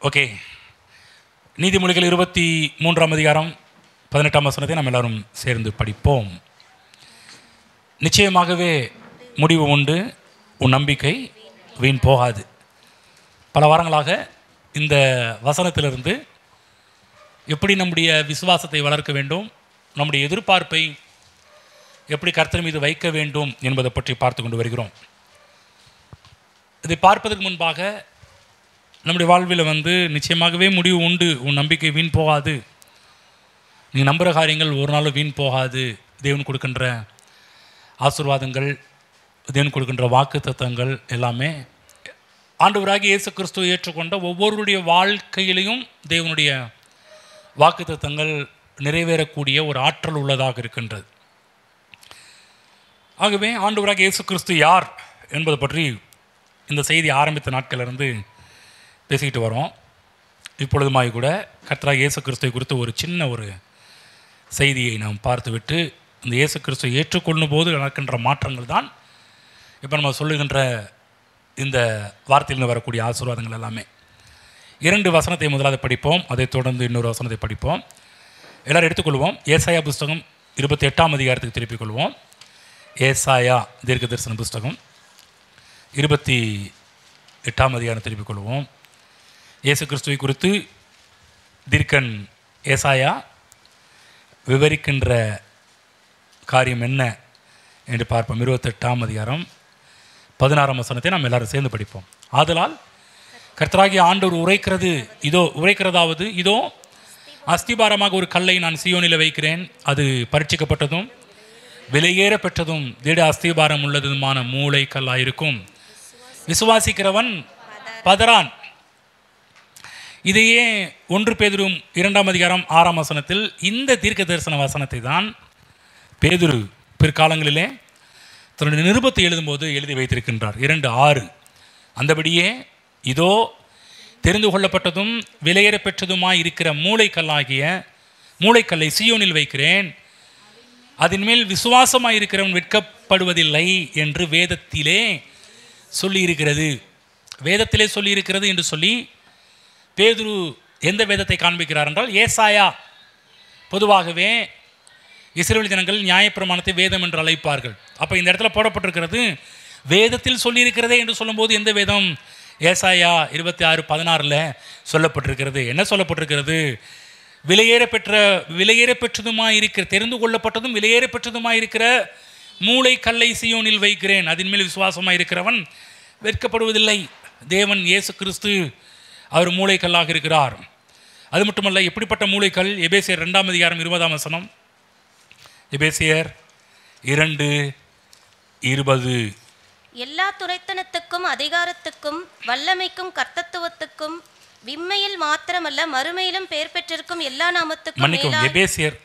Okay, நீதிமொழிகள் 23ஆம் அதிகாரம் 18ஆம் வசனத்தை நாம் எல்லாரும் சேர்ந்து படிப்போம். நிச்சயமாகவே முடிவு உண்டு, உன் நம்பிக்கை வீண் போகாது. பல வாரங்களாக இந்த வசனத்திலிருந்து எப்படி நம்முடைய விசுவாசத்தை வளர்க்க வேண்டும், நம்முடைய எதிர்பார்ப்பை எப்படி கர்த்தர் மீது வைக்க வேண்டும் என்பதை பற்றி பார்த்து கொண்டு வருகிறோம். இதை பார்ப்பதற்கு முன்பாக நம்முடைய வாழ்வில் நிச்சயமாகவே முடிவு உண்டு, உன் நம்பிக்கை வீண் போகாது, நீ நம்புகிற காரியங்கள் ஒரு நாளும் வீண் போகாது. தேவன் கொடுக்கின்ற ஆசீர்வாதங்கள், தேவன் கொடுக்கின்ற வாக்கு தத்தங்கள் எல்லாமே ஆண்டவராகிய இயேசு கிறிஸ்துவை ஏற்றுக்கொண்ட ஒவ்வொருடைய வாழ்க்கையிலையும் தேவனுடைய வாக்கு தத்தங்கள் நிறைவேறக்கூடிய ஒரு ஆற்றல் உள்ளதாக இருக்கின்றது. ஆகவே ஆண்டவராகிய இயேசு கிறிஸ்து யார் என்பதை பற்றி இந்த செய்தி ஆரம்பித்த நாட்களிலிருந்து பேசிக்கிட்டு வரோம். இப்பொழுதுமாய் கூட கர்த்தராகிய இயேசு கிறிஸ்துவை குறித்து ஒரு சின்ன ஒரு செய்தியை நாம் பார்த்துவிட்டு, இந்த இயேசு கிறிஸ்துவை ஏற்றுக்கொள்ளும் போது நடக்கின்ற மாற்றங்கள் தான் இப்போ நம்ம சொல்லுகின்ற இந்த வார்த்தையிலிருந்து வரக்கூடிய ஆசீர்வாதங்கள் எல்லாமே. 2 வசனத்தை முதலாவது படிப்போம், அதைத் தொடர்ந்து இன்னொரு வசனத்தை படிப்போம். எல்லோரும் எடுத்துக்கொள்வோம். ஏசாயா புஸ்தகம் 28ஆம் அதிகாரத்துக்கு திருப்பிக் கொள்வோம். ஏசாயா தீர்க்க தரிசன புஸ்தகம் 28ஆம் அதிகாரம் திருப்பிக் கொள்வோம். இயேசு கிறிஸ்துவை குறித்து தீர்க்கன் ஏசாயா விவரிக்கின்ற காரியம் என்ன என்று பார்ப்போம். 28ஆம் அதிகாரம் 16ஆம் வசனத்தை நாம் எல்லாரும் சேர்ந்து படிப்போம். ஆதலால் கர்த்தராகிய ஆண்டவர் உரைக்கிறதாவது இதோ அஸ்திபாரமாக ஒரு கல்லை நான் சீயோனில் வைக்கிறேன், அது பரீட்சிக்கப்பட்டதும் விலையேற பெற்றதும் திட அஸ்திபாரம் உள்ளதுமான மூளை கல்லாயிருக்கும், விசுவாசிக்கிறவன் பதறான். இதையே 1 பேதுரு 2ஆம் அதிகாரம் 6ஆம் வசனத்தில் இந்த தீர்க்க தரிசன வசனத்தை தான் பேதுரு பிற்காலங்களிலே தன்னுடைய நிருபத்தை எழுதும்போது எழுதி வைத்திருக்கின்றார். 2:6 அந்தபடியே இதோ தெரிந்து கொள்ளப்பட்டதும் விலையேற பெற்றதுமாய் இருக்கிற மூளைக்கல்லை சீயோனில் வைக்கிறேன், அதன் மேல் விசுவாசமாய் இருக்கிறவன் வெட்கப்படுவதில்லை என்று வேதத்திலே சொல்லியிருக்கிறது. வேதத்திலே சொல்லியிருக்கிறது என்று சொல்லி பேதுரு எந்த வேதத்தை காண்பிக்கிறார் என்றால் ஏசாயா. பொதுவாகவே இஸ்ரவேல் ஜனங்கள் நியாயப்பிரமாணத்தை வேதம் என்று அழைப்பார்கள். அப்போ இந்த இடத்துல போடப்பட்டிருக்கிறது வேதத்தில் சொல்லியிருக்கிறதே என்று சொல்லும்போது எந்த வேதம்? ஏசாயா 26:16 சொல்லப்பட்டிருக்கிறது. என்ன சொல்லப்பட்டிருக்கிறது? விலையேற பெற்றதுமாய் இருக்கிற, தெரிந்து கொள்ளப்பட்டதும் விலையேற பெற்றதுமாய் இருக்கிற மூளைக்கல்லை சீயோனில் வைக்கிறேன், அதன் மேல் விசுவாசமாக இருக்கிறவன் வெட்கப்படுவதில்லை. தேவன் இயேசு கிறிஸ்து அவர் மூளைக்கல்லாக இருக்கிறார். அது மட்டுமல்ல, எப்படிப்பட்ட மூளைக்கல்? எபேசியர் 2ஆம் அதிகாரம் 20ஆம் வசனம். எபேசியர் 2:20 எல்லா துரைத்தனத்துக்கும் அதிகாரத்துக்கும் வல்லமைக்கும் கர்த்தத்துவத்துக்கும் விண்மையில் மாத்திரமல்ல மறுமையிலும் பெயர் பெற்றிருக்கும் எல்லா நாமத்துக்கும் மன்னிக்கும். எபேசியர்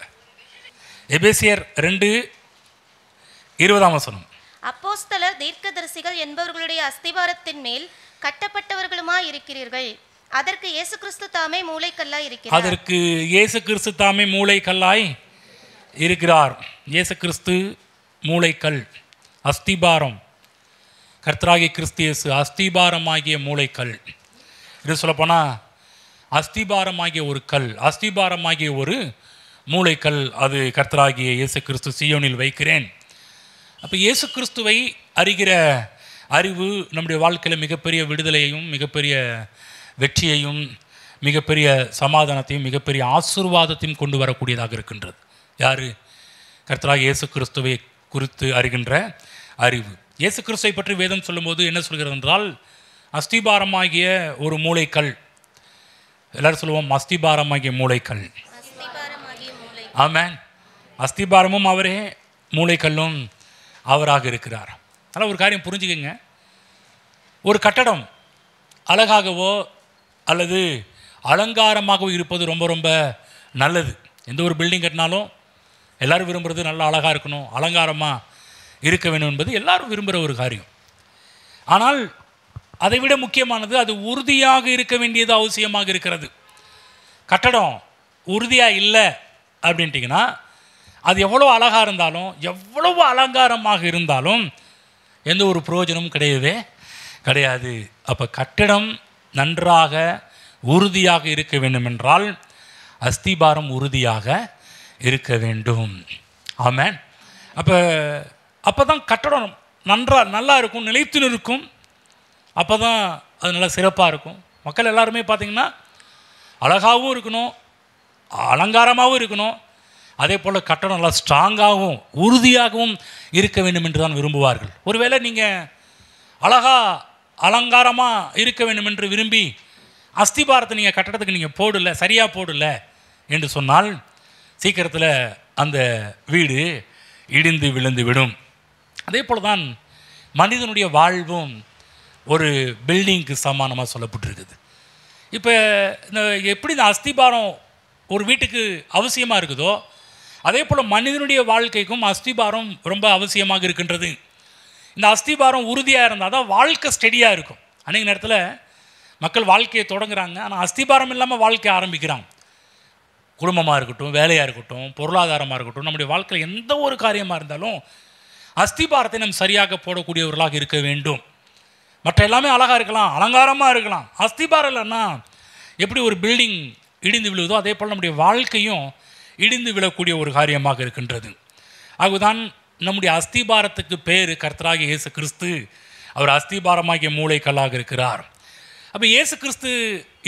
2:20ஆம் வசனம். அப்போஸ்தலர் தீர்க்கதரிசிகள் என்பவர்களுடைய அஸ்திபாரத்தின் மேல் கட்டப்பட்டவர்களுமாய் இருக்கிறீர்கள், அதற்கு இயேசு கிறிஸ்து தாமே மூளைக்கல்லாய் இருக்கிறார். அதற்கு இயேசு கிறிஸ்து தாமே மூளைக்கல்லாய் இருக்கிறார். இயேசு கிறிஸ்து மூளைக்கல், அஸ்திபாரம். கர்த்தராகிய கிறிஸ்து இயேசு அஸ்திபாரமாகிய மூளைக்கல். இது சொல்லப்போனால் அஸ்திபாரமாகிய ஒரு கல், அஸ்திபாரமாகிய ஒரு மூளைக்கல், அது கர்த்தராகிய இயேசு கிறிஸ்து சீயோனில் வைக்கிறேன். அப்போ இயேசு கிறிஸ்துவை அறிகிற அறிவு நம்முடைய வாழ்க்கையில் மிகப்பெரிய விடுதலையையும் மிகப்பெரிய வெற்றியையும் மிகப்பெரிய சமாதானத்தையும் மிகப்பெரிய ஆசீர்வாதத்தையும் கொண்டு வரக்கூடியதாக இருக்கின்றது. யார்? கர்த்தராகிய இயேசு கிறிஸ்துவை குறித்து அறிகின்ற அறிவு. இயேசு கிறிஸ்துவை பற்றி வேதம் சொல்லும்போது என்ன சொல்கிறது என்றால், அஸ்திபாரமாகிய ஒரு மூளைக்கல். எல்லாரும் சொல்லுவோம், அஸ்திபாரமாகிய மூளைக்கல். ஆமென். அஸ்திபாரமும் அவரே, மூளைக்கல்லும் அவராக இருக்கிறார். அதனால் ஒரு காரியம் புரிஞ்சுக்கங்க, ஒரு கட்டடம் அழகாகவோ அல்லது அலங்காரமாகவோ இருப்பது ரொம்ப ரொம்ப நல்லது. எந்த ஒரு பில்டிங் கட்டினாலும் எல்லோரும் விரும்புகிறது நல்லா அழகாக இருக்கணும், அலங்காரமாக இருக்க வேணும் என்பது எல்லாரும் விரும்புகிற ஒரு காரியம். ஆனால் அதை விட முக்கியமானது அது உறுதியாக இருக்க வேண்டியது அவசியமாக இருக்கிறது. கட்டடம் உறுதியாக இல்லை அப்படின்ட்டிங்கன்னா அது எவ்வளோ அழகாக இருந்தாலும் எவ்வளவு அலங்காரமாக இருந்தாலும் எந்த ஒரு பிரயோஜனமும் கிடையாது. அப்போ கட்டிடம் நன்றாக உறுதியாக இருக்க வேண்டும் என்றால் அஸ்திபாரம் உறுதியாக இருக்க வேண்டும். ஆமென். அப்போ தான் கட்டடம் நல்லா இருக்கும், நிலைத்து நிற்கும். அப்போ தான் அது நல்லா சிறப்பாக இருக்கும். மக்கள் எல்லாருமே பார்த்திங்கன்னா அழகாகவும் இருக்கணும், அலங்காரமாகவும் இருக்கணும், அதே போல் கட்டடம் நல்லா ஸ்ட்ராங்காகவும் உறுதியாகவும் இருக்க வேண்டும் என்று தான் விரும்புவார்கள். ஒருவேளை நீங்கள் அலங்காரமாக இருக்க வேண்டும் என்று விரும்பி அஸ்திபாரத்தை நீங்கள் கட்டடத்துக்கு நீங்கள் போடல, சரியாக போடல என்று சொன்னால் சீக்கிரத்தில் அந்த வீடு இடிந்து விழுந்து விடும். அதே போல் தான் மனிதனுடைய வாழ்வும் ஒரு பில்டிங்க்கு சமானமாக சொல்லப்பட்டிருக்குது. இப்போ எப்படி இந்த அஸ்திபாரம் ஒரு வீட்டுக்கு அவசியமாக இருக்குதோ அதே போல் மனிதனுடைய வாழ்க்கைக்கும் அஸ்திபாரம் ரொம்ப அவசியமாக இருக்கின்றது. இந்த அஸ்திபாரம் உறுதியாக இருந்தால் தான் வாழ்க்கை ஸ்டெடியாக இருக்கும். அநேக நேரத்தில் மக்கள் வாழ்க்கையை தொடங்குறாங்க, ஆனால் அஸ்திபாரம் இல்லாமல் வாழ்க்கையை ஆரம்பிக்கிறாங்க. குடும்பமாக இருக்கட்டும், வேலையாக இருக்கட்டும், பொருளாதாரமாக இருக்கட்டும், நம்முடைய வாழ்க்கையில் எந்த ஒரு காரியமாக இருந்தாலும் அஸ்திபாரத்தை நம்ம சரியாக போடக்கூடியவர்களாக இருக்க வேண்டும். மற்ற எல்லாமே அழகாக இருக்கலாம், அலங்காரமாக இருக்கலாம், அஸ்திபாரம் இல்லைன்னா எப்படி ஒரு பில்டிங் இடிந்து விழுவதோ அதே போல் நம்முடைய வாழ்க்கையும் இடிந்து விழக்கூடிய ஒரு காரியமாக இருக்கின்றது. அதுதான் நம்முடைய அஸ்திபாரத்துக்கு பேர் கர்த்தராகிய இயேசு கிறிஸ்து. அவர் அஸ்திபாரமாகிய மூளைக்கல்லாக இருக்கிறார். அப்போ இயேசு கிறிஸ்து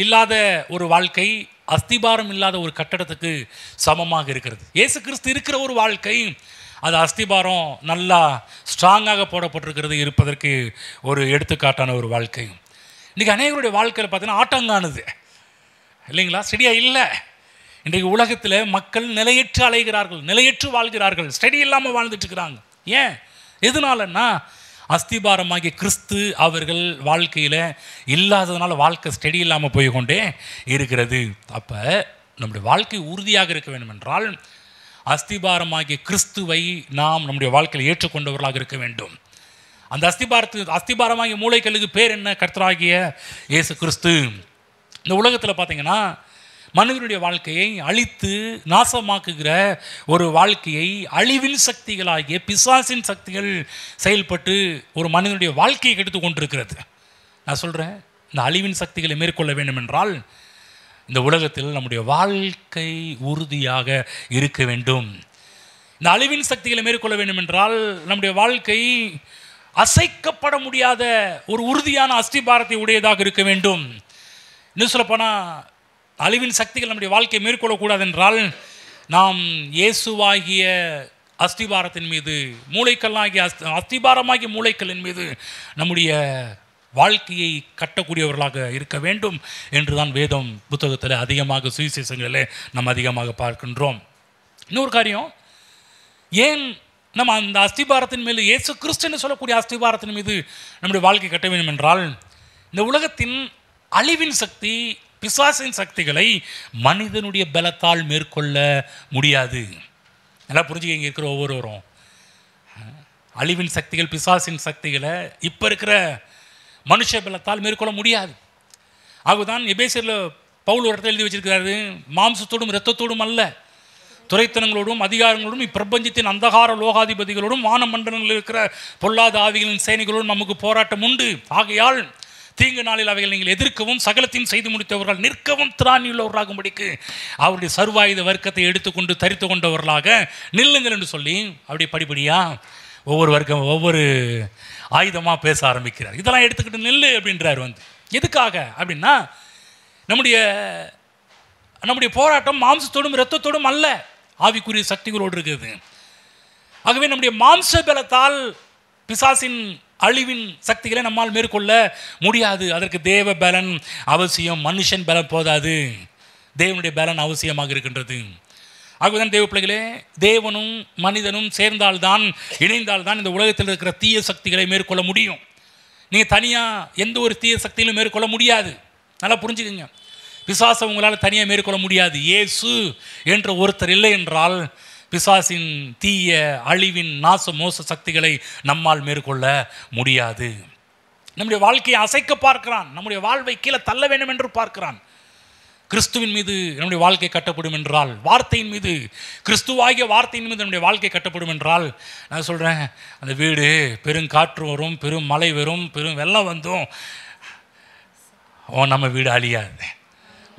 இல்லாத ஒரு வாழ்க்கை அஸ்திபாரம் இல்லாத ஒரு கட்டடத்துக்கு சமமாக இருக்கிறது. இயேசு கிறிஸ்து இருக்கிற ஒரு வாழ்க்கை அது அஸ்திபாரம் நல்லா ஸ்ட்ராங்காக போடப்பட்டிருக்கிறது இருப்பதற்கு ஒரு எடுத்துக்காட்டான ஒரு வாழ்க்கை. இன்றைக்கி அநேகருடைய வாழ்க்கையில் பார்த்தீங்கன்னா ஆட்டங்காணுது இல்லைங்களா, ஸ்டெடியாக இல்லை. இன்றைக்கு உலகத்தில் மக்கள் நிலையற்று அலைகிறார்கள், நிலையற்று வாழ்கிறார்கள், ஸ்டெடி இல்லாமல் வாழ்ந்துட்டு இருக்கிறாங்க. ஏன்? எதனாலன்னா அஸ்திபாரமாகிய கிறிஸ்து அவர்கள் வாழ்க்கையில் இல்லாததுனால வாழ்க்கை ஸ்டெடி இல்லாமல் போய் கொண்டே இருக்கிறது. அப்போ நம்முடைய வாழ்க்கை உறுதியாக இருக்க வேண்டும் என்றால் அஸ்திபாரமாகிய கிறிஸ்துவை நாம் நம்முடைய வாழ்க்கையில் ஏற்றுக்கொண்டவர்களாக இருக்க வேண்டும். அந்த அஸ்திபாரமாகிய மூளைக்கல்லுக்கு பேர் என்ன? கர்த்தராகிய இயேசு கிறிஸ்து. இந்த உலகத்தில் பார்த்தீங்கன்னா மனிதனுடைய வாழ்க்கையை அழித்து நாசமாக்குகிற ஒரு வாழ்க்கையை அழிவின் சக்திகளாகிய பிசாசின் சக்திகள் செயல்பட்டு ஒரு மனிதனுடைய வாழ்க்கையை கெடுத்து கொண்டிருக்கிறது. நான் சொல்கிறேன், இந்த அழிவின் சக்திகளை மேற்கொள்ள வேண்டும் என்றால் இந்த உலகத்தில் நம்முடைய வாழ்க்கை உறுதியாக இருக்க வேண்டும். இந்த அழிவின் சக்திகளை மேற்கொள்ள வேண்டும் என்றால் நம்முடைய வாழ்க்கை அசைக்கப்பட முடியாத ஒரு உறுதியான அஸ்திபாரத்தை உடையதாக இருக்க வேண்டும். இன்னும் சொல்லப்போனால் அழிவின் சக்திகள் நம்முடைய வாழ்க்கையை மேற்கொள்ளக்கூடாது என்றால் நாம் இயேசுவாகிய அஸ்திபாரத்தின் மீது, மூளைக்கல்லாகிய அஸ்திபாரமாகிய மூளைக்கல்லின் மீது நம்முடைய வாழ்க்கையை கட்டக்கூடியவர்களாக இருக்க வேண்டும் என்று தான் வேதம் புத்தகத்தில் அதிகமாக சுவிசேஷங்களில் நம்ம அதிகமாக பார்க்கின்றோம். இன்னொரு காரியம், ஏன் நம்ம அந்த அஸ்திபாரத்தின் மேல் இயேசு கிறிஸ்துன்னு சொல்லக்கூடிய அஸ்திபாரத்தின் மீது நம்முடைய வாழ்க்கை கட்ட வேண்டும் என்றால் இந்த உலகத்தின் அழிவின் சக்தி பிசாசின் சக்திகளை மனிதனுடைய பலத்தால் மேற்கொள்ள முடியாது. நல்லா புரிஞ்சுக்க, இருக்கிற ஒவ்வொருவரும் அழிவின் சக்திகள் பிசாசின் சக்திகளை இப்போ இருக்கிற மனுஷ பலத்தால் மேற்கொள்ள முடியாது. ஆகுதான் எபேசியரில் பவுல் ஒரு இடத்துல எழுதி வச்சிருக்கிறாரு, மாம்சத்தோடும் இரத்தத்தோடும் அல்ல, துரைத்தனங்களோடும் அதிகாரங்களோடும் இப்பிரபஞ்சத்தின் அந்தகார லோகாதிபதிகளோடும் வான மண்டலங்களில் இருக்கிற பொல்லாத ஆவிகளின் சேனைகளோடும் நமக்கு போராட்டம் உண்டு. ஆகையால் தீங்கு நாளில் அவைகள் நீங்கள் எதிர்க்கவும் சகலத்தையும் செய்து முடித்தவர்கள் நிற்கவும் திராணியுள்ளவர்களாகும்படிக்கு அவருடைய சர்வாயுத வர்க்கத்தை எடுத்துக்கொண்டு தரித்து கொண்டவர்களாக நில்லுங்கள் என்று சொல்லி அப்படி படிப்படியாக ஒவ்வொரு வர்க்கம் ஒவ்வொரு ஆயுதமாக பேச ஆரம்பிக்கிறார். இதெல்லாம் எடுத்துக்கிட்டு நில்லு அப்படின்றார். எதுக்காக அப்படின்னா நம்முடைய போராட்டம் மாம்சத்தோடும் இரத்தத்தோடும் அல்ல, ஆவிக்குரிய சக்திகளோடு இருக்குது. ஆகவே நம்முடைய மாம்ச பலத்தால் பிசாசின் அழிவின் சக்திகளை நம்மால் மேற்கொள்ள முடியாது. அதற்கு தேவ பலன் அவசியம், மனுஷன் பலன் போதாது, தேவனுடைய பலன் அவசியமாக இருக்கின்றது. ஆகவேதான் தேவ பிள்ளைகளே, தேவனும் மனிதனும் சேர்ந்தால்தான், இணைந்தால்தான் இந்த உலகத்தில் இருக்கிற தீய சக்திகளை மேற்கொள்ள முடியும். நீங்கள் தனியாக எந்த ஒரு தீய சக்தியிலும் மேற்கொள்ள முடியாது. நல்லா புரிஞ்சுக்கங்க, பிசாசை உங்களால் தனியாக மேற்கொள்ள முடியாது. இயேசு என்ற ஒருத்தர் இல்லை என்றால் பிசாசின் தீய அழிவின் நாச மோச சக்திகளை நம்மால் மேற்கொள்ள முடியாது. நம்முடைய வாழ்க்கையை அசைக்க பார்க்கிறான், நம்முடைய வாழ்வை கீழே தள்ள வேண்டும் என்று பார்க்கிறான். கிறிஸ்துவின் மீது நம்முடைய வாழ்க்கை கட்டப்படும் என்றால், வார்த்தையின் மீது, கிறிஸ்துவாகிய வார்த்தையின் மீது நம்முடைய வாழ்க்கை கட்டப்படும் என்றால், நான் சொல்கிறேன், அந்த வீடு பெருங்காற்று வரும், பெரும் மழை வரும், பெரும் வெள்ளம் வந்தும் நம்ம வீடு அழியாது.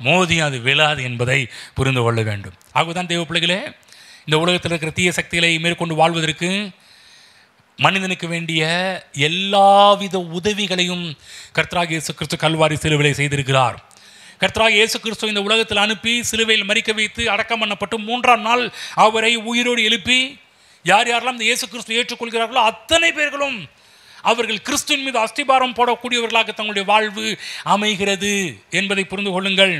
மோதியும் அது விழாது என்பதை புரிந்து கொள்ள வேண்டும். ஆகவேதான் தேவ பிள்ளைகளே, இந்த உலகத்தில் இருக்கிற தீய சக்திகளை மேற்கொண்டு வாழ்வதற்கு மனிதனுக்கு வேண்டிய எல்லாவித உதவிகளையும் கர்த்தராகிய இயேசு கிறிஸ்து கல்வாரி சிலுவையிலே செய்திருக்கிறார். கர்த்தராகிய இயேசு கிறிஸ்து இந்த உலகத்தில் அனுப்பி சிலுவையில் மரிக்க வைத்து அடக்கம் பண்ணப்பட்டு 3ஆம் நாள் அவரை உயிரோடு எழுப்பி யார் யாரெல்லாம் இந்த இயேசு கிறிஸ்து ஏற்றுக்கொள்கிறார்களோ அத்தனை பேர்களும் அவர்கள் கிறிஸ்துவின் மீது அஸ்திபாரம் போடக்கூடியவர்களாக தங்களுடைய வாழ்வு அமைகிறது என்பதை புரிந்து கொள்ளுங்கள்.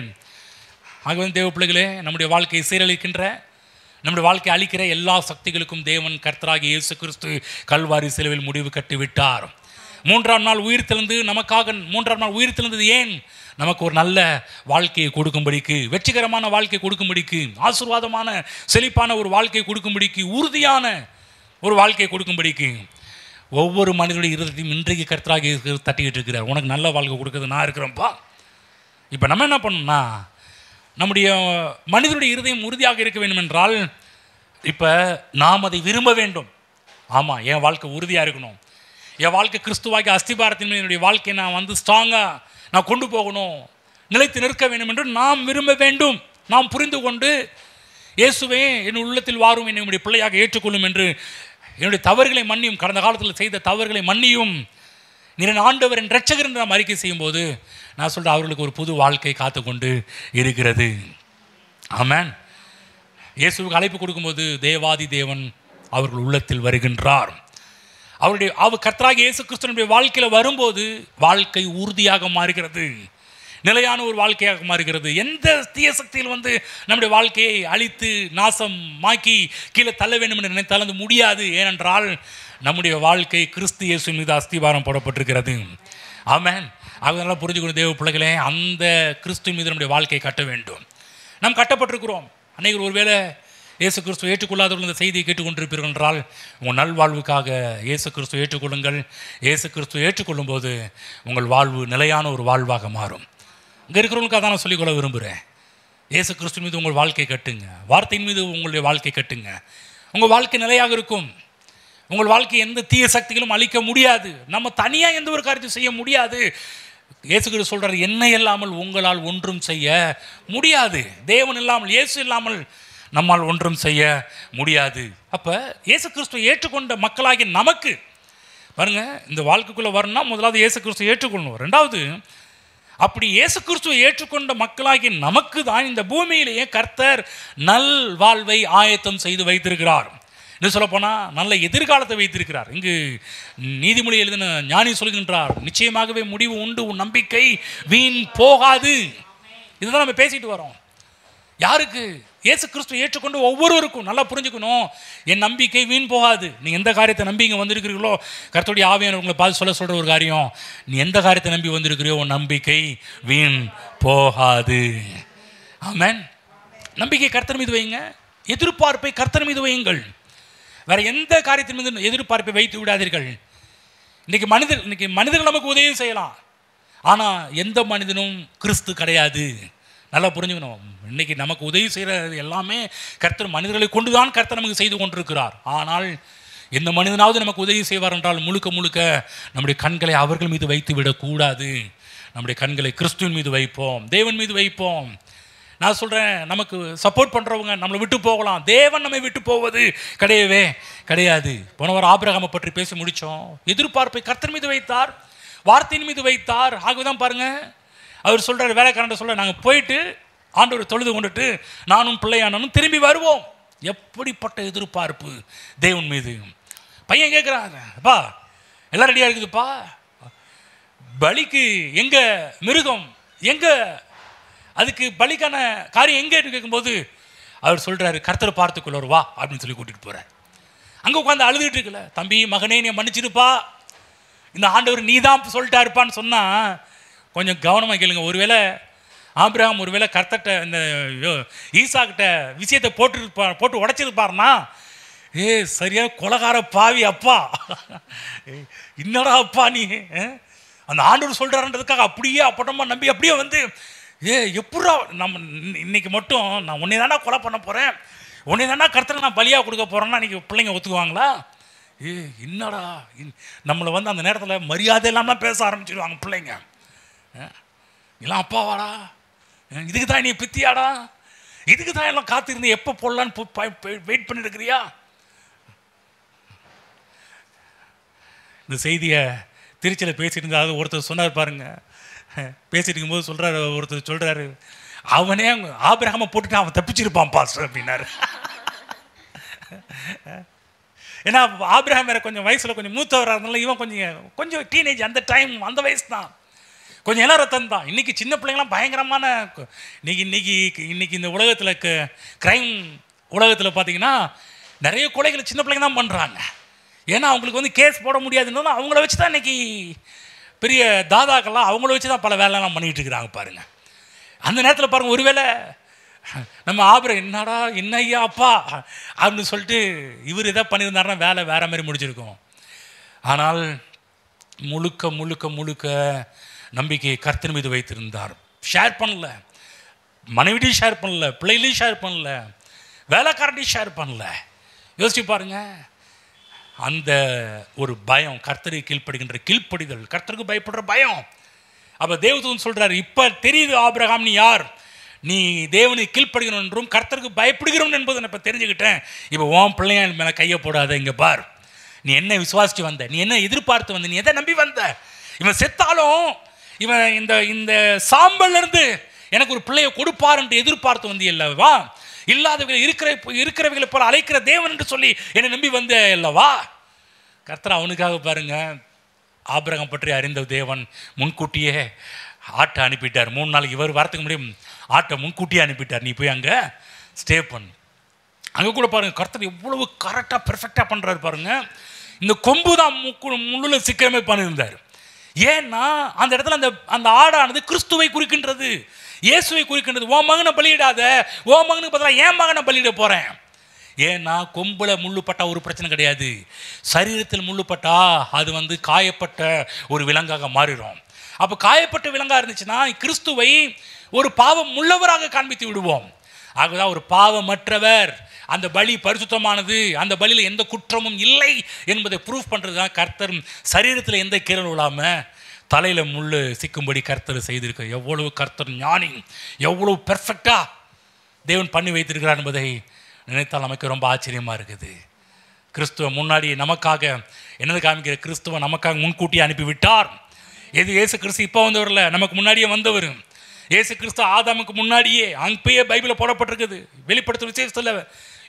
ஆகவே தேவ பிள்ளைகளே, நம்முடைய வாழ்க்கையை சீரழிக்கின்ற, நம்முடைய வாழ்க்கையை அழிக்கிற எல்லா சக்திகளுக்கும் தேவன் கர்த்தராகிய இயேசு கிறிஸ்து கல்வாரி சிலுவையில் முடிவு கட்டிவிட்டார். 3ஆம் நாள் உயிர் தெழுந்து நமக்காக 3ஆம் நாள் உயிர் தெழுந்தது ஏன்? நமக்கு ஒரு நல்ல வாழ்க்கையை கொடுக்கும்படிக்கு, வெற்றிகரமான வாழ்க்கையை கொடுக்கும்படிக்கு, ஆசீர்வாதமான செழிப்பான ஒரு வாழ்க்கையை கொடுக்கும்படிக்கு, உறுதியான ஒரு வாழ்க்கையை கொடுக்கும்படிக்கு ஒவ்வொரு மனிதனுடைய இருதயத்தையும் இன்றைக்கு கர்த்தராகிய தட்டிக்கிட்டு இருக்கிறார். உனக்கு நல்ல வாழ்க்கை கொடுக்குறது நான் இருக்கிறேன்ப்பா. இப்போ நம்ம என்ன பண்ணணும்னா, நம்முடைய மனிதனுடைய இருதயம் உறுதியாக இருக்க வேண்டும் என்றால் இப்போ நாம் அதை விரும்ப வேண்டும். ஆமாம், என் வாழ்க்கை உறுதியாக இருக்கணும், என் வாழ்க்கை கிறிஸ்துவாகி அஸ்திபாரத்தின் மீது என்னுடைய வாழ்க்கையை நான் ஸ்ட்ராங்காக நான் கொண்டு போகணும், நிலைத்து நிற்க வேண்டும் என்று நாம் விரும்ப வேண்டும். நாம் புரிந்து கொண்டு இயேசுவே என் உள்ளத்தில் வாரும், என்னுடைய பிள்ளையாக ஏற்றுக்கொள்ளும் என்று என்னுடைய தவறுகளை மன்னியும், கடந்த காலத்தில் செய்த தவறுகளை மன்னியும், நீர் ஆண்டவர் என் இரட்சகர் என்று நாம் அறிக்கை செய்யும்போது நான் சொல்கிறேன், அவர்களுக்கு ஒரு புது வாழ்க்கை காத்து கொண்டு இருக்கிறது. ஆமென். இயேசுவுக்கு அழைப்பு கொடுக்கும்போது தேவாதி தேவன் அவர்கள் உள்ளத்தில் வருகின்றார். அவர் கர்த்தராகிய இயேசு கிறிஸ்துவினுடைய வாழ்க்கையில் வரும்போது வாழ்க்கை உறுதியாக மாறுகிறது, நிலையான ஒரு வாழ்க்கையாக மாறுகிறது. எந்த தீய சக்தியில் நம்முடைய வாழ்க்கையை அழித்து நாசமாக்கி கீழே தள்ள வேண்டும் என்று நினைத்தால் அது முடியாது. ஏனென்றால் நம்முடைய வாழ்க்கை கிறிஸ்து இயேசு மீது அஸ்திபாரம் போடப்பட்டிருக்கிறது. ஆமென். அதனால புரிஞ்சுக்கணும் தேவ பிள்ளைகளே, அந்த கிறிஸ்து மீது நம்முடைய வாழ்க்கையை கட்ட வேண்டும். நாம் கட்டப்பட்டிருக்கிறோம். அன்னைக்கு ஒருவேளை இயேசு கிறிஸ்து ஏற்றுக்கொள்ளாதவர்கள் இந்த செய்தியை கேட்டுக்கொண்டிருப்பீர்கள் என்றால் உங்கள் நல்வாழ்வுக்காக இயேசு கிறிஸ்து ஏற்றுக்கொள்ளுங்கள். இயேசு கிறிஸ்து ஏற்றுக்கொள்ளும் போது உங்கள் வாழ்வு நிலையான ஒரு வாழ்வாக மாறும். இங்கே இருக்கிறவங்களுக்காக தான் நான் சொல்லிக்கொள்ள விரும்புகிறேன். இயேசு கிறிஸ்து மீது உங்கள் வாழ்க்கை கட்டுங்க, வார்த்தையின் மீது உங்களுடைய வாழ்க்கை கட்டுங்க. உங்கள் வாழ்க்கை நிலையாக இருக்கும். உங்கள் வாழ்க்கை எந்த தீய சக்திகளும் அழிக்க முடியாது. நம்ம தனியாக எந்த ஒரு காரியத்தையும் செய்ய முடியாது. இயேசு கிறிஸ்து சொல்கிறார், என்னை இல்லாமல் உங்களால் ஒன்றும் செய்ய முடியாது. தேவன் இல்லாமல், இயேசு இல்லாமல் நம்மால் ஒன்றும் செய்ய முடியாது. அப்போ இயேசு கிறிஸ்துவை ஏற்றுக்கொண்ட மக்களாகிய நமக்கு பாருங்க, இந்த வாழ்க்கைக்குள்ளே வரணும்னா முதலாவது இயேசு கிறிஸ்துவை ஏற்றுக்கொள்ளணும். ரெண்டாவது, அப்படி இயேசு கிறிஸ்துவை ஏற்றுக்கொண்ட மக்களாகிய நமக்கு தான் இந்த பூமியிலேயே கர்த்தர் நல் வாழ்வை ஆயத்தம் செய்து வைத்திருக்கிறார். இன்னும் சொல்லப்போனால் நல்ல எதிர்காலத்தை வைத்திருக்கிறார். இங்கு நீதிமொழி எழுதின ஞானி சொல்கின்றார், நிச்சயமாகவே முடிவு உண்டு, உன் நம்பிக்கை வீண் போகாது. இதுதான் நம்ம பேசிட்டு வரோம். யாருக்கு? இயேசு கிறிஸ்துவை ஏற்றுக்கொண்டு ஒவ்வொருவருக்கும். நல்லா புரிஞ்சுக்கணும், என் நம்பிக்கை வீண் போகாது. நீ எந்த காரியத்தை நம்பி இங்கே வந்திருக்கிறீர்களோ, கர்த்தருடைய ஆவியானவர் உங்களை பார்த்து சொல்கிற ஒரு காரியம், நீ எந்த காரியத்தை நம்பி வந்திருக்கிறியோ உன் நம்பிக்கை வீண் போகாது. ஆமென். நம்பிக்கை கர்த்தர் மீது வைங்க, எதிர்பார்ப்பை கர்த்தர் மீது வையுங்கள். வேற எந்த காரியத்தின் மீது எதிர்பார்ப்பை வைத்து விடாதீர்கள். இன்னைக்கு மனிதர்கள் நமக்கு உதவி செய்யலாம், ஆனால் எந்த மனிதனும் கிறிஸ்து கிடையாது. நல்லா புரிஞ்சுக்கணும். இன்னைக்கு நமக்கு உதவி செய்கிறது எல்லாமே கர்த்தர் மனிதர்களை கொண்டு தான் கர்த்தர் நமக்கு செய்து கொண்டிருக்கிறார். ஆனால் எந்த மனிதனாவது நமக்கு உதவி செய்வார் என்றால் முழுக்க முழுக்க நம்முடைய கண்களை அவர்கள் மீது வைத்து விடக்கூடாது. நம்முடைய கண்களை கிறிஸ்துவின் மீது வைப்போம், தேவன் மீது வைப்போம். நான் சொல்கிறேன், நமக்கு சப்போர்ட் பண்ணுறவங்க நம்மளை விட்டு போகலாம், தேவன் நம்மை விட்டு போவது கிடையவே கிடையாது. போன வாரம் ஆபிரகாமை பற்றி பேசி முடித்தோம். எதிர்பார்ப்பை கர்த்தர் மீது வைத்தார், வார்த்தையின் மீது வைத்தார். ஆகவேதான் பாருங்கள், அவர் சொல்கிறார், வேலைக்காரன் சொல்ல, நாங்கள் போயிட்டு ஆண்டவர் தொழுது கொண்டுட்டு நானும் பிள்ளையானும் திரும்பி வருவோம். எப்படிப்பட்ட எதிர்பார்ப்பு தேவன் மீது. பையன் கேட்குறாங்க, அப்பா எல்லாம் ரெடியாக இருக்குதுப்பா, பலிக்கு எங்கே மிருகம், எங்கே அதுக்கு பலிக்கான காரியம் எங்கே கேட்கும்போது அவர் சொல்கிறாரு, கர்த்தரை பார்த்துக்கொள்வார் வா அப்படின்னு சொல்லி கூட்டிகிட்டு போகிறார். அங்கே உட்காந்து அழுதுகிட்டு இருக்குல்ல, தம்பி மகனே நீ மன்னிச்சிருப்பா, இந்த ஆண்டவர் நீ தான் சொல்லிட்டாருப்பான்னு சொன்னால் கொஞ்சம் கவனமாக கேளுங்க. ஒருவேளை ஆபிரகாம் ஒருவேளை கர்த்தர்கிட்ட இந்த ஈசாக்கிட்ட விஷயத்தை போட்டு உடைச்சிருப்பாருனா, சரியாக கொலகார பாவி அப்பா, என்னடா அப்பா நீ அந்த ஆண்டவர் சொல்கிறாருன்றதுக்காக அப்படியே அப்பட்டமாக நம்பி அப்படியே எப்படா நம்ம இன்னைக்கு மட்டும் நான் உன்னை தானே கொலை பண்ண போகிறேன், உன்னை தானே கர்த்தரை நான் பலியாக கொடுக்க போகிறேன்னா இன்றைக்கி பிள்ளைங்க ஒத்துக்குவாங்களா? என்னடா நம்மளை அந்த நேரத்தில் மரியாதை இல்லாமல் பேச ஆரம்பிச்சிடுவாங்க பிள்ளைங்க. எல்லாம் அப்பாவாடா, இதுக்கு தான் நீ பித்தியாடா, இதுக்கு தான் எல்லாம் காத்திருந்து எப்போ போடலான்னு வெயிட் பண்ணிட்டு இருக்கிறியா? இந்த செய்தியை திருச்சியில் பேசிட்டு இருந்தால் ஒருத்தர் சொன்னார் பாருங்க, பேசிட்டு இருக்கும்போது சொல்கிறாரு, ஒருத்தர் சொல்கிறாரு, அவனே ஆபிரகாமை போட்டுட்டு அவன் தப்பிச்சிருப்பான் பாஸ்டர் அப்படின்னாரு. ஏன்னா ஆபிரகாம் வேற கொஞ்சம் வயசில் கொஞ்சம் மூத்தவராக இருந்தாலும் இவன் கொஞ்சம் டீனேஜ், அந்த டைம் அந்த வயசு தான், கொஞ்சம் இளம் ரத்தம் தான். இன்றைக்கி சின்ன பிள்ளைங்களாம் பயங்கரமான, இன்னைக்கு இந்த உலகத்தில் க்ரைம் உலகத்தில் பார்த்தீங்கன்னா நிறைய கொலைகளை சின்ன பிள்ளைங்க தான் பண்ணுறாங்க. ஏன்னா அவங்களுக்கு கேஸ் போட முடியாதுன்னு அவங்கள வச்சு தான் இன்றைக்கி பெரிய தாதாக்கள்லாம் அவங்கள வச்சு தான் பல வேலைலாம் பண்ணிகிட்டு இருக்கிறாங்க பாருங்கள். அந்த நேரத்தில் பாருங்கள், ஒருவேளை நம்ம ஆபிரகாம் என்னடா என்ன ஐயா அப்பா அப்படின்னு சொல்லிட்டு இவர் எதாவது பண்ணியிருந்தாருன்னா வேலை வேறு மாதிரி முடிச்சிருக்கோம். ஆனால் முழுக்க முழுக்க முழுக்க நம்பிக்கையை கர்த்தர் மீது வைத்திருந்தார். ஷேர் பண்ணல, மனைவிட்டையும் ஷேர் பண்ணல, பிள்ளைகளையும் ஷேர் பண்ணல, வேலைக்காரட்டையும் ஷேர் பண்ணல. யோசிச்சு பாருங்க, அந்த ஒரு பயம், கர்த்தருக்கு கீழ்ப்படுகின்ற கீழ்ப்படிதல், கர்த்தருக்கு பயப்படுற பயம். அப்போ தேவதூதன் சொல்கிறார், இப்போ தெரியுது ஆபிரகாம் நீ யார், நீ தேவனுக்கு கீழ்ப்படுகிறவன் என்றும் கர்த்தருக்கு பயப்படுகிறவன் என்பதை நான் இப்போ தெரிஞ்சுக்கிட்டேன். இப்போ உன் பிள்ளைங்க மேலே கையை போடாத, இங்கே பார், நீ என்ன விசுவாசிச்சு வந்த, நீ என்ன எதிர்பார்த்து வந்த, நீ எதை நம்பி வந்த. இவன் செத்தாலும் இவன் இந்த சாம்பல்லேருந்து எனக்கு ஒரு பிள்ளையை கொடுப்பார் என்று எதிர்பார்த்து வந்தே அல்லவா, இல்லாதவர்கள் இருக்கிறவர்களை போல அழைக்கிற தேவன் என்று சொல்லி என்னை நம்பி வந்த அல்லவா. கர்த்தர் அவனுக்காக பாருங்க, ஆபிரகாம் பற்றி அறிந்த தேவன் முன்கூட்டியே ஆட்டை அனுப்பிட்டார். 3 நாளைக்கு இவர் வரத்துக்கு முடியும் ஆட்டை முன்கூட்டியே அனுப்பிட்டார், நீ போய் அங்கே ஸ்டே பண்ணு. அங்கே கூட பாருங்கள் கர்த்தர் எவ்வளவு கரெக்டாக பெர்ஃபெக்டாக பண்ணுறாரு பாருங்கள். இந்த கொம்பு தான் முள்ளுல சிக்கனமே பண்ணியிருந்தார். ஏன்னா அந்த இடத்துல அந்த ஆடானது கிறிஸ்துவை குறிக்கின்றது, இயேசுவை குறிக்கின்றது. உன் மகனை பலியிடாத, உன் மகனுக்கு பதிலாக என் மகனை பலியிட போகிறேன். ஏன்னா கொம்புல முள்ளுப்பட்டா ஒரு பிரச்சனை கிடையாது, சரீரத்தில் முள்ளுப்பட்டா அது காயப்பட்ட ஒரு விலங்காக மாறிடும். அப்போ காயப்பட்ட விலங்காக இருந்துச்சுன்னா கிறிஸ்துவை ஒரு பாவம் உள்ளவராக காண்பித்து விடுவோம். ஆகதான் ஒரு பாவமற்றவர், அந்த பலி பரிசுத்தமானது, அந்த பலியில் எந்த குற்றமும் இல்லை என்பதை ப்ரூஃப் பண்ணுறது தான் கர்த்தர் சரீரத்தில் எந்த கீரல் விழாமல் தலையில் முள் சிக்கும்படி கர்த்தர் செய்திருக்க. எவ்வளவு கர்த்தர் ஞானி, எவ்வளவு பெர்ஃபெக்டாக தேவன் பண்ணி வைத்திருக்கிறார் என்பதை நினைத்தால் நமக்கு ரொம்ப ஆச்சரியமாக இருக்குது. கிறிஸ்துவ முன்னாடி நமக்காக என்னது காமிக்கிற, கிறிஸ்துவ நமக்காக முன்கூட்டியே அனுப்பிவிட்டார். எது இயேசு கிறிஸ்து இப்போ வந்தவர்ல, நமக்கு முன்னாடியே வந்தவர். இயேசு கிறிஸ்து ஆதாமுக்கு முன்னாடியே அங்கேயே பைபிளில் போடப்பட்டிருக்குது. வெளிப்படுத்தும் விசேஷத்தில்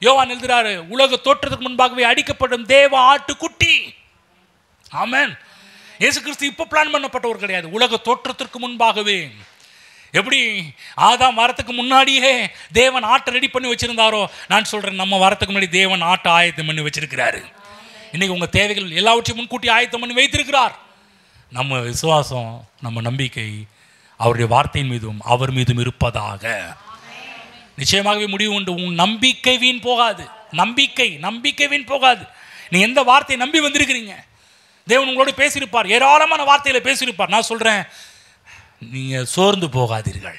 யோவான் எழுதுறாரு, உலக தோற்றத்துக்கு முன்பாகவே அடிக்கப்படும் தேவ ஆட்டுக்குட்டி. ஆமென். இயேசு கிறிஸ்து இப்போ பிளான் பண்ணப்பட்டவர் கிடையாது, உலக தோற்றத்திற்கு முன்பாகவே. எப்படி ஆதாம் வரத்துக்கு முன்னாடியே தேவன் ஆட்டை ரெடி பண்ணி வச்சிருந்தாரோ, நான் சொல்கிறேன் நம்ம வரத்துக்கு முன்னாடி தேவன் ஆட்டை ஆயத்தம் பண்ணி வச்சிருக்கிறாரு. இன்னைக்கு உங்கள் தேவைகள் எல்லாவற்றையும் முன்கூட்டி ஆயத்தம் பண்ணி வைத்திருக்கிறார். நம்ம விசுவாசம், நம்ம நம்பிக்கை அவருடைய வார்த்தையின் மீதும் அவர் மீதும் இருப்பதாக. நிச்சயமாகவே முடிவு உண்டு. உன் நம்பிக்கை வீண் போகாது, நம்பிக்கை வீண் போகாது. நீ எந்த வார்த்தையை நம்பி வந்திருக்கிறீங்க, தேவன் உங்களோட பேசியிருப்பார், ஏராளமான வார்த்தைகளை பேசியிருப்பார். நான் சொல்கிறேன், நீங்கள் சோர்ந்து போகாதீர்கள்.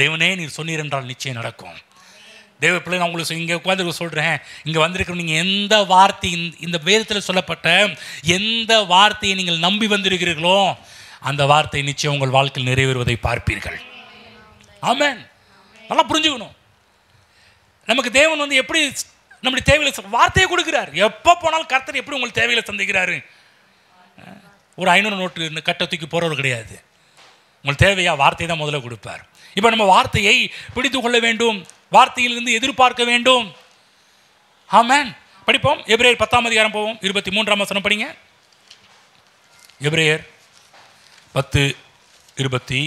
தேவனே நீர் சொன்னீர் என்றால் நிச்சயம் நடக்கும். தேவ பிள்ளை, நான் உங்களுக்கு இங்கே உட்காந்து சொல்கிறேன், இங்கே வந்திருக்கிற நீங்கள் எந்த வார்த்தை, இந்த வேதத்தில் சொல்லப்பட்ட எந்த வார்த்தையை நீங்கள் நம்பி வந்திருக்கிறீர்களோ அந்த வார்த்தை நிச்சயம் உங்கள் வாழ்க்கையில் நிறைவேறுவதை பார்ப்பீர்கள். ஆமென். நல்லா புரிஞ்சுக்கணும். நமக்கு தேவன் எப்படி நம்முடைய தேவைகளை வார்த்தையை கொடுக்கிறார். எப்போ போனாலும் கர்த்தர் எப்படி உங்களுக்கு தேவைகளை சந்திக்கிறாரு. ஒரு 500 நோட்டு கட்ட தூக்கி போகிறவர் கிடையாது. உங்களுக்கு தேவையா வார்த்தையை தான் முதல்ல கொடுப்பார். இப்போ நம்ம வார்த்தையை பிடித்து கொள்ள வேண்டும், வார்த்தையிலிருந்து எதிர்பார்க்க வேண்டும். ஆமென். படிப்போம். எபிரேயர் 10ஆம் அதிகாரம் போவோம். 23ஆம் வசனம் படிங்க. எபிரேயர் 10:23.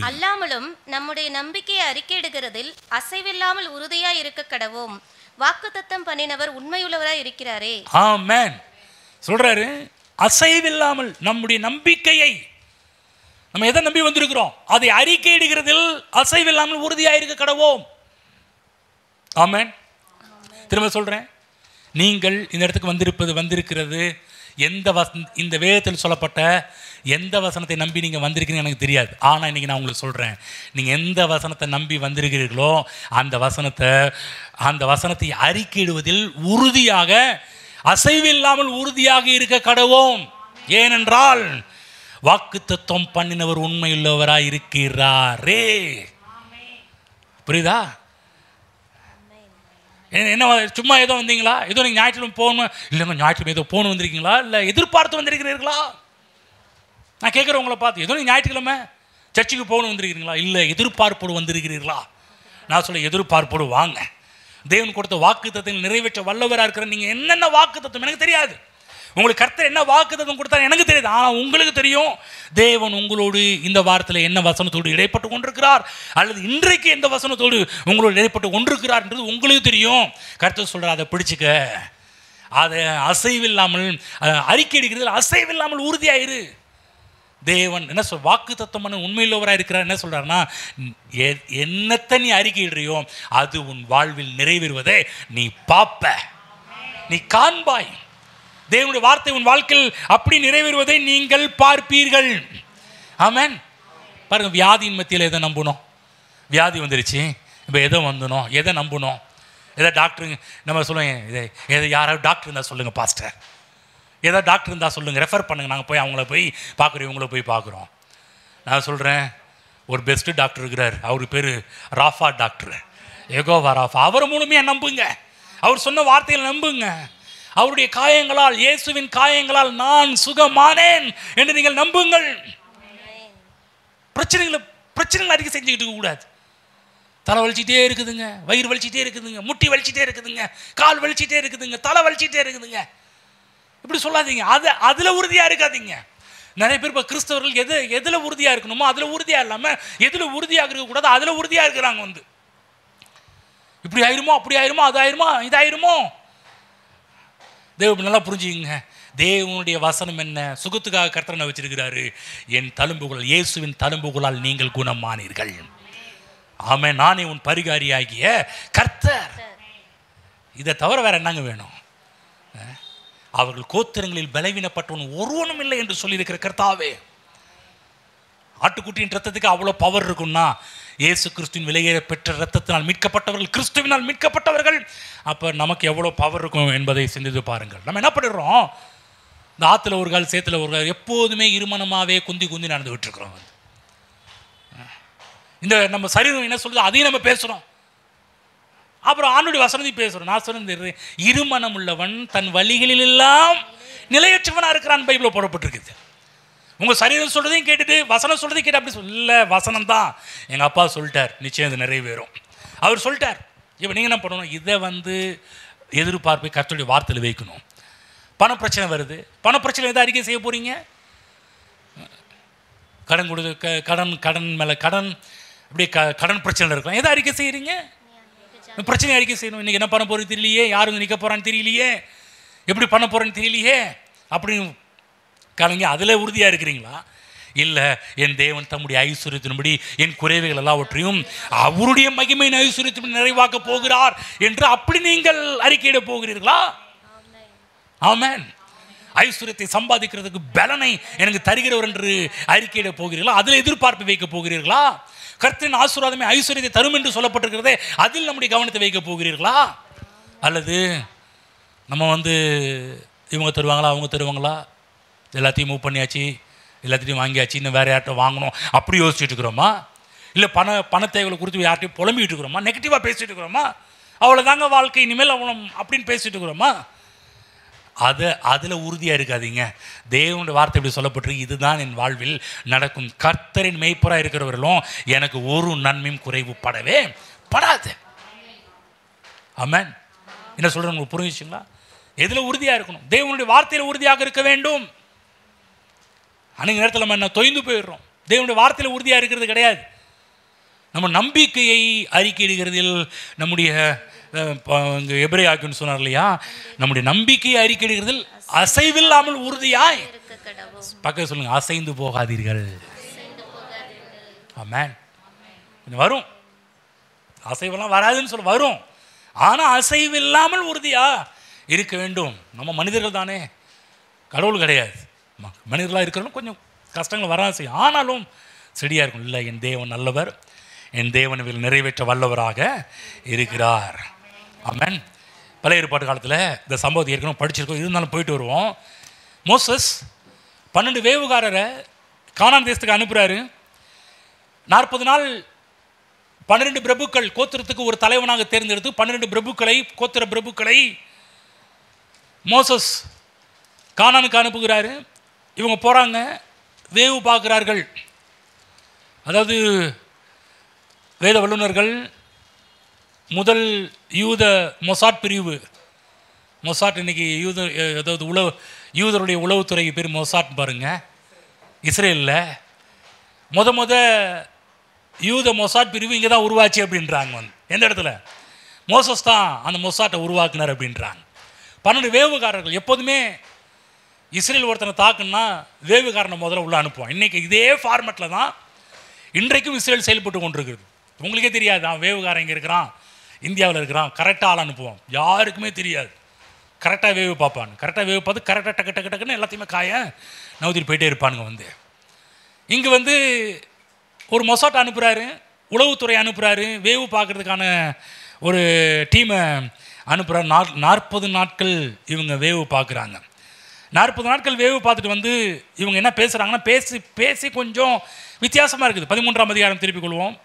அல்லாமலும் நம்முடைய நம்பிக்கையை அறிக்கையிடுகிறதில் அசைவில்லாமல் உறுதியாய் இருக்க கடவோம். வாக்குத்தத்தம் பண்ணினவர் உண்மையுள்ளவராய் இருக்கிறாரே. ஆமென். சொல்றாரு, அசைவில்லாமல் நம்முடைய நம்பிக்கையை, நம்ம எதை நம்பி வந்திருக்கிறோம் அதை அறிக்கையிடுகிறதில் அசைவில்லாமல் உறுதியாக இருக்க கடவோம். ஆமென். திரும்ப சொல்றேன், நீங்கள் இந்த இடத்துக்கு வந்திருக்கிறது இந்த வேதத்தில் சொல்லப்பட்ட எந்த வசனத்தை நம்பி நீங்கள் வந்திருக்கீங்க எனக்கு தெரியாது. ஆனால் இன்றைக்கி நான் உங்களுக்கு சொல்கிறேன், நீங்கள் எந்த வசனத்தை நம்பி வந்திருக்கிறீர்களோ அந்த வசனத்தை அறிக்கையிடுவதில் உறுதியாக, அசைவில்லாமல் உறுதியாக இருக்க கடவோம். ஏனென்றால் வாக்குத்தத்தம் பண்ணினவர் உண்மையுள்ளவராய் இருக்கிறாரே. புரியுதா? என்ன சும்மா ஏதோ வந்தீங்களா? ஏதோ நீங்கள் ஞாயிற்றுக்கிழமை போகணும் இல்லைங்க, ஞாயிற்றுக்கிழமை ஏதோ போகணும் வந்திருக்கீங்களா? இல்லை எதிர்பார்த்து வந்திருக்கிறீர்களா? நான் கேட்குறேன் உங்களை பார்த்து, ஏதோ நீங்கள் ஞாயிற்றுக்கிழமை சர்ச்சுக்கு போகணும் வந்திருக்கிறீங்களா? இல்லை எதிர்பார்ப்போடு வந்திருக்கிறீர்களா? நான் சொல்ல எதிர்பார்ப்போடு வாங்க. தேவன் கொடுத்த வாக்குத்தத்தங்கள் நிறைவேற்ற வல்லவராக இருக்கிற நீங்கள் என்னென்ன வாக்குத்தத்தம் எனக்கு தெரியாது, உங்களுக்கு கர்த்தர் என்ன வாக்குத்தத்தம் கொடுத்தாரு எனக்கு தெரியாது. ஆனால் உங்களுக்கு தெரியும் தேவன் உங்களோடு இந்த வாரத்தில் என்ன வசனத்தோடு இடைப்பட்டு கொண்டிருக்கிறார், அல்லது இன்றைக்கு எந்த வசனத்தோடு உங்களோடு இடைப்பட்டு கொண்டிருக்கிறார் என்றது உங்களுக்கு தெரியும். கர்த்தர் சொல்கிறார், அதை பிடிச்சிக்க, அதை அசைவில்லாமல் அறிக்கை அடிக்கிறதுல அசைவில்லாமல் உறுதியாயிரு. தேவன் என்ன சொல் வாக்கு தத்துவம் பண்ண உண்மையுள்ளவராக இருக்கிறார். என்ன சொல்கிறாருன்னா, என்னத்தை நீ அறிக்கையிடுறியோ அது உன் வாழ்வில் நிறைவேறுவதை நீ பார்ப்ப, நீ காண்பாய். தேவனுடைய வார்த்தை உன் வாழ்க்கையில் அப்படி நிறைவேறுவதை நீங்கள் பார்ப்பீர்கள். ஆமென். பாருங்கள், வியாதியின் மத்தியில் எதை நம்பணும்? வியாதி வந்துருச்சு, இப்போ எதை வந்தணும், எதை நம்பணும்? எதை டாக்டருங்க நம்ம சொல்லுவோம், எதை யாராவது டாக்டர் இருந்தால் சொல்லுங்கள் பாஸ்டர், ஏதாவது டாக்டர் இருந்தால் சொல்லுங்கள், ரெஃபர் பண்ணுங்கள், நாங்கள் போய் அவங்கள போய் பார்க்குறோம், இவங்கள போய் பார்க்குறோம். நான் சொல்கிறேன், ஒரு பெஸ்ட்டு டாக்டர் இருக்கிறார், அவர் பேர் ராஃபா டாக்டர், எகோவா ராஃபா. அவர் மூலமே நம்புங்க, அவர் சொன்ன வார்த்தைகளை நம்புங்க. அவருடைய காயங்களால், இயேசுவின் காயங்களால் நான் சுகமானேன் என்று நீங்கள் நம்புங்கள். பிரச்சனைகளை அறிக்கை செஞ்சுக்கிட்டு இருக்கக்கூடாது. தலை வலிச்சிட்டே இருக்குதுங்க, வயிறு வலிச்சிட்டே இருக்குதுங்க, முட்டி வலிச்சிட்டே இருக்குதுங்க, கால் வலிச்சிட்டே இருக்குதுங்க, தலை வலிச்சிட்டே இருக்குதுங்க, இப்படி சொல்லாதீங்க. அதில் உறுதியாக இருக்காதீங்க. நிறைய பேர் இப்போ கிறிஸ்தவர்கள் எதில் உறுதியாக இருக்கணுமோ அதில் உறுதியாக இல்லாமல் எதில் உறுதியாக இருக்கக்கூடாது அதில் உறுதியாக இருக்கிறாங்க. இப்படி ஆயிருமோ, அப்படி ஆயிருமோ, அது ஆயிருமோ, இதாயிருமோ. தேவன் நல்லா புரிஞ்சுங்க. தேவனுடைய வசனம் என்ன? சுகத்துக்காக கர்த்தரை வச்சிருக்கிறாரு. என் தழும்புகள், இயேசுவின் தழும்புகளால் நீங்கள் குணமானீர்கள். ஆமென். நானே உன் பரிகாரியாகிய கர்த்தர். இதை தவிர வேற என்னங்க வேணும்? அவர்கள் கோத்திரங்களில் பலவீனப்பட்டவன் ஒருவனும் இல்லை என்று சொல்லியிருக்கிற கர்த்தாவே. ஆட்டுக்குட்டியின் ரத்தத்துக்கு அவ்வளோ பவர் இருக்குன்னா, இயேசு கிறிஸ்துவின் விலையேற பெற்ற ரத்தத்தினால் மீட்கப்பட்டவர்கள், கிறிஸ்துவினால் மீட்கப்பட்டவர்கள், அப்போ நமக்கு எவ்வளோ பவர் இருக்கும் என்பதை சிந்தித்து பாருங்கள். நம்ம என்ன பண்ணிடுறோம்? இந்த ஆற்றுல ஒரு கால் சேத்துல ஒரு கால் எப்போதுமே இருமனமாகவே குந்தி குந்தி நடந்து விட்டுருக்குறோம். இந்த நம்ம சரீரம் என்ன சொல்லுது அதையும் நம்ம பேசுகிறோம். அப்புறம் ஆண்டுடைய வசனத்தை பேசுகிறோம். நான் சொன்ன இருமனம் உள்ளவன் தன் வழிகளிலெல்லாம் நிலையற்றவனாக இருக்கிறான் பைபிளில் போடப்பட்டிருக்குது. உங்கள் சரீரம் சொல்கிறதையும் கேட்டுட்டு வசனம் சொல்கிறதையும் கேட்டு அப்படி இல்லை, வசனம் தான் எங்கள் அப்பா சொல்லிட்டார், நிச்சயம் இது நிறைவேறும், அவர் சொல்லிட்டார். இப்போ நீங்கள் என்ன பண்ணணும்? இதை எதிர்பார்ப்பை கர்த்தருடைய வார்த்தையில் வைக்கணும். பணப்பிரச்சனை வருது, பணப்பிரச்சனை எதை அறிக்கை செய்ய போகிறீங்க? கடன் கொடுத்து கடன் மேலே கடன், அப்படியே கடன் பிரச்சனை இருக்கலாம், எதை அறிக்கை செய்கிறீங்க? பிரச்சனை அறிக்கை செய்யணும். இன்றைக்கி என்ன பண்ண போகிறது தெரியலையே, யாரும் நிற்க போகிறான்னு தெரியலையே, எப்படி பண்ண போகிறேன்னு தெரியலையே அப்படின்னு கலைங்க. அதில் உறுதியாக இருக்கிறீங்களா? இல்லை, என் தேவன் தம்முடைய ஐஸ்வர்யத்தின்படி என் குறைவுகள் எல்லாவற்றையும் அவருடைய மகிமையின் ஐஸ்வர்யத்தின்படி நிறைவாக்க போகிறார் என்று அப்படி நீங்கள் அறிக்கையிட போகிறீர்களா? ஆமென். ஐஸ்வர்யத்தை சம்பாதிக்கிறதுக்கு பலனை எனக்கு தருகிறவர் என்று அறிக்கையிட போகிறீர்களா? அதில் எதிர்பார்ப்பு வைக்க போகிறீர்களா? கர்த்தரின் ஆசீர்வாதமே ஐஸ்வர்யத்தை தரும் என்று சொல்லப்பட்டிருக்கிறதே, அதில் நம்முடைய கவனத்தை வைக்க போகிறீர்களா? அல்லது நம்ம இவங்க தருவாங்களா, அவங்க தருவாங்களா, எல்லாத்தையும் மூவ் பண்ணியாச்சு, எல்லாத்தையும் வாங்கியாச்சு, இன்னும் வேறு யார்கிட்ட வாங்கணும் அப்படி யோசிச்சுட்டு இருக்கிறோமா? இல்லை பண தேவைகளை குறித்து யார்கிட்டையும் புலம்பிக்கிட்டு இருக்கிறோமா? நெகட்டிவாக பேசிகிட்டு இருக்கிறோமா? அவ்வளோதாங்க வாழ்க்கை, இனிமேல் அவ்வளோ அப்படின்னு பேசிகிட்டு இருக்கிறோமா? அதில் உறுதியாக இருக்காதீங்க. தேவனுடைய வார்த்தை எப்படி சொல்லப்பட்டிருக்கு? இதுதான் என் வாழ்வில் நடக்கும். கர்த்தரின் மெய்ப்பராக இருக்கிறவர்களும் எனக்கு ஒரு நன்மையும் குறைவுபடவே படாது. ஆமென். என்ன சொல்கிறேன் உங்களுக்கு புரிஞ்சுச்சுங்களா? எதில் உறுதியாக இருக்கணும்? தேவனுடைய வார்த்தையில் உறுதியாக இருக்க வேண்டும். அன்றைய நேரத்தில் நம்ம என்ன தொய்ந்து போயிடுறோம். தேவனுடைய வார்த்தையில் உறுதியாக இருக்கிறது கிடையாது. நம்ம நம்பிக்கையை அறிக்கையிடுகிறதில் நம்முடைய எபிரேய ஆக்கின்னு சொன்னார் இல்லையா, நம்முடைய நம்பிக்கையை அறிக்கையிடுகிறதில் அசைவில்லாமல் உறுதியாய் பக்கம் சொல்லுங்க, அசைந்து போகாதீர்கள். ஆமென். கொஞ்சம் வரும், அசைவெல்லாம் வராதுன்னு சொல்ல வரும், ஆனால் அசைவில்லாமல் உறுதியா இருக்க வேண்டும். நம்ம மனிதர்கள் தானே, கடவுள் கிடையாது. மனிதர்களாக இருக்கிறவங்க கொஞ்சம் கஷ்டங்கள் வராது செய்யும், ஆனாலும் செடியாக இருக்கும். இல்லை, என் தேவன் நல்லவர், என் தேவன் நிறைவேற்ற வல்லவராக இருக்கிறார். ஆமென். பழைய ஏற்பாட்டு காலத்தில் இந்த சம்பவத்தை ஏற்கனவே படிச்சிருக்கோம், இருந்தாலும் போயிட்டு வருவோம். மோசஸ் 12 வேவுகாரரை கானான் தேசத்துக்கு அனுப்புகிறாரு. 40 நாள் 12 பிரபுக்கள், கோத்திரத்துக்கு ஒரு தலைவனாக தேர்ந்தெடுத்து 12 பிரபுக்களை, கோத்திர பிரபுக்களை மோசஸ் கானானுக்கு அனுப்புகிறாரு. இவங்க போகிறாங்க, வேவு பார்க்குறார்கள். அதாவது வேத வல்லுநர்கள் முதல் யூத மொசாட் பிரிவு, மொசாட் இன்னைக்கு அதாவது யூதருடைய உளவுத்துறை பேர் மொசாட் பாருங்க. இஸ்ரேலில் முத யூத மொசாட் பிரிவு இங்கே தான் உருவாச்சு அப்படின்றாங்க. எந்த இடத்துல? மோசஸ் தான் அந்த மொசாட்டை உருவாக்குனார் அப்படின்றாங்க. 12 வேவுகாரர்கள். எப்போதுமே இஸ்ரேல் ஒருத்தனை தாக்குன்னா வேவுகாரனை முதல்ல உள்ள அனுப்புவான். இன்றைக்கி இதே ஃபார்மெட்டில் தான் இன்றைக்கும் இஸ்ரேல் செயல்பட்டு கொண்டிருக்குது. உங்களுக்கே தெரியாது அவன் வேவுகாரன் இங்கே இருக்கிறான், இந்தியாவில் இருக்கிறான், கரெக்டாக ஆள் அனுப்புவான். யாருக்குமே தெரியாது. கரெக்டாக வேவு பார்ப்பான். கரெக்டாக வேவு பார்த்து கரெக்டாக டக்கு டக்குன்னு எல்லாத்தையுமே நவுத்திட்டு போயிட்டே இருப்பானுங்க. இங்கே ஒரு மொசாட்டை அனுப்புகிறாரு, உளவுத்துறை அனுப்புகிறாரு, வேவு பார்க்குறதுக்கான ஒரு டீமை அனுப்புகிறார். 40 நாட்கள் இவங்க வேவு பார்க்குறாங்க. 40 நாட்கள் வேவு பார்த்துட்டு இவங்க என்ன பேசுகிறாங்கன்னா, பேசி கொஞ்சம் வித்தியாசமாக இருக்குது. 13ஆம் அதிகாரம் திருப்பிக் கொள்வோம்.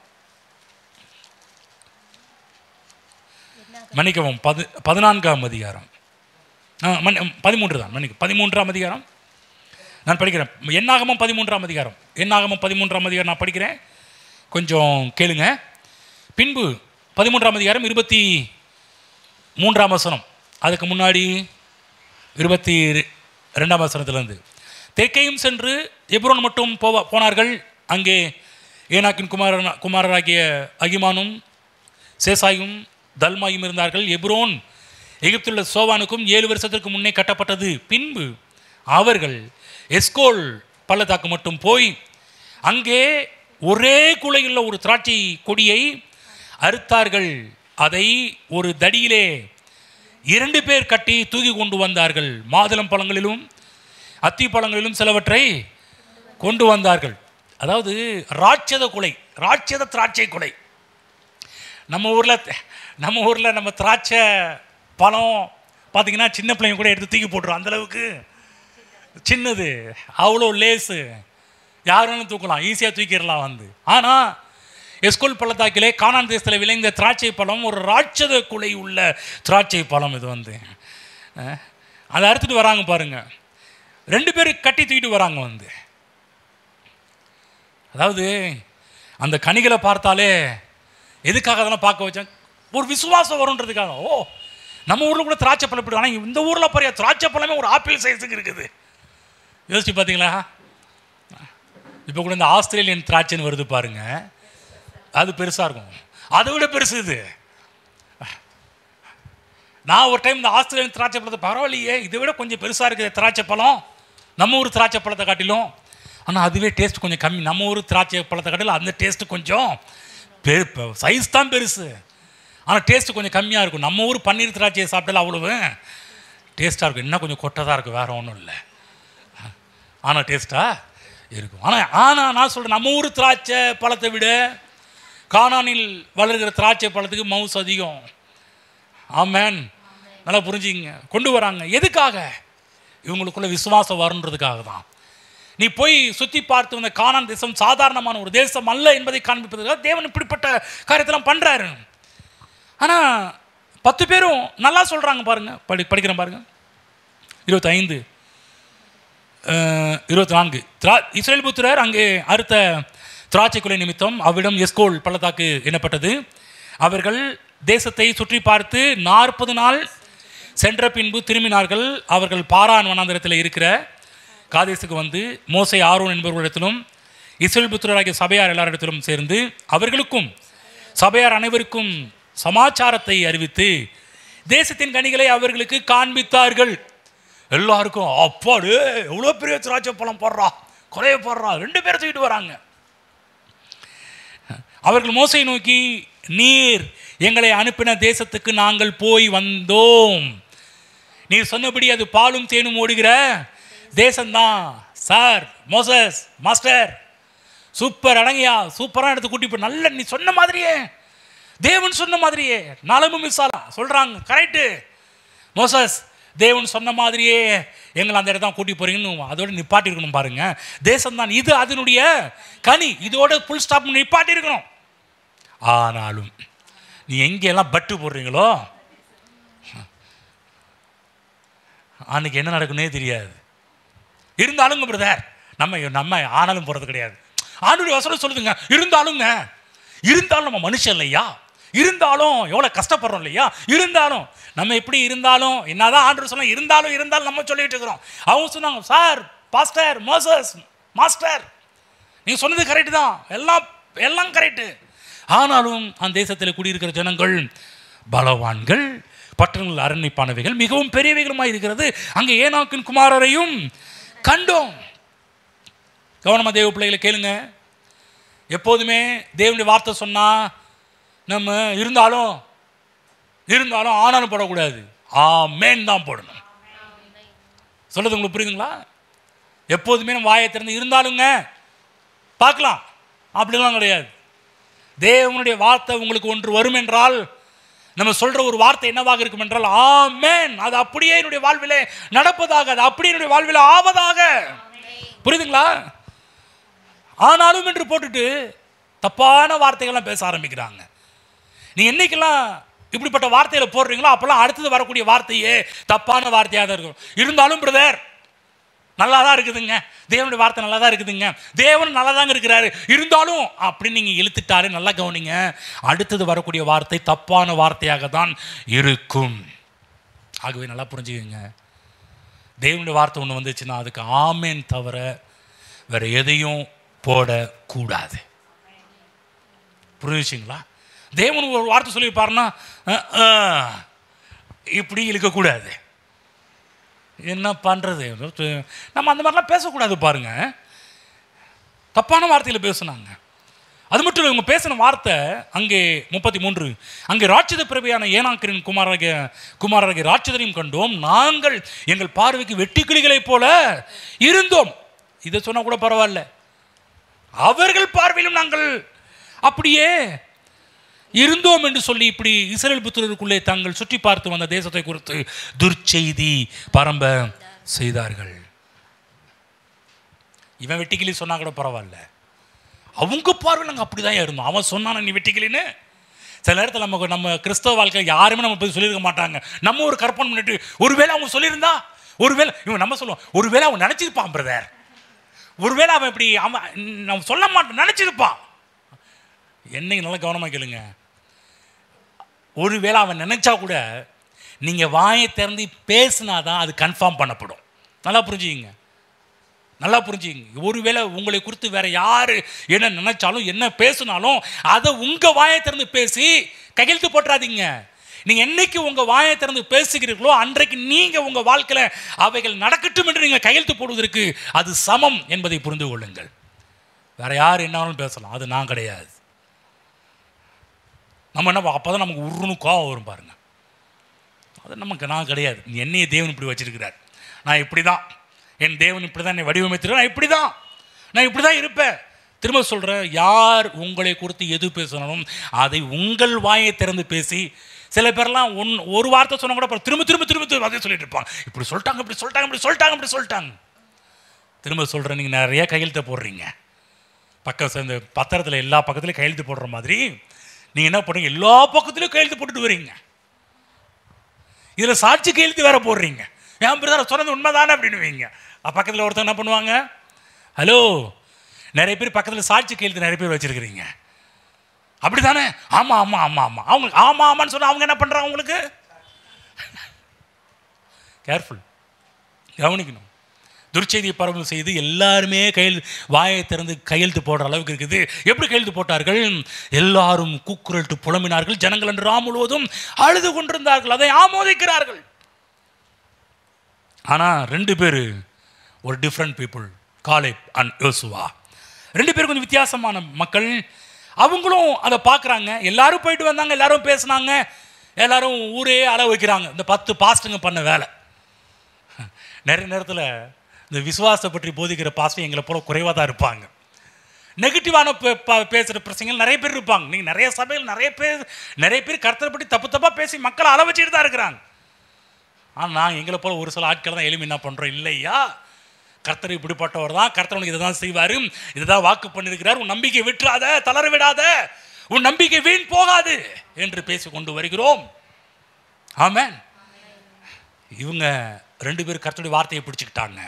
மன்னிக்கவும், 14ஆம் அதிகாரம், 13 தான், 13ஆம் அதிகாரம் நான் படிக்கிறேன். என்னாகமம் 13ஆம் அதிகாரம், என்னாகமம் 13ஆம் அதிகாரம் நான் படிக்கிறேன், கொஞ்சம் கேளுங்க. பின்பு 13ஆம் அதிகாரம் 23ஆம் வசனம், அதுக்கு முன்னாடி 22ஆம் வசனத்திலிருந்து. தெற்கையும் சென்று எப்ரோன் மட்டும் போனார்கள். அங்கே ஏனாக்கின் குமாரராகிய அகிமானும் சேசாயும் தல்மாயும் இருந்தார்கள். எப்ரோன் எகிப்துள்ள சோவானுக்கும் 7 வருஷத்திற்கு முன்னே கட்டப்பட்டது. பின்பு அவர்கள் எஸ்கோல் பள்ளத்தாக்கு மட்டும் போய் அங்கே ஒரே குலையுள்ள ஒரு திராட்சை கொடியை அறுத்தார்கள். அதை ஒரு தடியிலே 2 பேர் கட்டி தூக்கி கொண்டு வந்தார்கள். மாதுளம் பழங்களிலும் அத்தி பழங்களிலும் சிலவற்றை கொண்டு வந்தார்கள். அதாவது ராட்சத கொலை, ராட்சத திராட்சை கொலை. நம்ம ஊரில் நம்ம திராட்சை பழம் பார்த்திங்கன்னா சின்ன பிள்ளைங்க கூட எடுத்து தூக்கி போட்டுரும். அந்தளவுக்கு சின்னது, அவ்வளோ லேஸு, யார் வேணும் தூக்கலாம், ஈஸியாக தூக்கிடலாம். ஆனால் எஸ்கோல் பள்ளத்தாக்கிலே கானான் தேசத்தில் விளைந்த திராட்சை பழம் ஒரு ராட்சத குலை உள்ள திராட்சை பழம். இது அதை அறுத்துட்டு வராங்க பாருங்க. 2 பேர் கட்டி தூக்கிட்டு வராங்க. அதாவது அந்த கனிகளை பார்த்தாலே எதுக்காக அதெல்லாம் பார்க்க வச்சாங்க? ஒரு விசுவாசம் வரும்ன்றதுக்காக. ஓ, நம்ம ஊரில் கூட திராட்சை பழம் இப்படி, ஆனால் இந்த ஊரில் பாரு திராட்சை பழமே ஒரு ஆப்பிள் சைஸுக்கு இருக்குது. யோசிச்சு பார்த்தீங்களா? இப்போ கூட இந்த ஆஸ்திரேலியன் திராட்சைன்னு வருது பாருங்க, அது பெருசாக இருக்கும். அதை விட பெருசு இது. நான் ஒரு டைம் இந்த ஆஸ்திரேலியன் திராட்சை பழத்தை, பரவாயில்லையே இதை விட கொஞ்சம் பெருசாக இருக்குது திராட்சை பழம், நம்ம ஊர் திராட்சை பழத்தை காட்டிலும். ஆனால் அதுவே டேஸ்ட் கொஞ்சம் கம்மி. நம்ம ஊர் திராட்சை பழத்தை காட்டிலும் அந்த டேஸ்ட்டு கொஞ்சம் சைஸ் தான் பெருசு, ஆனால் டேஸ்ட்டு கொஞ்சம் கம்மியாக இருக்கும். நம்ம ஊர் பன்னீர் திராட்சையை சாப்பிட்டாலும் அவ்வளவு டேஸ்ட்டாக இருக்கும். இன்னும் கொஞ்சம் கொட்டதாக இருக்கும், வேறு ஒன்றும் இல்லை, ஆனால் டேஸ்ட்டாக இருக்கும். ஆனால் நான் சொல்கிறேன், நம்ம ஊர் திராட்சை பழத்தை விட கானானில் வளர்கிற திராட்சை பழத்துக்கு மவுஸ் அதிகம். ஆமேன். நல்லா புரிஞ்சுங்க. கொண்டு வராங்க. எதுக்காக? இவங்களுக்குள்ள விசுவாசம் வருன்றதுக்காக தான். நீ போய் சுற்றி பார்த்து வந்த கானான் தேசம் சாதாரணமான ஒரு தேசம் அல்ல என்பதை காண்பிப்பதற்காக தேவன் இப்படிப்பட்ட காரியத்தெல்லாம் பண்ணுறாரு. ஆனால் 10 பேரும் நல்லா சொல்கிறாங்க பாருங்க. படிக்கிறேன் பாருங்க. 25 24. இஸ்ரேல் புத்திரர் அங்கே அறுத்த திராட்சை கொலை நிமித்தம் அவ்விடம் எஸ்கோல் பள்ளத்தாக்கு எனப்பட்டது. அவர்கள் தேசத்தை சுற்றி பார்த்து 40 நாள் சென்ற பின்பு திரும்பினார்கள். அவர்கள் பாரான் வனாந்தரத்தில் இருக்கிற காதேசுக்கு மோசே, ஆரோன் என்பவர்களிடத்திலும் இஸ்ரேல் புத்திரராகிய சபையார் எல்லாரிடத்திலும் சேர்ந்து அவர்களுக்கும் சபையார் அனைவருக்கும் சமாச்சாரத்தை அறிவித்து தேசத்தின் கனிகளை அவர்களுக்கு காண்பித்தார்கள். எல்லாருக்கும் அப்பாடு எவ்வளோ பெரிய திராட்சை பழம் போடுறா, கொலையை போடுறா, 2 பேரை தூக்கிட்டு வராங்க. அவர்கள் மோசையை நோக்கி, நீர் எங்களை அனுப்பின தேசத்துக்கு நாங்கள் போய் வந்தோம். நீர் சொன்னபடி அது பாலும் தேனும் ஓடுகிற தேசம்தான். சார், மோசஸ் மாஸ்டர், சூப்பர், அடங்கியா, சூப்பராக எடுத்து கூட்டி போய் நல்ல நீ சொன்ன மாதிரியே, தேவன் சொன்ன மாதிரியே நலமும் விசாலம் சொல்கிறாங்க. கரெக்டு மோசஸ், தேவன் சொன்ன மாதிரியே எங்களை அந்த இடத்தான் கூட்டி போறீங்கன்னு அதோட நிப்பாட்டி இருக்கணும் பாருங்க. தேசம்தான் இது அதனுடைய கனி, இதோட ஃபுல் ஸ்டாப் நிப்பாட்டி இருக்கணும். ஆனாலும் நீ எங்கெல்லாம் பட்டு போடுறீங்களோ அன்னைக்கு என்ன நடக்குன்னே தெரியாது. இருந்தாலும் பிரதர் நம்ம ஆனாலும் போகிறது கிடையாது. ஆண்டுடைய வசனம் சொல்லுதுங்க, இருந்தாலும் நம்ம மனுஷன் இல்லையா, இருந்தாலும் எவ்வளோ கஷ்டப்படுறோம் இல்லையா, இருந்தாலும் நம்ம எப்படி இருந்தாலும் என்னதான் ஆண்டு சொல்ல இருந்தாலும் நம்ம சொல்லிட்டு இருக்கிறோம். அவங்க சொன்னாங்க, சார் பாஸ்டர் மோசஸ் மாஸ்டர் நீங்கள் சொன்னது கரெக்டு தான், எல்லாம் கரெக்டு. ஆனாலும் அந்த தேசத்தில் குடியிருக்கிற ஜனங்கள் பலவான்கள், பட்டணங்கள் அரண்மைப்பானவைகள், மிகவும் பெரியவைகளுமாய் இருக்கிறது. அங்கே ஏனாக்கின் குமாரரையும் கண்டோம். கவனமா தேவ பிள்ளைகளை கேளுங்க. எப்போதுமே தேவனுடைய வார்த்தை சொன்னா நம்ம இருந்தாலும் ஆனாலும் போடக்கூடாது, ஆமென் தான் போடணும். சொல்றது உங்களுக்கு புரியுதுங்களா? எப்போதுமே நம்ம வாயை திறந்து இருந்தாலுங்க பார்க்கலாம் அப்படிலாம் கிடையாது. தேவனுடைய வார்த்தை உங்களுக்கு ஒன்று வரும் என்றால், நம்ம சொல்ற ஒரு வார்த்தை என்னவாக இருக்கும் என்றால் ஆமென், அது அப்படியே என்னுடைய வாழ்விலே நடப்பதாக, அது அப்படியே என்னுடைய வாழ்விலே ஆவதாக. புரியுதுங்களா? ஆனாலும் என்று போட்டுட்டு தப்பான வார்த்தைகள்லாம் பேச ஆரம்பிக்கிறாங்க. நீங்க என்னைக்கெல்லாம் இப்படிப்பட்ட வார்த்தையில போடுறீங்களோ அப்பெல்லாம் அடுத்தது வரக்கூடிய வார்த்தையே தப்பான வார்த்தையாக தான் இருக்கும். இருந்தாலும் பிரதர் நல்லா தான் இருக்குதுங்க, தேவனுடைய வார்த்தை நல்லா தான் இருக்குதுங்க, தேவன் நல்லா தாங்க இருக்கிறாரு, இருந்தாலும் அப்படின்னு நீங்கள் இழுத்துட்டாலே நல்லா கவனிங்க, அடுத்தது வரக்கூடிய வார்த்தை தப்பான வார்த்தையாக தான் இருக்கும். ஆகவே நல்லா புரிஞ்சுக்கங்க, தேவனுடைய வார்த்தை ஒன்று வந்துச்சுன்னா அதுக்கு ஆமேன் தவிர வேற எதையும் போடக்கூடாது. புரிஞ்சுங்களா? தேவன் ஒரு வார்த்தை சொல்லியிருப்பாருன்னா இப்படி இழுக்கக்கூடாது. என்ன பண்ணுறது, நம்ம அந்த மாதிரிலாம் பேசக்கூடாது பாருங்க. தப்பான வார்த்தையில் பேசுனாங்க. அது மட்டும் இல்லை, இவங்க பேசின வார்த்தை அங்கே 33, அங்கே ராட்சத பிரபையான ஏனாக்கின் குமாரராகிய ராட்சதரையும் கண்டோம், நாங்கள் எங்கள் பார்வைக்கு வெட்டுக்கிளிகளைப் போல இருந்தோம். இதை சொன்னால் கூட பரவாயில்ல, அவர்கள் பார்வையிலும் நாங்கள் அப்படியே இருந்தோம் என்று சொல்லி இப்படி இஸ்ரவேல் புத்திரருக்குள்ளே தாங்கள் சுற்றி பார்த்து வந்த தேசத்தை குறித்து துர்ச்செய்தி பரம்ப செய்தார்கள். இவன் வெட்டிக்கிளி சொன்னா கூட பரவாயில்ல, அவங்க பார்வையில் நாங்கள் அப்படிதான் இருந்தோம். அவன் சொன்னான நீ வெட்டிக்கிளின்னு. சில நேரத்தில் நம்ம கிறிஸ்தவ வாழ்க்கையில் யாருமே நம்ம போய் சொல்லியிருக்க மாட்டாங்க. நம்ம ஒரு கற்பனை பண்ணிட்டு ஒருவேளை அவங்க சொல்லியிருந்தா, ஒருவேளை இவன் நம்ம சொல்லுவோம், ஒருவேளை அவன் நினைச்சிருப்பான் பிரதர், ஒருவேளை அவன் இப்படி நம்ம சொல்ல மாட்டோம் நினைச்சிருப்பான். என்னைக்கு நல்லா கவனமாக கேளுங்க, ஒருவேளை அவன் நினைச்சா கூட நீங்கள் வாயை திறந்து பேசினாதான் அது கன்ஃபார்ம் பண்ணப்படும். நல்லா புரிஞ்சுக்கிங்க, நல்லா புரிஞ்சுக்கிங்க. ஒருவேளை உங்களை குறித்து வேற யார் என்ன நினைச்சாலும் என்ன பேசினாலும் அதை உங்கள் வாயை திறந்து பேசி கையெழுத்து போட்டுறாதீங்க. நீங்கள் என்னைக்கு உங்கள் வாயை திறந்து பேசுகிறீர்களோ அன்றைக்கு நீங்கள் உங்கள் வாழ்க்கையில் அவைகள் நடக்கட்டும் என்று நீங்கள் கையெழுத்து போடுவதற்கு அது சமம் என்பதை புரிந்து கொள்ளுங்கள். வேற யார் என்னாலும் பேசலாம், அது நான் கிடையாது. நம்ம என்ன அப்போ தான் நமக்கு உருன்னு கோவம் வரும் பாருங்க, அது நமக்கு நான் கிடையாது. என்னையே தேவன் இப்படி வச்சிருக்கிறார், நான் இப்படி தான், என் தேவன் இப்படி தான் என்னை வடிவமைத்திருக்கிறார், நான் இப்படி தான் இருப்பேன். திரும்ப சொல்கிறேன், யார் உங்களை குறித்து எது பேசினாலும் அதை உங்கள் வாயை திறந்து பேசி, சில பேர்லாம் ஒரு வார்த்தை சொன்னால் கூட திரும்ப அதே சொல்லிட்டு இருப்பாங்க, இப்படி சொல்லிட்டாங்க. திரும்ப சொல்கிறேன், நீங்கள் நிறைய கையெழுத்தை போடுறீங்க, இந்த பத்திரத்தில் எல்லா பக்கத்துலையும் கையெழுத்து போடுற மாதிரி நீங்கள் என்ன பண்ணுறீங்க, எல்லா பக்கத்துலையும் கையெழுத்து போட்டுட்டு வரீங்க, இதில் சாட்சி கையெழுத்து வேற போடுறீங்க. ஏன் பிரதர் சொன்னது உண்மைதானே அப்படின்னு வைங்க. பக்கத்தில் ஒருத்தர் என்ன பண்ணுவாங்க, ஹலோ, நிறைய பேர் பக்கத்தில் சாட்சி கையெழுத்து நிறைய பேர் வச்சிருக்கிறீங்க, அப்படி தானே? ஆமாம் அவங்க ஆமான்னு சொன்னால் அவங்க என்ன பண்ணுறாங்க, உங்களுக்கு கேர்ஃபுல் கவனிக்கணும். துர்ச்செய்தியை பரவல் செய்து எல்லாருமே வாயை திறந்து கையெழுத்து போடுற அளவுக்கு இருக்குது. எப்படி கையெழுத்து போட்டார்கள்? எல்லாரும் கூக்குரலிட்டு புலம்பினார்கள், ஜனங்கள் என்று முழுவதும் அழுது கொண்டிருந்தார்கள், அதை ஆமோதிக்கிறார்கள். ஆனால் 2 பேர் ஒரு டிஃப்ரெண்ட் பீப்புள், காலேப் அண்ட் யோசுவா. 2 பேரும் கொஞ்சம் வித்தியாசமான மக்கள். அவங்களும் அதை பார்க்குறாங்க. எல்லாரும் போயிட்டு வந்தாங்க, எல்லாரும் பேசினாங்க, எல்லாரும் ஊரே அள வைக்கிறாங்க. இந்த 10 பாஸ்ட்டுங்க பண்ண வேலை. நிறைய நேரத்தில் இந்த விசுவாசத்தை பற்றி போதிக்கிற பாஸ்டர் எங்களை போல குறைவாக தான் இருப்பாங்க. நெகட்டிவான பேசுகிற பிரச்சனைகள் நிறைய பேர் இருப்பாங்க. நீங்கள் நிறைய சபையில் நிறைய பேர் கர்த்தரை பற்றி தப்பாக பேசி மக்களை அள வச்சுட்டு தான் இருக்கிறாங்க. ஆனால் எங்களை போல ஒரு சில ஆட்கள் தான் எளிமை என்ன பண்ணுறோம், இல்லையா கர்த்தர் இப்படிப்பட்டவர் தான், கர்த்தர் உனக்கு இதை தான் செய்வார், இதை தான் வாக்கு பண்ணியிருக்கிறார், உன் நம்பிக்கை விட்டுறாத, தளர விடாத, உன் நம்பிக்கை வீண் போகாது என்று பேசி கொண்டு வருகிறோம். ஆமென். இவங்க 2 பேர் கர்த்தருடைய வார்த்தையை பிடிச்சுக்கிட்டாங்க.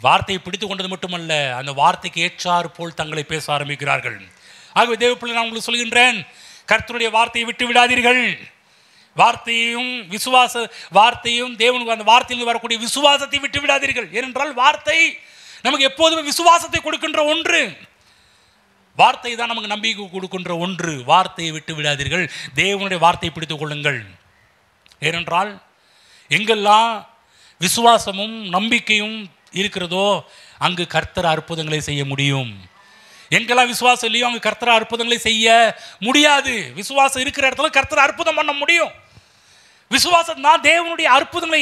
வார்த்தையை பிடித்து கொண்டது மட்டுமல்ல, அந்த வார்த்தைக்கு ஏற்றாறு போல் தங்களை பேச ஆரம்பிக்கிறார்கள். ஆகவே தேவ பிள்ளை, நான் உங்களுக்கு சொல்கின்றேன், கர்த்தருடைய வார்த்தையை விட்டு விடாதீர்கள். வார்த்தையும் வார்த்தையும் தேவனுக்கு அந்த வார்த்தையில் வரக்கூடிய விசுவாசத்தை விட்டு விடாதீர்கள். ஏனென்றால் வார்த்தை நமக்கு எப்போதுமே விசுவாசத்தை கொடுக்கின்ற ஒன்று. வார்த்தை தான் நமக்கு நம்பிக்கை கொடுக்கின்ற ஒன்று. வார்த்தையை விட்டு விடாதீர்கள், தேவனுடைய வார்த்தையை பிடித்துக் கொள்ளுங்கள். ஏனென்றால் எங்கெல்லாம் விசுவாசமும் நம்பிக்கையும் இருக்கிறதோ அங்கு கர்த்தர் அற்புதங்களை செய்ய முடியும். எங்கெல்லாம் விசுவாசம் இல்லையோ அங்கு கர்த்தர் அற்புதங்களை செய்ய முடியாது. விசுவாசம் இருக்கிற இடத்துல கர்த்தர் அற்புதம் பண்ண முடியும். விசுவாசம் தான் தேவனுடைய அற்புதங்களை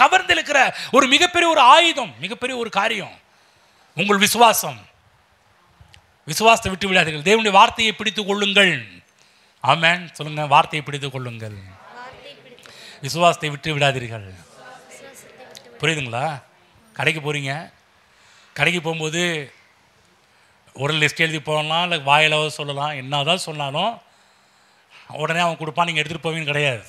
கவர்ந்திருக்கிற ஒரு மிகப்பெரிய ஒரு ஆயுதம், மிகப்பெரிய ஒரு காரியம். உங்கள் விசுவாசத்தை விட்டு விடாதீர்கள், தேவனுடைய வார்த்தையை பிடித்துக் கொள்ளுங்கள். ஆமென். சொல்லுங்க, வார்த்தையை பிடித்துக் கொள்ளுங்கள், விசுவாசத்தை விட்டு விடாதீர்கள். புரியுதுங்களா? கடைக்கு போகிறீங்க, கடைக்கு போகும்போது ஒரு லிஸ்ட் எழுதி போகலாம், இல்லை வாயிலாவது சொல்லலாம். என்ன தான் சொன்னாலும் உடனே அவன் கொடுப்பான், நீங்கள் எடுத்துகிட்டு போவீங்கன்னு கிடையாது.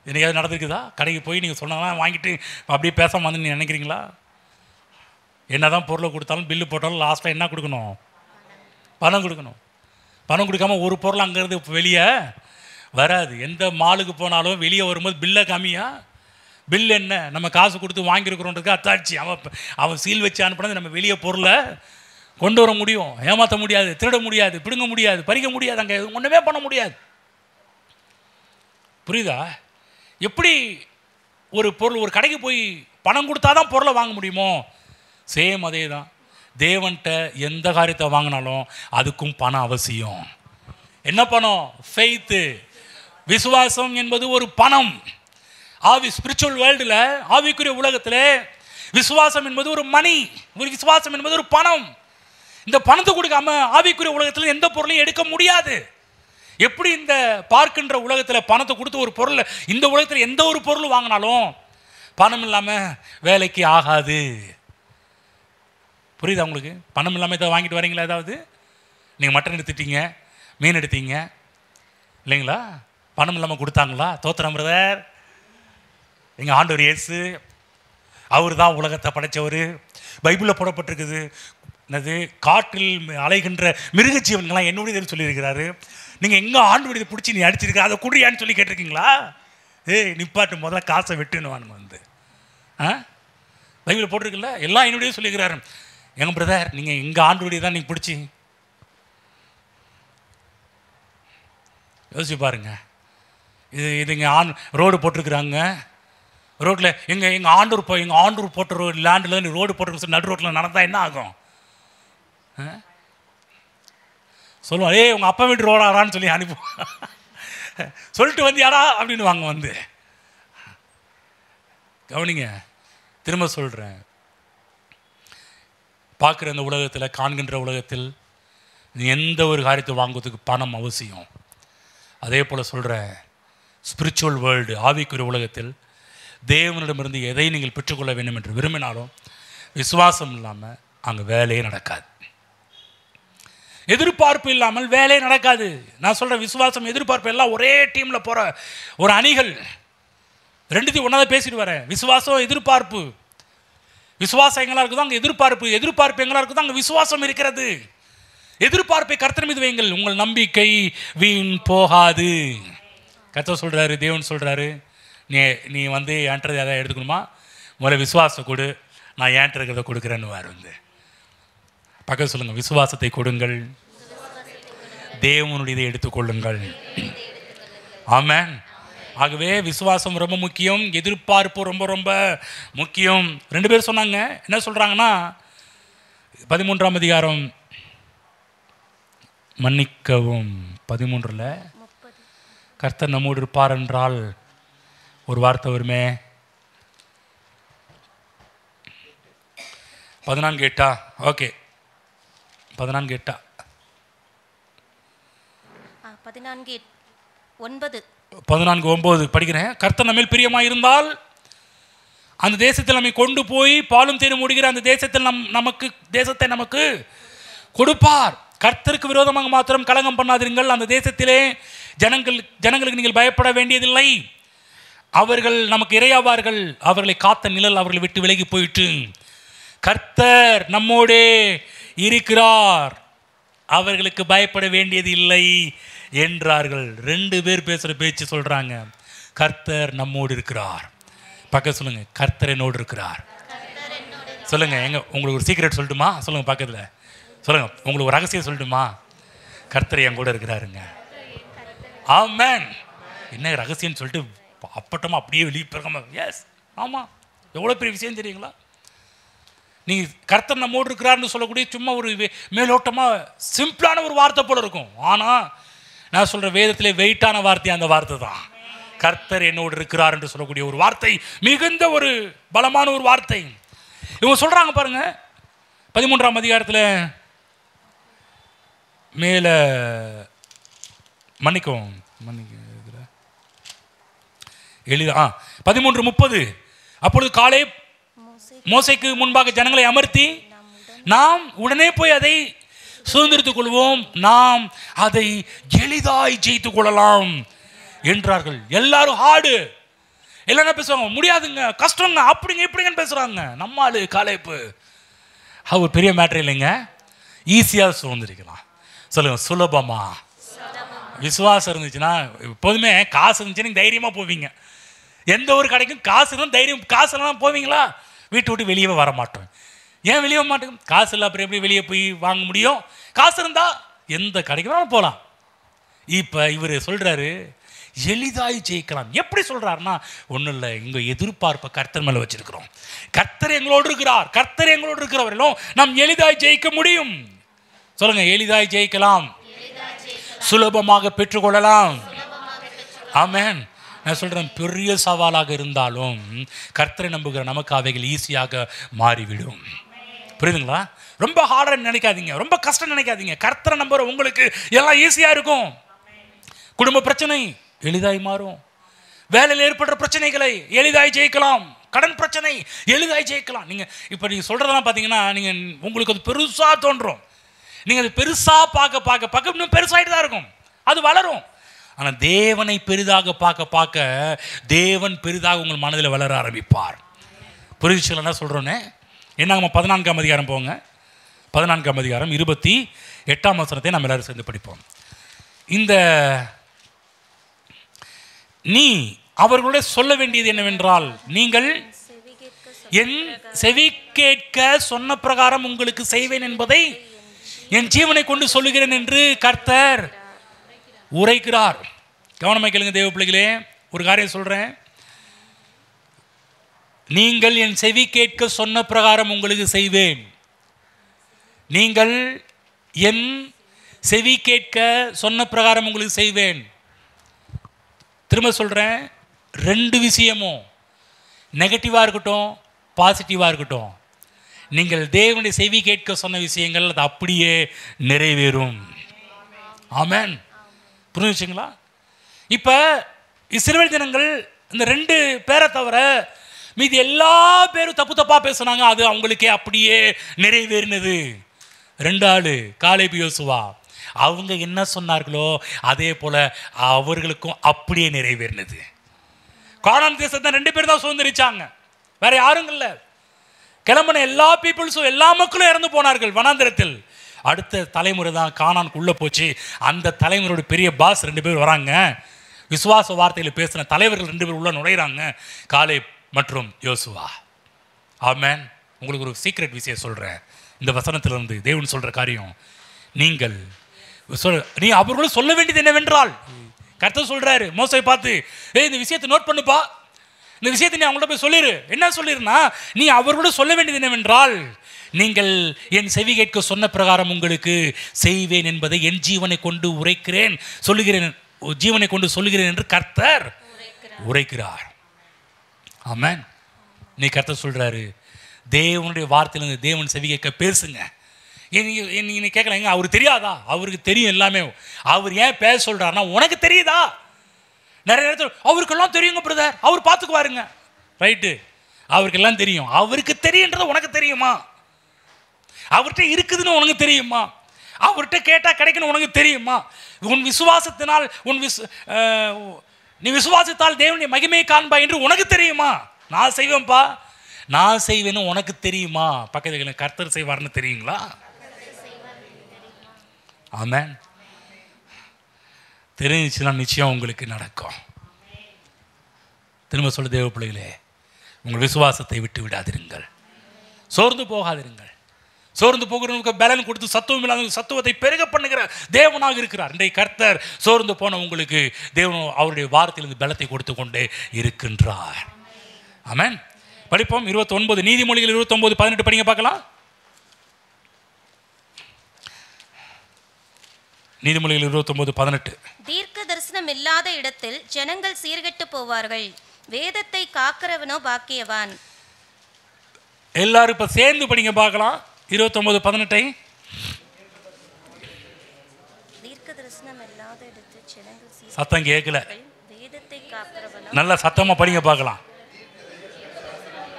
என்னையாவது நடந்திருக்குதா? கடைக்கு போய் நீங்கள் சொன்னாங்கன்னா வாங்கிட்டு அப்படியே பேசாமல் வந்து நீங்கள் நினைக்கிறீங்களா? என்ன தான் பொருளை கொடுத்தாலும் பில்லு போட்டாலும் லாஸ்ட்டில் என்ன கொடுக்கணும்? பணம் கொடுக்கணும். பணம் கொடுக்காம ஒரு பொருள் அங்கேருந்து வெளியே வராது. எந்த மாலுக்கு போனாலும் வெளியே வரும்போது பில்லை காமியா? பில் என்ன? நம்ம காசு கொடுத்து வாங்கியிருக்கிறோன்றதுக்கு அத்தாட்சி. அவன் சீல் வச்சு அனுப்புனது நம்ம வெளியே பொருளை கொண்டு வர முடியும். ஏமாற்ற முடியாது, திருட முடியாது, பிடுங்க முடியாது, பறிக்க முடியாது, அங்கே ஒன்றுமே பண்ண முடியாது. புரியுதா? எப்படி ஒரு பொருள், ஒரு கடைக்கு போய் பணம் கொடுத்தா தான் பொருளை வாங்க முடியுமோ, சேம் அதே தான். தேவன்கிட்ட எந்த காரியத்தை வாங்கினாலும் அதுக்கும் பணம் அவசியம். என்ன பணம்? ஃபெய்த்து, விசுவாசம் என்பது ஒரு பணம். ஸ்பிரிச்சுவல் வேர்ல்டில், ஆவிக்குரிய உலகத்தில் விசுவாசம் என்பது ஒரு மணி, ஒரு விசுவாசம் என்பது ஒரு பணம். இந்த பணத்தை கொடுக்காம ஆவிக்குரிய உலகத்தில் எந்த பொருளையும் எடுக்க முடியாது. எப்படி இந்த பார்க்கின்ற உலகத்தில் பணத்தை கொடுத்து ஒரு பொருள், இந்த உலகத்தில் எந்த ஒரு பொருள் வாங்கினாலும் பணம் இல்லாமல் வேலைக்கு ஆகாது. புரியுதா உங்களுக்கு? பணம் இல்லாமல் இதை வாங்கிட்டு வரீங்களா? ஏதாவது நீங்கள் மட்டன் எடுத்துட்டீங்க, மீன் எடுத்தீங்க இல்லைங்களா? பணம் இல்லாமல் கொடுத்தாங்களா? தோத்திரம் பிரதர். எங்கள் ஆண்டவர் இயேசு அவர் தான் உலகத்தை படைத்தவர். பைபிளில் போடப்பட்டிருக்குது. என்னது? காற்றில் அலைகின்ற மிருகஜீவன்கள்லாம் என்னுடைய சொல்லியிருக்கிறாரு. நீங்கள் எங்கே ஆண்டவருடைய பிடிச்சி நீ அடிச்சிருக்க, அதை குடியான்னு சொல்லி கேட்டிருக்கீங்களா? நிப்பாட்டு, முதல்ல காசை வெட்டுன்னு வந்து பைபிளில் போட்டிருக்குல்ல, எல்லாம் என்னுடைய சொல்லியிருக்கிறாரு. எங்கள் பிரதர், நீங்கள் எங்கள் ஆண்டவருடைய தான் நீங்கள் பிடிச்சி யோசிச்சு பாருங்க. இதுங்க ரோடு போட்டிருக்கிறாங்க. ரோட்டில் எங்கள் ஆண்டூர் போட்ட லேண்டில் ரோடு போட்டு நடு ரோட்டில் நடந்தால் என்ன ஆகும்? சொல்லுவோம், உங்கள் அப்பா வீட்டு ரோடாரான்னு சொல்லி அனுப்புவோம். சொல்லிட்டு வந்து யாரா அப்படின்னு வாங்க வந்து கவனிங்க. திரும்ப சொல்கிறேன், பார்க்குற இந்த உலகத்தில், காண்கின்ற உலகத்தில் எந்த ஒரு காரியத்தை வாங்குவதுக்கு பணம் அவசியம். அதே போல் சொல்கிறேன், ஸ்பிரிச்சுவல் வேர்ல்டு, ஆவிக்குரிய உலகத்தில் தேவனிடமிருந்து எதை நீங்கள் பெற்றுக்கொள்ள வேண்டும் என்று விரும்பினாலும் விசுவாசம் இல்லாமல் அங்கே வேலையே நடக்காது. எதிர்பார்ப்பு இல்லாமல் வேலையே நடக்காது. நான் சொல்கிறேன், விசுவாசம் எதிர்பார்ப்பு எல்லாம் ஒரே டீமில் போகிற ஒரு அணிகள். ரெண்டுத்தையும் ஒன்றா பேசிட்டு வரேன். விசுவாசம், எதிர்பார்ப்பு. விசுவாசம் எங்கெல்லாம் இருக்குதோ அங்கே எதிர்பார்ப்பு, எதிர்பார்ப்பு எங்கெல்லாம் இருக்குதோ அங்கே விசுவாசம் இருக்கிறது. எதிர்பார்ப்பை கர்த்தர் மீது வையுங்கள், உங்கள் நம்பிக்கை வீண் போகாது. கர்த்தர் சொல்கிறாரு, தேவன் சொல்கிறாரு, நீ வந்து ஏன்றது எதாவது எடுத்துக்கணுமா, முதல்ல விசுவாசம் கொடு, நான் ஏன்ட்டு இருக்கிறத கொடுக்குறேன்னு வந்து பக்கம் சொல்லுங்கள், விசுவாசத்தை கொடுங்கள், தேவனுடையதை எடுத்துக்கொள்ளுங்கள். ஆமென். ஆகவே விசுவாசம் ரொம்ப முக்கியம், எதிர்பார்ப்பு ரொம்ப ரொம்ப முக்கியம். 2 பேர் சொன்னாங்க. என்ன சொல்கிறாங்கன்னா, 13ஆம் அதிகாரம், மன்னிக்கவும் 13ல் கர்த்தர் நம்மோடு இருப்பார் என்றால் ஒரு வார்த்தை வருமே, 14:8. ஓகே, 14:8. 14:9 14:9 படிக்கிறேன். கர்த்தர் நம்மேல் பிரியமாக இருந்தால் அந்த தேசத்தில் நம்மை கொண்டு போய் பாலும் தேனும் முடிகிற அந்த தேசத்தில் தேசத்தை நமக்கு கொடுப்பார். கர்த்தருக்கு விரோதமாக மாத்திரம் கலங்கம் பண்ணாதீர்கள். அந்த தேசத்திலே ஜனங்களுக்கு நீங்கள் பயப்பட வேண்டியதில்லை. அவர்கள் நமக்கு இரையாவார்கள். அவர்களை காத்த நிழல் அவர்களை விட்டு விலகி போயிட்டு கர்த்தர் நம்மோடே இருக்கிறார், அவர்களுக்கு பயப்பட வேண்டியது இல்லை என்றார்கள். 2 பேர் பேசுகிற பேச்சு சொல்கிறாங்க. கர்த்தர் நம்மோடு இருக்கிறார். பக்கத்தில் சொல்லுங்கள், கர்த்தர் என்னோடு இருக்கிறார். சொல்லுங்கள், உங்களுக்கு ஒரு சீக்ரெட் சொல்லட்டுமா? சொல்லுங்கள், பக்கத்தில் சொல்லுங்கள், உங்களுக்கு ஒரு ரகசியம் சொல்லட்டுமா? கர்த்தர் என் கூட இருக்கிறாருங்க. ஆமென். என்ன ரகசியம்னு சொல்லிட்டு அப்பட்டமாக அப்படியே வெளியே பிறகாம, எஸ், ஆமாம், எவ்வளோ பெரிய விஷயம் தெரியுங்களா? நீங்கள் கர்த்தர் நம்மோடு இருக்கிறாருன்னு சொல்லக்கூடிய சும்மா ஒரு மேலோட்டமாக சிம்பிளான ஒரு வார்த்தை போல இருக்கும். ஆனால் நான் சொல்கிற வேதத்திலே வெயிட்டான வார்த்தை அந்த வார்த்தை தான். கர்த்தர் என்னோடு இருக்கிறார் என்று சொல்லக்கூடிய ஒரு வார்த்தை மிகுந்த ஒரு பலமான ஒரு வார்த்தை. இவங்க சொல்கிறாங்க பாருங்க, 13ஆம் அதிகாரத்தில் மேலே மன்னிக்கும் 13:30 அப்பொழுது காலே மோசேக்கு முன்பாக ஜனங்களை அமர்த்தி, நாம் உடனே போய் அதை சுதந்திரித்துக் கொள்வோம், நாம் அதை எளிதாய் ஜெயித்துக் கொள்ளலாம் என்றார்கள். எல்லாரும் ஹார்டு, எல்லாரும் பேசுவாங்க, முடியாதுங்க, கஷ்டங்க, அப்படிங்க இப்படிங்கன்னு பேசுறாங்க. நம்ம ஆளு காலேப்பு அவர் பெரிய மேட்டர் இல்லைங்க, ஈஸியாக சுதந்திரிக்கலாம். சொல்லுங்க, சுலபமா. விசுவாசம் இருந்துச்சுன்னா, எப்போதுமே காசு இருந்துச்சுன்னா தைரியமாக போவீங்க. எந்த ஒரு கடைக்கும் காசு தான் தைரியம். காசு எல்லாம் போவீங்களா? வீட்டை விட்டு வெளியே வர மாட்டோம். ஏன் வெளியே வர மாட்டோம்? காசு இல்லை, அப்புறம் எப்படி வெளியே போய் வாங்க முடியும்? காசு இருந்தால் எந்த கடைக்கு வேணாலும் போகலாம். இப்போ இவர் சொல்கிறாரு, எளிதாய் ஜெயிக்கலாம். எப்படி சொல்கிறாருன்னா, ஒன்றும் இல்லை, இங்கே எதிர்பார்ப்பை கர்த்தர் மேலே வச்சிருக்கிறோம். கர்த்தர் எங்களோடு இருக்கிறார். கர்த்தர் எங்களோடு இருக்கிறவர்களும் நாம் எளிதாய் ஜெயிக்க முடியும். சொல்லுங்க, எளிதாய் ஜெயிக்கலாம், சுலபமாக பெற்றுக்கொள்ளலாம். ஆமென். நான் சொல்கிறேன், பெரிய சவாலாக இருந்தாலும் கர்த்தரை நம்புகிற நமக்கு அவைகள் ஈஸியாக மாறிவிடும். புரியுதுங்களா? ரொம்ப ஹார்டாக நினைக்காதீங்க, ரொம்ப கஷ்டம் நினைக்காதீங்க. கர்த்தரை நம்புகிற உங்களுக்கு எல்லாம் ஈஸியாக இருக்கும். குடும்ப பிரச்சனை எளிதாய் மாறும். வேலையில் ஏற்படுற பிரச்சனைகளை எளிதாய் ஜெயிக்கலாம். கடன் பிரச்சனை எளிதாய் ஜெயிக்கலாம். நீங்கள் சொல்கிறதெல்லாம் பார்த்தீங்கன்னா, உங்களுக்கு அது பெருசாக தோன்றும். நீங்கள் அது பெருசாக பார்க்க இன்னும் பெருசாகிட்டு தான் இருக்கும். அது வளரும். ஆனால் தேவனை பெரிதாக பார்க்க தேவன் பெரிதாக உங்கள் மனதில் வளர ஆரம்பிப்பார். புரியுதுல என்ன சொல்கிறோன்னே? என்ன 14ஆம் அதிகாரம் போங்க. 14ஆம் அதிகாரம் 28ஆம் வசனத்தை நம்ம எல்லாரும் சேர்ந்து படிப்போம். நீ அவர்களுடைய சொல்ல வேண்டியது என்னவென்றால், நீங்கள் என் செவி கேட்க சொன்ன பிரகாரம் உங்களுக்கு செய்வேன் என்பதை என் ஜீவனை கொண்டு சொல்லுகிறேன் என்று கர்த்தர் உரைக்கிறார். கவனமாக கேளுங்க தேவ பிள்ளைகளே, ஒரு காரியம் சொல்கிறேன். நீங்கள் என் செவி கேட்க சொன்ன பிரகாரம் உங்களுக்கு செய்வேன். நீங்கள் என் செவி கேட்க சொன்ன பிரகாரம் உங்களுக்கு செய்வேன். திரும்ப சொல்கிறேன், 2 விஷயமும் நெகட்டிவாக இருக்கட்டும், பாசிட்டிவாக இருக்கட்டும், நீங்கள் தேவனுடைய செவி கேட்க சொன்ன விஷயங்கள் அது அப்படியே நிறைவேறும். ஆமென். புரிஞ்சுங்களா? இப்போ இஸ்ரவேல் ஜனங்கள் இந்த 2 பேரை தவிர மீதி எல்லா பேரும் தப்பாக பேசுனாங்க. அது அவங்களுக்கே அப்படியே நிறைவேறினது. 2 ஆளு காலேப் யோசுவா, அவங்க என்ன சொன்னார்களோ அதே போல் அவர்களுக்கும் அப்படியே நிறைவேறினது. கானான் தேசத்தை 2 பேர் தான் சுதந்திரிச்சாங்க, வேற யாரும் இல்லை. கிளம்பின எல்லா பீப்புள்ஸும் எல்லா மக்களும் இறந்து போனார்கள் வனாந்திரத்தில். அடுத்த தலைமுறை தான் கானானுக்குள்ளே போச்சு. அந்த தலைமுறையோட பெரிய பாஸ் 2 பேர் வராங்க. விசுவாச வார்த்தையில் பேசின தலைவர்கள் 2 பேர் உள்ள நுழைகிறாங்க, காலேப் மற்றும் யோசுவா. ஆமென். உங்களுக்கு ஒரு சீக்ரெட் விஷயம் சொல்கிறேன். இந்த வசனத்திலிருந்து தேவன் சொல்கிற காரியம், நீ அவர்களும் சொல்ல வேண்டியது என்னவென்றால், கர்த்தர் சொல்கிறாரு மோசேயை பார்த்து, இந்த விஷயத்தை நோட் பண்ணுப்பா, இந்த விஷயத்தை நீ அவங்கள்ட்ட போய் சொல்லிடு. என்ன சொல்லிருன்னா, நீ அவர்களோடு சொல்ல வேண்டியது என்னவென்றால், நீங்கள் என் செவி கேட்க சொன்ன பிரகாரம் உங்களுக்கு செய்வேன் என்பதை என் ஜீவனை கொண்டு உரைக்கிறேன் சொல்லுகிறேன், ஜீவனை கொண்டு சொல்லுகிறேன் என்று கர்த்தர் உரைக்கிறார். ஆமென். நீ கர்த்தர் சொல்கிறாரு, தேவனுடைய வார்த்தையிலிருந்து தேவன் செவி கேட்க பேசுங்க. நீ கேட்கலாங்க, அவருக்கு தெரியாதா? அவருக்கு தெரியும் எல்லாமே. அவர் ஏன் பேச சொல்கிறாருன்னா, உனக்கு தெரியுதா? நிறைய நேரத்தில் அவருக்கெல்லாம் தெரியுங்க பிரதர், அவர் பார்த்துக்குவாருங்க. ரைட்டு, அவருக்கெல்லாம் தெரியும். அவருக்கு தெரியுன்றது உனக்கு தெரியுமா? அவர்கிட்ட இருக்குதுன்னு உனக்கு தெரியுமா? அவர்கிட்ட கேட்டால் கிடைக்கணும் உனக்கு தெரியுமா? உன் விசுவாசத்தினால் நீ விசுவாசத்தால் தேவனுடைய மகிமையை காண்பா என்று உனக்கு தெரியுமா? நான் செய்வேன்ப்பா, நான் செய்வேன்னு உனக்கு தெரியுமா? பக்கத்தில் கர்த்தர் செய்வார்னு தெரியுங்களா? ஆமென். தெரிஞ்சுச்சுன்னா நிச்சயம் உங்களுக்கு நடக்கும். திரும்ப சொல்ல தேவ பிள்ளைகளே, உங்கள் விசுவாசத்தை விட்டு விடாதிருங்கள், சோர்ந்து போகாதிருங்கள். சோர்ந்து போகிறவங்களுக்கு பலன் கொடுத்து சத்துவம் இல்லாத சத்துவத்தை பெருக பண்ணுகிற தேவனாக இருக்கிறார். இன்றைய கர்த்தர் சோர்ந்து போன உங்களுக்கு தேவன் அவருடைய வார்த்தையிலிருந்து பலத்தை கொடுத்து கொண்டே இருக்கின்றார். ஆமென். படிப்போம் 29 நீதிமொழிகள் 29:18 படிங்க பார்க்கலாம். நீதிமொழிகள் 29:18. தீர்க்க தரிசனம் இல்லாத இடத்தில் ஜனங்கள் சீர்கெட்டு போவார்கள், வேதத்தை காக்கிறவனோ பாக்கியவான். எல்லாரும் இப்ப சேர்ந்து படிங்க பார்க்கலாம் 29:18. தீர்க்க தரிசனம் இல்லாத இடத்தில் ஜனங்கள் சத்தம் கேட்கல, வேதத்தை காக்கிறவனோ. நல்லா சத்தமா படிங்க பார்க்கலாம்.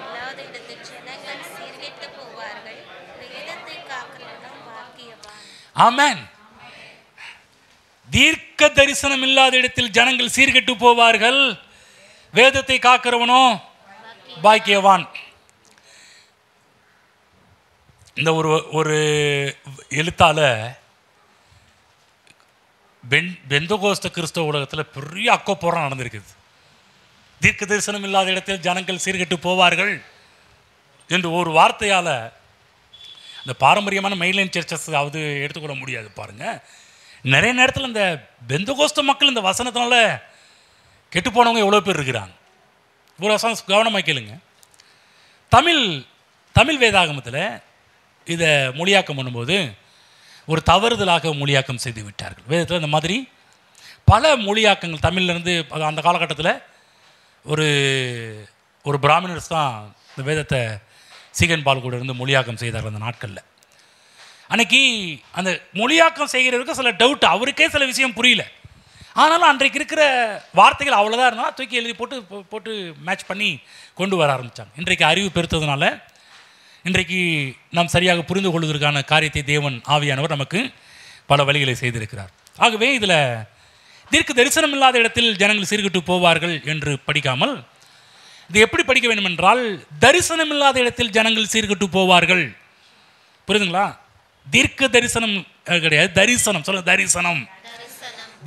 இல்லாத இடத்தில் ஜனங்கள் சீர்கெட்டு போவார்கள், வேதத்தை காக்கிறவனோ பாக்கியவான். ஆமென். தீர்க்க தரிசனம் இல்லாத இடத்தில் ஜனங்கள் சீர்கெட்டு போவார்கள், வேதத்தை காக்கிறவனோ பாக்கியவான். இந்த ஒரு எழுத்தால பெந்தகோஸ்த கிறிஸ்தவ உலகத்தில் பெரிய அக்கப்போரம் நடந்திருக்குது. தீர்க்க தரிசனம் இல்லாத இடத்தில் ஜனங்கள் சீர்கெட்டு போவார்கள் என்று ஒரு வார்த்தையால் இந்த பாரம்பரியமான மெயின்லைன் சர்ச்சஸ் அவது எடுத்துக்கொள்ள முடியாது. பாருங்கள், நிறைய நேரத்தில் இந்த பெந்தகோஸ்த மக்கள் இந்த வசனத்தினால கெட்டு போனவங்க எவ்வளோ பேர் இருக்கிறாங்க. ஒரு வசனம் கவனமாக கேளுங்க. தமிழ் வேதாகமத்தில் இதை மொழியாக்கம் பண்ணும்போது ஒரு தவறுதலாக மொழியாக்கம் செய்து விட்டார்கள். வேதத்தில் இந்த மாதிரி பல மொழியாக்கங்கள் தமிழ்லேருந்து அந்த காலகட்டத்தில் ஒரு பிராமணர்ஸ் தான் இந்த வேதத்தை சீகன் பால் கூட இருந்து மொழியாக்கம் செய்தார்கள் அந்த நாட்களில். அன்றைக்கி அந்த மொழியாக்கம் செய்கிறவருக்கு சில டவுட், அவருக்கே சில விஷயம் புரியல. ஆனாலும் அன்றைக்கு இருக்கிற வார்த்தைகள் அவ்வளோதான் இருந்தால் தூக்கி எழுதி போட்டு மேட்ச் பண்ணி கொண்டு வர ஆரம்பித்தாங்க. இன்றைக்கு அறிவு பெருத்ததுனால இன்றைக்கு நாம் சரியாக புரிந்து கொள்வதற்கான காரியத்தை தேவன் ஆவியானவர் நமக்கு பல வழிகளை செய்திருக்கிறார். ஆகவே இதில் தீர்க்க தரிசனம் இல்லாத இடத்தில் ஜனங்கள் சீர்கெட்டு போவார்கள் என்று படிக்காமல் இது எப்படி படிக்க வேண்டும் என்றால், தரிசனம் இல்லாத இடத்தில் ஜனங்கள் சீர்கெட்டு போவார்கள். புரியுதுங்களா? தீர்க்க தரிசனம் கிடையாது, தரிசனம். சொல்லுங்க, தரிசனம்.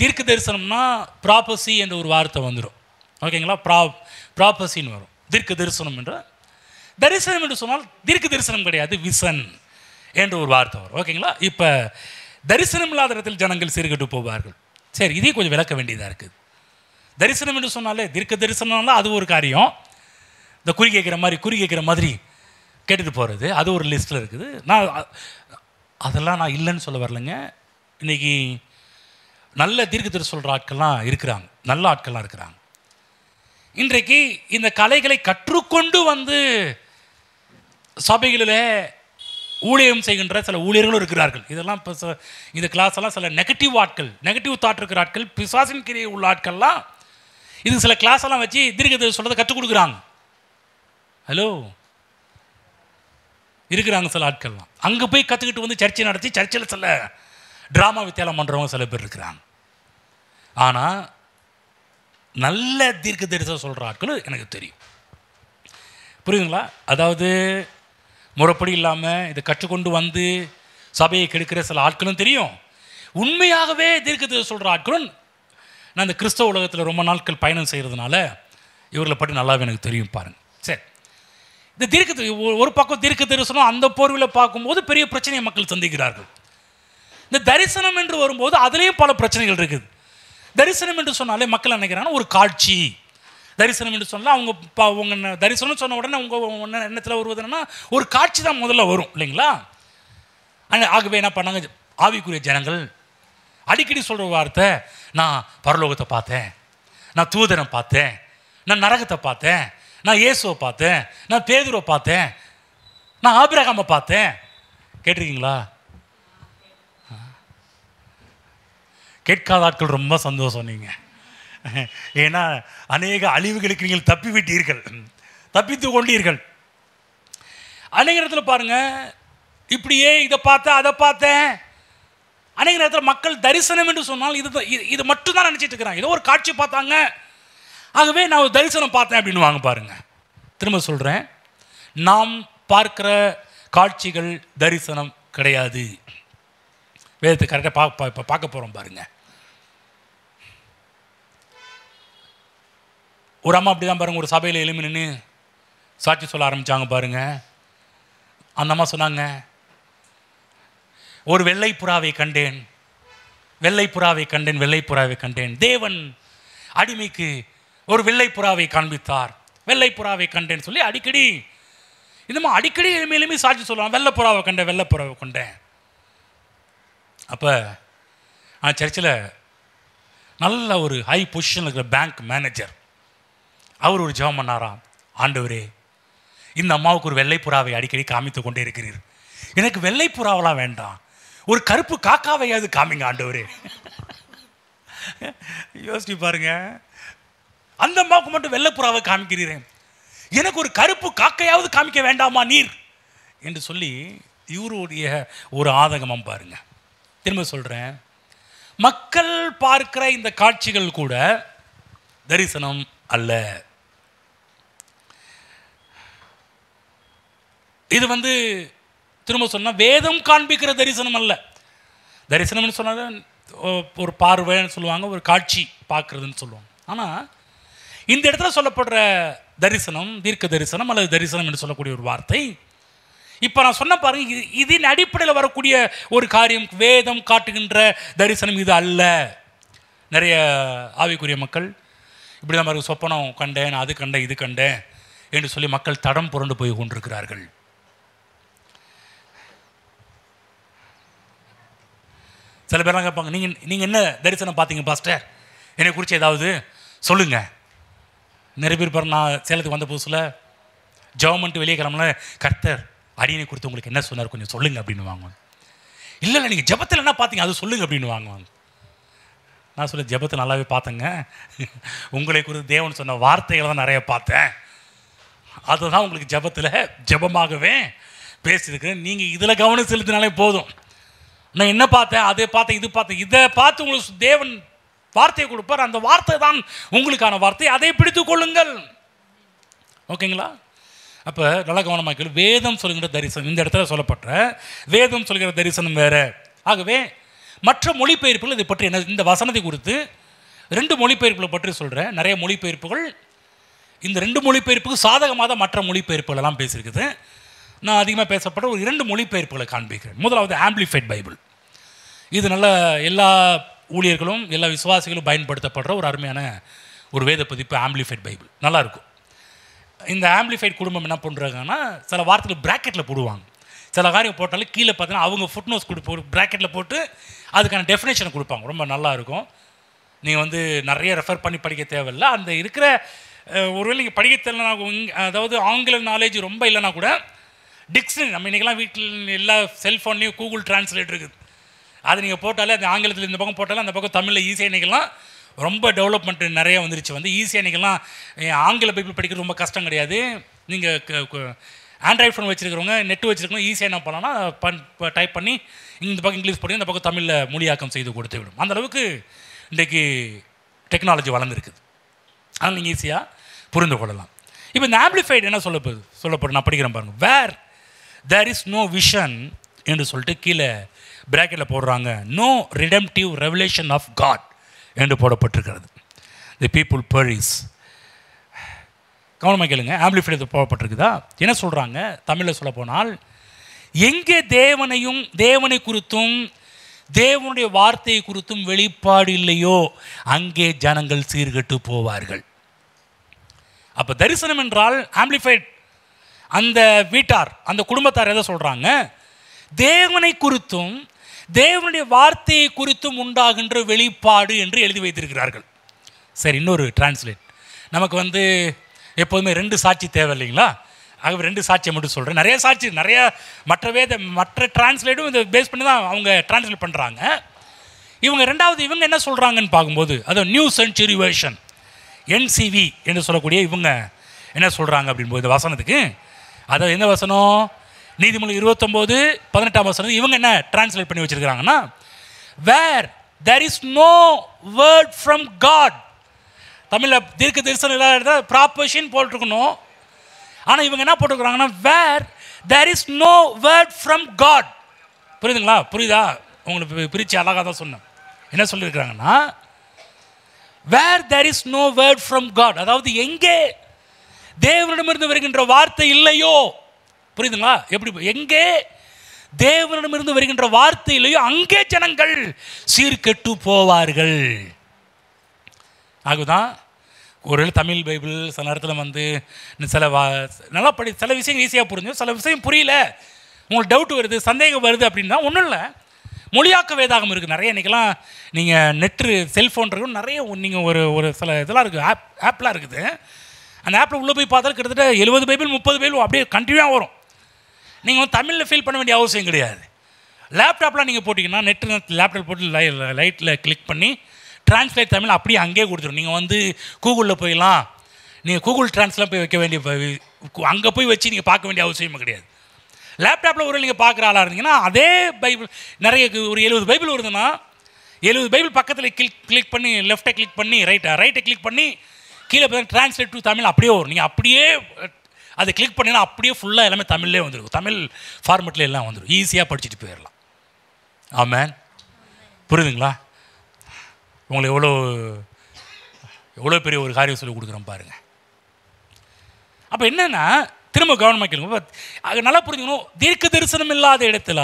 தீர்க்க தரிசனம்னா ப்ராபசி என்ற ஒரு வார்த்தை வந்துடும். ஓகேங்களா? ப்ராபசின்னு வரும். தீர்க்க தரிசனம் என்ற தரிசனம் என்று சொன்னால் தீர்க்க தரிசனம் கிடையாது, விசன் என்ற ஒரு வார்த்தை வரும். ஓகேங்களா? இப்போ தரிசனம் இல்லாத இடத்தில் ஜனங்கள் சீர்கெட்டு போவார்கள். சரி, இதையும் கொஞ்சம் விளக்க வேண்டியதாக இருக்குது. தரிசனம் என்று சொன்னாலே தீர்க்க தரிசனம்னா அது ஒரு காரியம். இந்த குறி கேட்குற மாதிரி கேட்டுட்டு போகிறது அது ஒரு லிஸ்ட்டில் இருக்குது. அதெல்லாம் நான் இல்லைன்னு சொல்ல வரலைங்க. இன்றைக்கி நல்ல தீர்க்க தரிசனம் சொல்கிற ஆட்கள்லாம் இருக்கிறாங்க, நல்ல ஆட்கள்லாம் இருக்கிறாங்க. இன்றைக்கு இந்த கலைகளை கற்றுக்கொண்டு வந்து சபைகளில் ஊழியம் செய்கின்ற சில ஊழியர்களும் இருக்கிறார்கள். இதெல்லாம் இப்போ இந்த கிளாஸ் எல்லாம் சில நெகட்டிவ் தாட் இருக்கிற ஆட்கள், பிசாசின் கிரியை உள்ள ஆட்கள்லாம் இது சில கிளாஸ் எல்லாம் வச்சு தீர்க்க சொல்கிறத கற்றுக் கொடுக்குறாங்க. ஹலோ, இருக்கிறாங்க சில ஆட்கள்லாம். அங்கே போய் கற்றுக்கிட்டு வந்து சர்ச்சை நடத்தி சர்ச்சில் சில ட்ராமா வித்தியாலம் பண்ணுறவங்க சில பேர் இருக்கிறாங்க. ஆனால் நல்ல தீர்க்க தரிசனம் சொல்கிற ஆட்கள் எனக்கு தெரியும். புரியுதுங்களா? அதாவது முறைப்படி இல்லாமல் இதை கற்றுக்கொண்டு வந்து சபையை கெடுக்கிற சில ஆட்களும் தெரியும். உண்மையாகவே தீர்க்க தரிசனம் சொல்கிற ஆட்களும் நான் இந்த கிறிஸ்தவ உலகத்தில் ரொம்ப நாட்கள் பயணம் செய்கிறதுனால இவர்களை பற்றி நல்லாவே எனக்கு தெரியும். பாருங்கள். சரி, இந்த ஒரு பக்கம் தீர்க்க தரிசனம் அந்த போர்வில் பார்க்கும்போது பெரிய பிரச்சனையை மக்கள் சந்திக்கிறார்கள். இந்த தரிசனம் என்று வரும்போது அதுலேயும் பல பிரச்சனைகள் இருக்குது. தரிசனம் என்று சொன்னாலே மக்கள் நினைக்கிறாங்கன்னா ஒரு காட்சி. தரிசனம் என்று சொன்னால் அவங்க தரிசனம் சொன்ன உடனே உங்கள் எண்ணத்தில் வருவதுன்னா ஒரு காட்சி தான் முதல்ல வரும், இல்லைங்களா? ஆகவே என்ன பண்ணாங்க, ஆவிக்குரிய ஜனங்கள் அடிக்கடி சொல்கிற வார்த்தை, நான் பரலோகத்தை பார்த்தேன், நான் தூதனை பார்த்தேன், நான் நரகத்தை பார்த்தேன், நான் இயேசுவை பார்த்தேன், நான் பேதுருவை பார்த்தேன், நான் ஆபிரகாமை பார்த்தேன். கேட்டிருக்கீங்களா? கேட்காத ஆட்கள் ரொம்ப சந்தோஷம். நீங்கள் ஏன்னா அநேக அழிவுகளுக்கு நீங்கள் தப்பி விட்டீர்கள். தப்பித்து கொண்டீர்கள். அநேக நேரத்தில் பாருங்கள், இப்படியே இதை பார்த்தேன் அதை பார்த்தேன். அநேக நேரத்தில் மக்கள் தரிசனம் என்று சொன்னால் இது மட்டும்தான் நினச்சிட்டு இருக்கிறாங்க. ஏதோ ஒரு காட்சி பார்த்தாங்க, ஆகவே நான் ஒரு தரிசனம் பார்த்தேன் அப்படின்னு வாங்க பாருங்க. திரும்ப சொல்கிறேன், நாம் பார்க்கிற காட்சிகள் தரிசனம் கிடையாது. வேதத்தை கரெக்டாக இப்போ பார்க்க போகிறோம் பாருங்க. ஒரு அம்மா அப்படி தான் பாருங்கள், ஒரு சபையில் எழுமி நின்று சாட்சி சொல்ல ஆரம்பித்தாங்க பாருங்க. அந்த அம்மா சொன்னாங்க, ஒரு வெள்ளை புறாவை கண்டேன், வெள்ளை புறாவை கண்டேன், வெள்ளை புறாவை கண்டேன். தேவன் அடிமைக்கு ஒரு வெள்ளை புறாவை காண்பித்தார், வெள்ளை புறாவை கண்டேன்னு சொல்லி அடிக்கடி இந்த அடிக்கடி எலுமி சாட்சி சொல்லுவான், வெள்ளை புறாவை கண்டேன், வெள்ளை புறாவை கண்டேன். அப்போ சர்ச்சில் நல்ல ஒரு ஹை பொசிஷனில் இருக்கிற பேங்க் மேனேஜர் அவர் ஒரு ஜெபம் பண்ணாராம், ஆண்டவரே இந்த அம்மாவுக்கு ஒரு வெள்ளை புறாவை அடிக்கடி காமித்து கொண்டே இருக்கிறீர், எனக்கு வெள்ளை புறாவெல்லாம் வேண்டாம், ஒரு கருப்பு காக்காவையாவது காமிங்க ஆண்டவரே. யோசிச்சு பாருங்க, அந்த அம்மாவுக்கு மட்டும் வெள்ளை புறாவை காமிக்கிறீரேன், எனக்கு ஒரு கருப்பு காக்கையாவது காமிக்க வேண்டாமா நீர் என்று சொல்லி இவருடைய ஒரு ஆதங்கமும் பாருங்க. திரும்ப சொல்கிறேன், மக்கள் பார்க்கிற இந்த காட்சிகள் கூட தரிசனம் அல்ல. இது திரும்ப சொன்னால் வேதம் காண்பிக்கிற தரிசனம் அல்ல. தரிசனம்னு சொன்னால் ஒரு பார்வைன்னு சொல்லுவாங்க, ஒரு காட்சி பார்க்குறதுன்னு சொல்லுவாங்க. ஆனால் இந்த இடத்துல சொல்லப்படுற தரிசனம் தீர்க்க தரிசனம் அல்லது தரிசனம் என்று சொல்லக்கூடிய ஒரு வார்த்தை, இப்போ நான் சொன்ன பாருங்க, இதன் அடிப்படையில் வரக்கூடிய ஒரு காரியம். வேதம் காட்டுகின்ற தரிசனம் இது அல்ல. நிறைய ஆவிக்குரிய மக்கள் இப்படி தான் பாருங்க, சொப்பனம் கண்டேன், அது கண்டேன், இது கண்டேன் என்று சொல்லி மக்கள் தடம் புரண்டு போய் கொண்டிருக்கிறார்கள். சில பேர்லாம் கேட்பாங்க, நீங்கள் என்ன தரிசனம் பார்த்தீங்க பாஸ்டர், என்னை குறித்து ஏதாவது சொல்லுங்கள். நிறைய பேர் பாருங்க, நான் சேலத்துக்கு வந்த புதுசில் ஜெபம்ன்ட்டு வெளியே கிளம்பல, கர்த்தர் அடியனை குறித்து உங்களுக்கு என்ன சொன்னார் கொஞ்சம் சொல்லுங்கள் அப்படின்னு வாங்குவாங்க. இல்லை இல்லை நீங்கள் ஜெபத்தில் என்ன பார்த்தீங்க அது சொல்லுங்கள் அப்படின்னு வாங்குவாங்க. நான் சொல்ல, ஜெபத்தை நல்லாவே பார்த்தேங்க, உங்களை குறித்து தேவன் சொன்ன வார்த்தைகளை தான் நிறைய பார்த்தேன், அதுதான் உங்களுக்கு ஜெபத்தில் ஜெபமாகவே பேசியிருக்கிறேன், நீங்கள் இதில் கவனம் செலுத்தினாலே போதும். நான் என்ன பார்த்தேன், அதை பார்த்தேன், இது பார்த்தேன், இதை பார்த்து உங்களுக்கு தேவன் வார்த்தையை கொடுப்பார், அந்த வார்த்தை தான் உங்களுக்கான வார்த்தை, அதை பிடித்து கொள்ளுங்கள். ஓகேங்களா? அப்போ நல்ல கவனமாக, வேதம் சொல்கிற தரிசனம் இந்த இடத்துல சொல்லப்பட்ட வேதம் சொல்கிற தரிசனம் வேறு. ஆகவே மற்ற மொழிபெயர்ப்புகள் இதை பற்றி என்ன, இந்த வசனத்தை குறித்து 2 மொழிபெயர்ப்புகளை பற்றி சொல்கிறேன். நிறைய மொழிபெயர்ப்புகள் இந்த 2 மொழிபெயர்ப்புக்கு சாதகமாக தான் மற்ற மொழிபெயர்ப்புகள் எல்லாம் பேசியிருக்குது. நான் அதிகமாக பேசப்பட்ட ஒரு 2 மொழிபெயர்ப்புகளை காண்பிக்கிறேன். முதலாவது ஆம்பிளிஃபைட் பைபிள். இது நல்ல எல்லா ஊழியர்களும் எல்லா விசுவாசிகளும் பயன்படுத்தப்படுற ஒரு அருமையான ஒரு வேத பதிப்பு ஆம்பிளிஃபைட் பைபிள். நல்லாயிருக்கும். இந்த ஆம்பிளிஃபைட் குடும்பம் என்ன பண்ணுறாங்கன்னா, சில வார்த்தைகள் ப்ராக்கெட்டில் போடுவாங்க, சில காரியம் போட்டாலும் கீழே பார்த்தீங்கன்னா அவங்க ஃபுட்நோட்ஸ் ப்ராக்கெட்டில் போட்டு அதுக்கான டெஃபினேஷன் கொடுப்பாங்க. ரொம்ப நல்லாயிருக்கும். நீங்கள் நிறைய ரெஃபர் பண்ணி படிக்க தேவையில்லை. அந்த இருக்கிற ஒருவேளை நீங்கள் படிக்க தெரியலனா, அதாவது ஆங்கில நாலேஜ் ரொம்ப இல்லைனா கூட டிக்ஷனரி, நம்ம இன்றைக்கெல்லாம் வீட்டில் எல்லா செல்ஃபோன்லேயும் கூகுள் டிரான்ஸ்லேட் இருக்குது, அது நீங்கள் போட்டாலே அந்த ஆங்கிலத்தில் இந்த பக்கம் போட்டாலே அந்த பக்கம் தமிழில் ஈஸியாக இன்றைக்கெல்லாம் ரொம்ப டெவலப்மெண்ட் நிறைய வந்துருச்சு. ஈஸியாக இன்றைக்கெல்லாம் ஆங்கில பைபிள் படிக்கிறது ரொம்ப கஷ்டம் கிடையாது. நீங்கள் ஆண்ட்ராய்ட் ஃபோன் வச்சுருக்கிறவங்க, நெட்டு வச்சுருக்கவங்க ஈஸியாக என்ன பண்ணலாம்னா டைப் பண்ணி இந்த பக்கம் இங்கிலீஷ் படிங்க, இந்த பக்கம் தமிழில் மொழியாக்கம் செய்து கொடுத்து விடும். அந்தளவுக்கு இன்றைக்கு டெக்னாலஜி வளர்ந்துருக்குது. அதனால் நீங்கள் ஈஸியாக புரிந்து கொள்ளலாம். இப்போ இந்த ஆம்பிளிஃபைடு என்ன சொல்லப்படும் நான் படிக்கிறேன் பாருங்கள். வேர் தேர் இஸ் நோ விஷன் என்று சொல்லிட்டு கீழே பிராக்கெட்டில் போடுறாங்க, no redemptive revelation of God என்று போடப்பட்டிருக்கிறது. The people perish. கவனமாக கேளுங்க, ஆம்பிளிஃபைடு போடப்பட்டிருக்குதா? என்ன சொல்கிறாங்க தமிழில் சொல்ல போனால், எங்கே தேவனை குறித்தும் தேவனுடைய வார்த்தையை குறித்தும் வெளிப்பாடு இல்லையோ அங்கே ஜனங்கள் சீர்கெட்டு போவார்கள். அப்போ தரிசனம் என்றால் ஆம்பிளிஃபைட் அந்த வீட்டார் அந்த குடும்பத்தார் எதை சொல்கிறாங்க, தேவனை குறித்தும் தேவனுடைய வார்த்தையை குறித்தும் உண்டாகின்ற வெளிப்பாடு என்று எழுதி வைத்திருக்கிறார்கள். சரி, இன்னொரு டிரான்ஸ்லேட். நமக்கு எப்போதுமே 2 சாட்சி தேவை இல்லைங்களா? ஆகவே 2 சாட்சியை மட்டும் சொல்கிறேன். நிறைய சாட்சி, நிறைய மற்ற டிரான்ஸ்லேட்டும் இதை பேஸ் பண்ணி தான் அவங்க டிரான்ஸ்லேட் பண்ணுறாங்க. இவங்க என்ன சொல்கிறாங்கன்னு பார்க்கும்போது, அது நியூ சென்ச்சுரி வெர்ஷன் NCV என்று சொல்லக்கூடிய இவங்க என்ன சொல்கிறாங்க அப்படின்போது இந்த வசனத்துக்கு, அதாவது எந்த வசனம், நீதிமொழி 29:18 வசனம். இவங்க என்ன டிரான்ஸ்லேட் பண்ணி வச்சுருக்கிறாங்கன்னா, வேர் there is no word from God. தமிழில் தீர்க்க தரிசனம் இல்லாத ப்ராப்பர்ஷன் போட்டிருக்கணும். ஆனால் இவங்க என்ன போட்டிருக்கிறாங்கன்னா, வேர் there is no word from God. புரியுதுங்களா? புரியுதா? உங்களுக்கு பிரித்து அழகாக தான் சொன்னேன். என்ன சொல்லியிருக்கிறாங்கன்னா, வேர் there is no word from God, அதாவது எங்கே தேவனிடமிருந்து வருகின்ற வார்த்தை இல்லையோ, புரியுதுங்களா? எப்படி, எங்கே தேவனிடமிருந்து வருகின்ற வார்த்தை இல்லையோ அங்கே ஜனங்கள் சீர்கெட்டு போவார்கள். ஆகுதான் ஒரு தமிழ் பைபிள் சில நேரத்தில் வந்து நல்லா சில விஷயம் ஈஸியாக புரிஞ்சு, சில விஷயம் புரியல, உங்களுக்கு டவுட் வருது, சந்தேகம் வருது அப்படின்னா ஒன்றும் இல்லை, மொழியாக்க வேதாகம் இருக்குது நிறைய. இன்றைக்கெல்லாம் நீங்கள் நெட்டு செல்ஃபோன் இருக்கும், நிறைய நீங்கள் ஒரு சில இதெல்லாம் இருக்குது, ஆப்லாம் இருக்குது. அந்த ஆப்பில் உள்ளே போய் பார்த்தாலும் கிட்டத்தட்ட 70 பைபிள் 30 பைபிள் அப்படியே கண்டினியூவாக வரும். நீங்கள் வந்து தமிழில் ஃபீல் பண்ண வேண்டிய அவசியம் கிடையாது. லேப்டாப்லாம் நீங்கள் போட்டிங்கன்னா நெட்டு லேப்டாப் போட்டு லைட்டில் கிளிக் பண்ணி டிரான்ஸ்லேட் தமிழ் அப்படியே அங்கேயே கொடுத்துரும். நீங்கள் வந்து கூகுளில் போயிடலாம், நீங்கள் கூகுள் டிரான்ஸ்லாம் போய் வைக்க வேண்டிய, அங்கே போய் வச்சு நீங்கள் பார்க்க வேண்டிய அவசியமும் கிடையாது. லேப்டாப்பில் ஒரு நீங்கள் பார்க்குற ஆளாக இருந்தீங்கன்னா அதே பைபிள் நிறைய ஒரு 70 பைபிள் வருதுன்னா 70 பைபிள் பக்கத்தில் கிளிக் பண்ணி லெஃப்ட்டை கிளிக் பண்ணி ரைட்டை கிளிக் பண்ணி கீழே பார்த்தா டிரான்ஸ்லேட் டு தமிழ் அப்படியே வரும். நீங்கள் அப்படியே அதை கிளிக் பண்ணினா அப்படியே ஃபுல்லாக எல்லாமே தமிழ்லேயே வந்துடும், தமிழ் ஃபார்மெட்டில் எல்லாம் வந்துடும், ஈஸியாக படிச்சுட்டு போயிடலாம். ஆமென். புரியுதுங்களா? உங்களுக்கு எவ்வளோ பெரிய ஒரு காரியம் சொல்லி கொடுக்குறோம் பாருங்கள். அப்போ என்னென்னா திரும்ப கவனமாக கேளுங்க, அது நல்லா புரிஞ்சுக்கணும். தீர்க்க தரிசனம் இல்லாத இடத்துல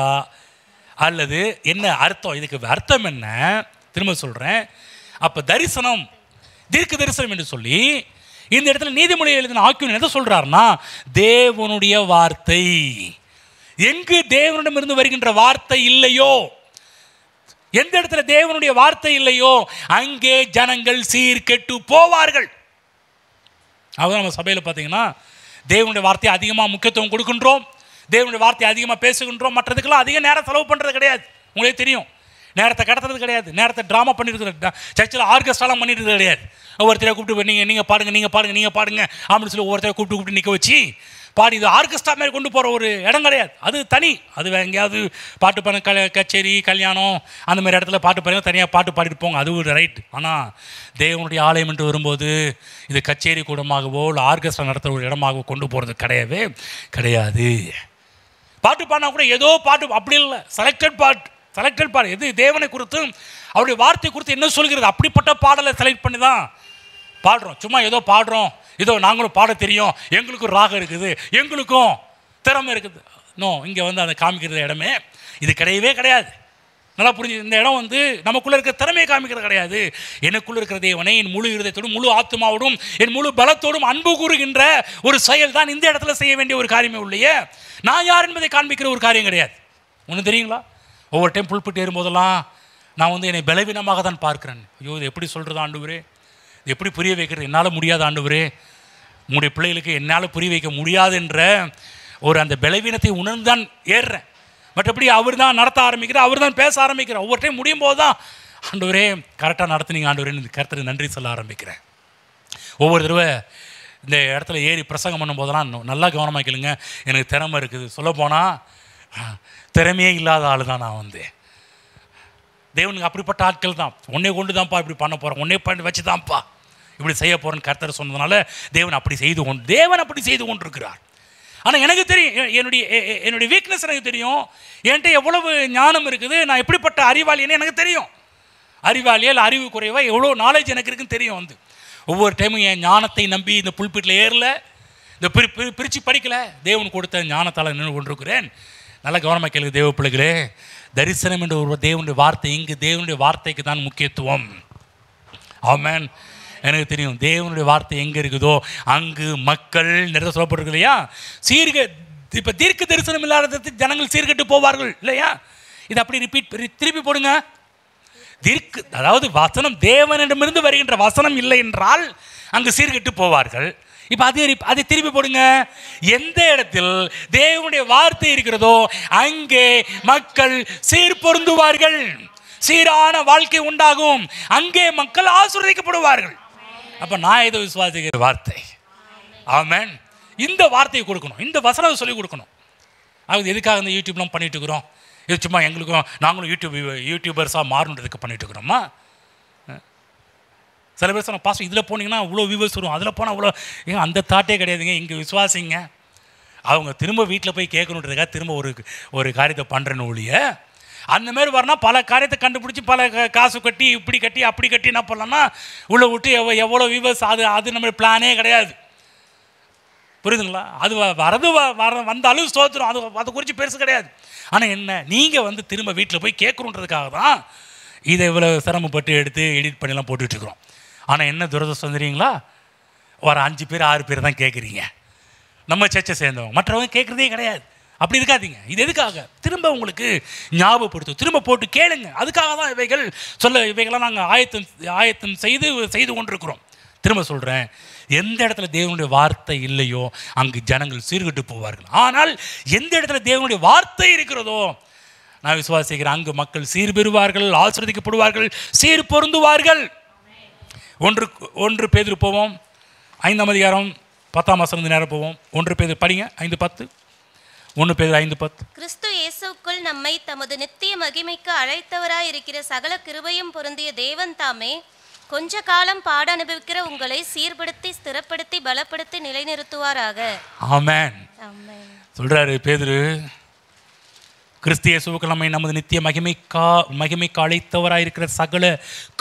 அல்லது என்ன அர்த்தம், இதுக்கு அர்த்தம் என்ன திரும்ப சொல்கிறேன். அப்போ தரிசனம், தீர்க்க தரிசனம் என்று சொல்லி இந்த இடத்துல நீதிமொழி எழுதின ஆக்கியோன் எதை சொல்கிறாருன்னா, தேவனுடைய வார்த்தை. எங்கு தேவனிடமிருந்து வருகின்ற வார்த்தை இல்லையோ, எந்த இடத்துல தேவனுடைய வார்த்தை இல்லையோ அங்கே ஜனங்கள் சீர்கெட்டு போவார்கள். அதான் நம்ம சபையில் பார்த்தீங்கன்னா தேவனுடைய வார்த்தையை அதிகமாக முக்கியத்துவம் கொடுக்கின்றோம், தேவனுடைய வார்த்தையை அதிகமாக பேசுகின்றோம், மற்றதுக்கெல்லாம் அதிக நேரம் செலவு பண்ணுறது கிடையாது. உங்களே தெரியும், நேரத்தை கடத்துறது கிடையாது, நேரத்தை ட்ராமா பண்ணிட்டு சர்ச்சில் ஆர்கெஸ்ட்ராலாம் பண்ணிட்டு கிடையாது. ஒவ்வொருத்தரையும் கூப்பிட்டு நீங்கள் பாடுங்க அப்படின்னு சொல்லி ஒவ்வொருத்தரையும் கூப்பிட்டு நிற்க வச்சு பாடி இது ஆர்கெஸ்ட்ரா மாதிரி கொண்டு போகிற ஒரு இடம் கிடையாது. அது தனி, அது எங்கேயாவது பாட்டு பாருங்க, கச்சேரி கல்யாணம் அந்த மாதிரி இடத்துல பாட்டு பாருங்க, தனியாக பாட்டு பாடிட்டு போங்க, அது ஒரு ரைட். ஆனால் தேவனுடைய ஆலயம் என்று வரும்போது இது கச்சேரி கூடமாகவோ இல்லை ஆர்கெஸ்ட்ரா நடத்துகிற ஒரு இடமாகவோ கொண்டு போகிறது கிடையவே கிடையாது. பாட்டு பாடினா கூட ஏதோ பாட்டு அப்படி இல்லை, செலக்டட் பாட்டு எது தேவனை குறித்து அவருடைய வார்த்தை குறித்து என்ன சொல்கிறது அப்படிப்பட்ட பாடலை செலக்ட் பண்ணி தான் பாடுறோம். சும்மா ஏதோ பாடுறோம், ஏதோ நாங்களும் பாட தெரியும், எங்களுக்கும் ராகம் இருக்குது, எங்களுக்கும் திறமை இருக்குது. நோ, இங்கே வந்து அதை காமிக்கிறது இடமே இது கிடையவே கிடையாது. நல்லா புரிஞ்சு, இந்த இடம் வந்து நமக்குள்ளே இருக்கிற திறமையை காமிக்கிறது கிடையாது. எனக்குள்ளே இருக்கிற தேவனை என் முழு இருதயத்தோடும் முழு ஆத்மாவோடும் என் முழு பலத்தோடும் அன்பு கூறுகின்ற ஒரு செயல் தான் இந்த இடத்துல செய்ய வேண்டிய ஒரு காரியமே உள்ளே நான் யார் என்பதை காண்பிக்கிற ஒரு காரியம் கிடையாது. ஒன்று தெரியுங்களா, ஒவ்வொரு டைம் புல்பிட்டு ஏறும்போதெல்லாம் நான் வந்து என்னை பலவீனமாக தான் பார்க்குறேன். ஐயோ, இது எப்படி சொல்கிறது ஆண்டவரே, இது எப்படி புரிய வைக்கிறது, என்னால் முடியாத ஆண்டவரே, உங்களுடைய பிள்ளைகளுக்கு என்னால் புரிய வைக்க முடியாது என்ற ஒரு அந்த பலவீனத்தை உணர்ந்து தான் ஏறுறேன். மற்றபடி அவர் தான் நடத்த ஆரம்பிக்கிறார், அவர் தான் பேச ஆரம்பிக்கிறார். ஒவ்வொரு டைம் முடியும் போது தான் ஆண்டவரே கரெக்டாக நடத்துனீங்க ஆண்டவரே, கருத்துக்கு நன்றி சொல்ல ஆரம்பிக்கிறேன். ஒவ்வொரு தடவை இந்த இடத்துல ஏறி பிரசங்கம் பண்ணும் போதெல்லாம் நல்லா கவனமாக கேளுங்க, எனக்கு திறமை இருக்குது. சொல்லப்போனால் திறமையே இல்லாத ஆள் தான் நான். வந்து தேவனுக்கு அப்படிப்பட்ட ஆட்கள் தான். உன்னை கொண்டு தான்ப்பா இப்படி பண்ண போகிறேன், உன்னை பண்ணி வச்சு தான்ப்பா இப்படி செய்ய போகிறேன்னு கர்த்தர் சொன்னதுனால தேவன் அப்படி செய்து கொண்டிருக்கிறார். ஆனால் எனக்கு தெரியும், என்னுடைய வீக்னஸ் எனக்கு தெரியும், என்கிட்ட எவ்வளவு ஞானம் இருக்குது, நான் எப்படிப்பட்ட அறிவாளின்னு எனக்கு தெரியும். அறிவாளியா இல்லை அறிவு குறைவாக எவ்வளோ நாலேஜ் எனக்கு இருக்குன்னு தெரியும். வந்து ஒவ்வொரு டைமும் என் ஞானத்தை நம்பி இந்த புல்பிட்டில் ஏறல, இந்த பிரித்து படிக்கலை, தேவன் கொடுத்த ஞானத்தால் நின்று கொண்டிருக்கிறேன். நல்ல கவனமாக கேளுங்க தேவ பிள்ளைகளே, தரிசனம் என்ற ஒரு தேவனுடைய வார்த்தை, இங்கு தேவனுடைய வார்த்தைக்கு தான் முக்கியத்துவம். ஆமென். எனக்கு தெரியும் தேவனுடைய வார்த்தை எங்கே இருக்குதோ அங்கு மக்கள் நிறைய சொல்லப்பட்டிருக்கு இல்லையா, இப்போ தீர்க்க தரிசனம் இல்லாத ஜனங்கள் சீர்கெட்டு போவார்கள் இல்லையா. இது அப்படி திருப்பி போடுங்க. அதாவது வசனம் தேவனிடமிருந்து வருகின்ற வசனம் இல்லை என்றால் அங்கு சீர்கெட்டு போவார்கள். இப்போ அதை திருப்பி போடுங்க. எந்த இடத்தில் தேவனுடைய வார்த்தை இருக்கிறதோ அங்கே மக்கள் சீர்பொருந்துவார்கள், சீரான வாழ்க்கை உண்டாகும், அங்கே மக்கள் ஆசீர்வதிக்கப்படுவார்கள். அப்போ நான் ஏதோ விசுவாசிக்கிற வார்த்தை ஆமென். இந்த வார்த்தையை கொடுக்கணும், இந்த வசனத்தை சொல்லிக் கொடுக்கணும். அது எதுக்காக இந்த யூடியூப்லாம் பண்ணிட்டு இருக்கிறோம்? இது சும்மா எங்களுக்கும் நாங்களும் யூடியூபர்ஸாக மாறணுன்றதுக்கு பண்ணிட்டு இருக்கிறோமா? சில பேர் சொன்ன பாஸ்டர் இதில் போனீங்கன்னா அவ்வளோ வியூவர்ஸ் வரும், அதில் போனால் அவ்வளோ. ஏங்க அந்த தாட்டே கிடையாதுங்க. இங்கே விசுவாசிங்க, அவங்க திரும்ப வீட்டில் போய் கேட்கணுன்றதுக்காக திரும்ப ஒரு காரியத்தை பண்ணுறேன்னு ஒழிய, அந்த மாதிரி வரனா பல காரியத்தை கண்டுபிடிச்சி பல காசு கட்டி இப்படி கட்டி அப்படி கட்டி என்ன பண்ணலாம்னா உள்ள விட்டு எவ்வளோ வியூவர்ஸ், அது நம்ம பிளானே கிடையாது. புரியுதுங்களா? அது வரது வந்தாலும் ஸ்தோத்திரம், அதை குறித்து பெருசு கிடையாது. ஆனால் என்ன, நீங்கள் திரும்ப வீட்டில் போய் கேட்கணுன்றதுக்காக தான் இதை இவ்வளோ சிரமப்பட்டு எடுத்து எடிட் பண்ணிலாம் போட்டுட்ருக்குறோம். ஆனால் என்ன துரதிர்ஷ்டம் தெரியுங்களா? ஒரு 5 பேர் 6 பேர் தான் கேட்குறீங்க, நம்ம சர்ச்சை சேர்ந்தவங்க, மற்றவங்க கேட்குறதே கிடையாது. அப்படி இருக்காதீங்க. இது எதுக்காக? திரும்ப உங்களுக்கு ஞாபகப்படுத்தும், திரும்ப போட்டு கேளுங்க. அதுக்காக தான் இவைகளாம் நாங்கள் ஆயத்தம் செய்து கொண்டிருக்கிறோம். திரும்ப சொல்கிறேன், எந்த இடத்துல தேவனுடைய வார்த்தை இல்லையோ அங்கு ஜனங்கள் சீர்கெட்டு போவார்கள். ஆனால் எந்த இடத்துல தேவனுடைய வார்த்தை இருக்கிறதோ நான் விசுவாசிக்கிறேன், அங்கு மக்கள் சீர்பெறுவார்கள், ஆசீர்வதிக்கப்படுவார்கள், சீர் பொருந்துவார்கள். 1 பேதுரு போவோம், 5ஆம் அதிகாரம் 10ஆம் வசனம் நேரம் போவோம். 1 பேதுரு படிங்க, 5:10. 1 பேதுரு 5:10. கிறிஸ்து இயேசுக்குள் நம்மை தமது நித்திய மகிமைக்கு அழைத்தவராய் இருக்கிற சகல கிருபையும் பொருந்திய தேவன் தாமே கொஞ்ச காலம் பாட அனுபவிக்கிற உங்களை சீர்படுத்தி ஸ்திரப்படுத்தி பலப்படுத்தி நிலைநிறுத்துவாராக. ஆமென். ஆமென். சொல்றாரு பேதுரு, கிறிஸ்து இயேசுவுக்குள் நம்மை நமது நித்திய மகிமைக்கு அழைத்தவராய் இருக்கிற சகல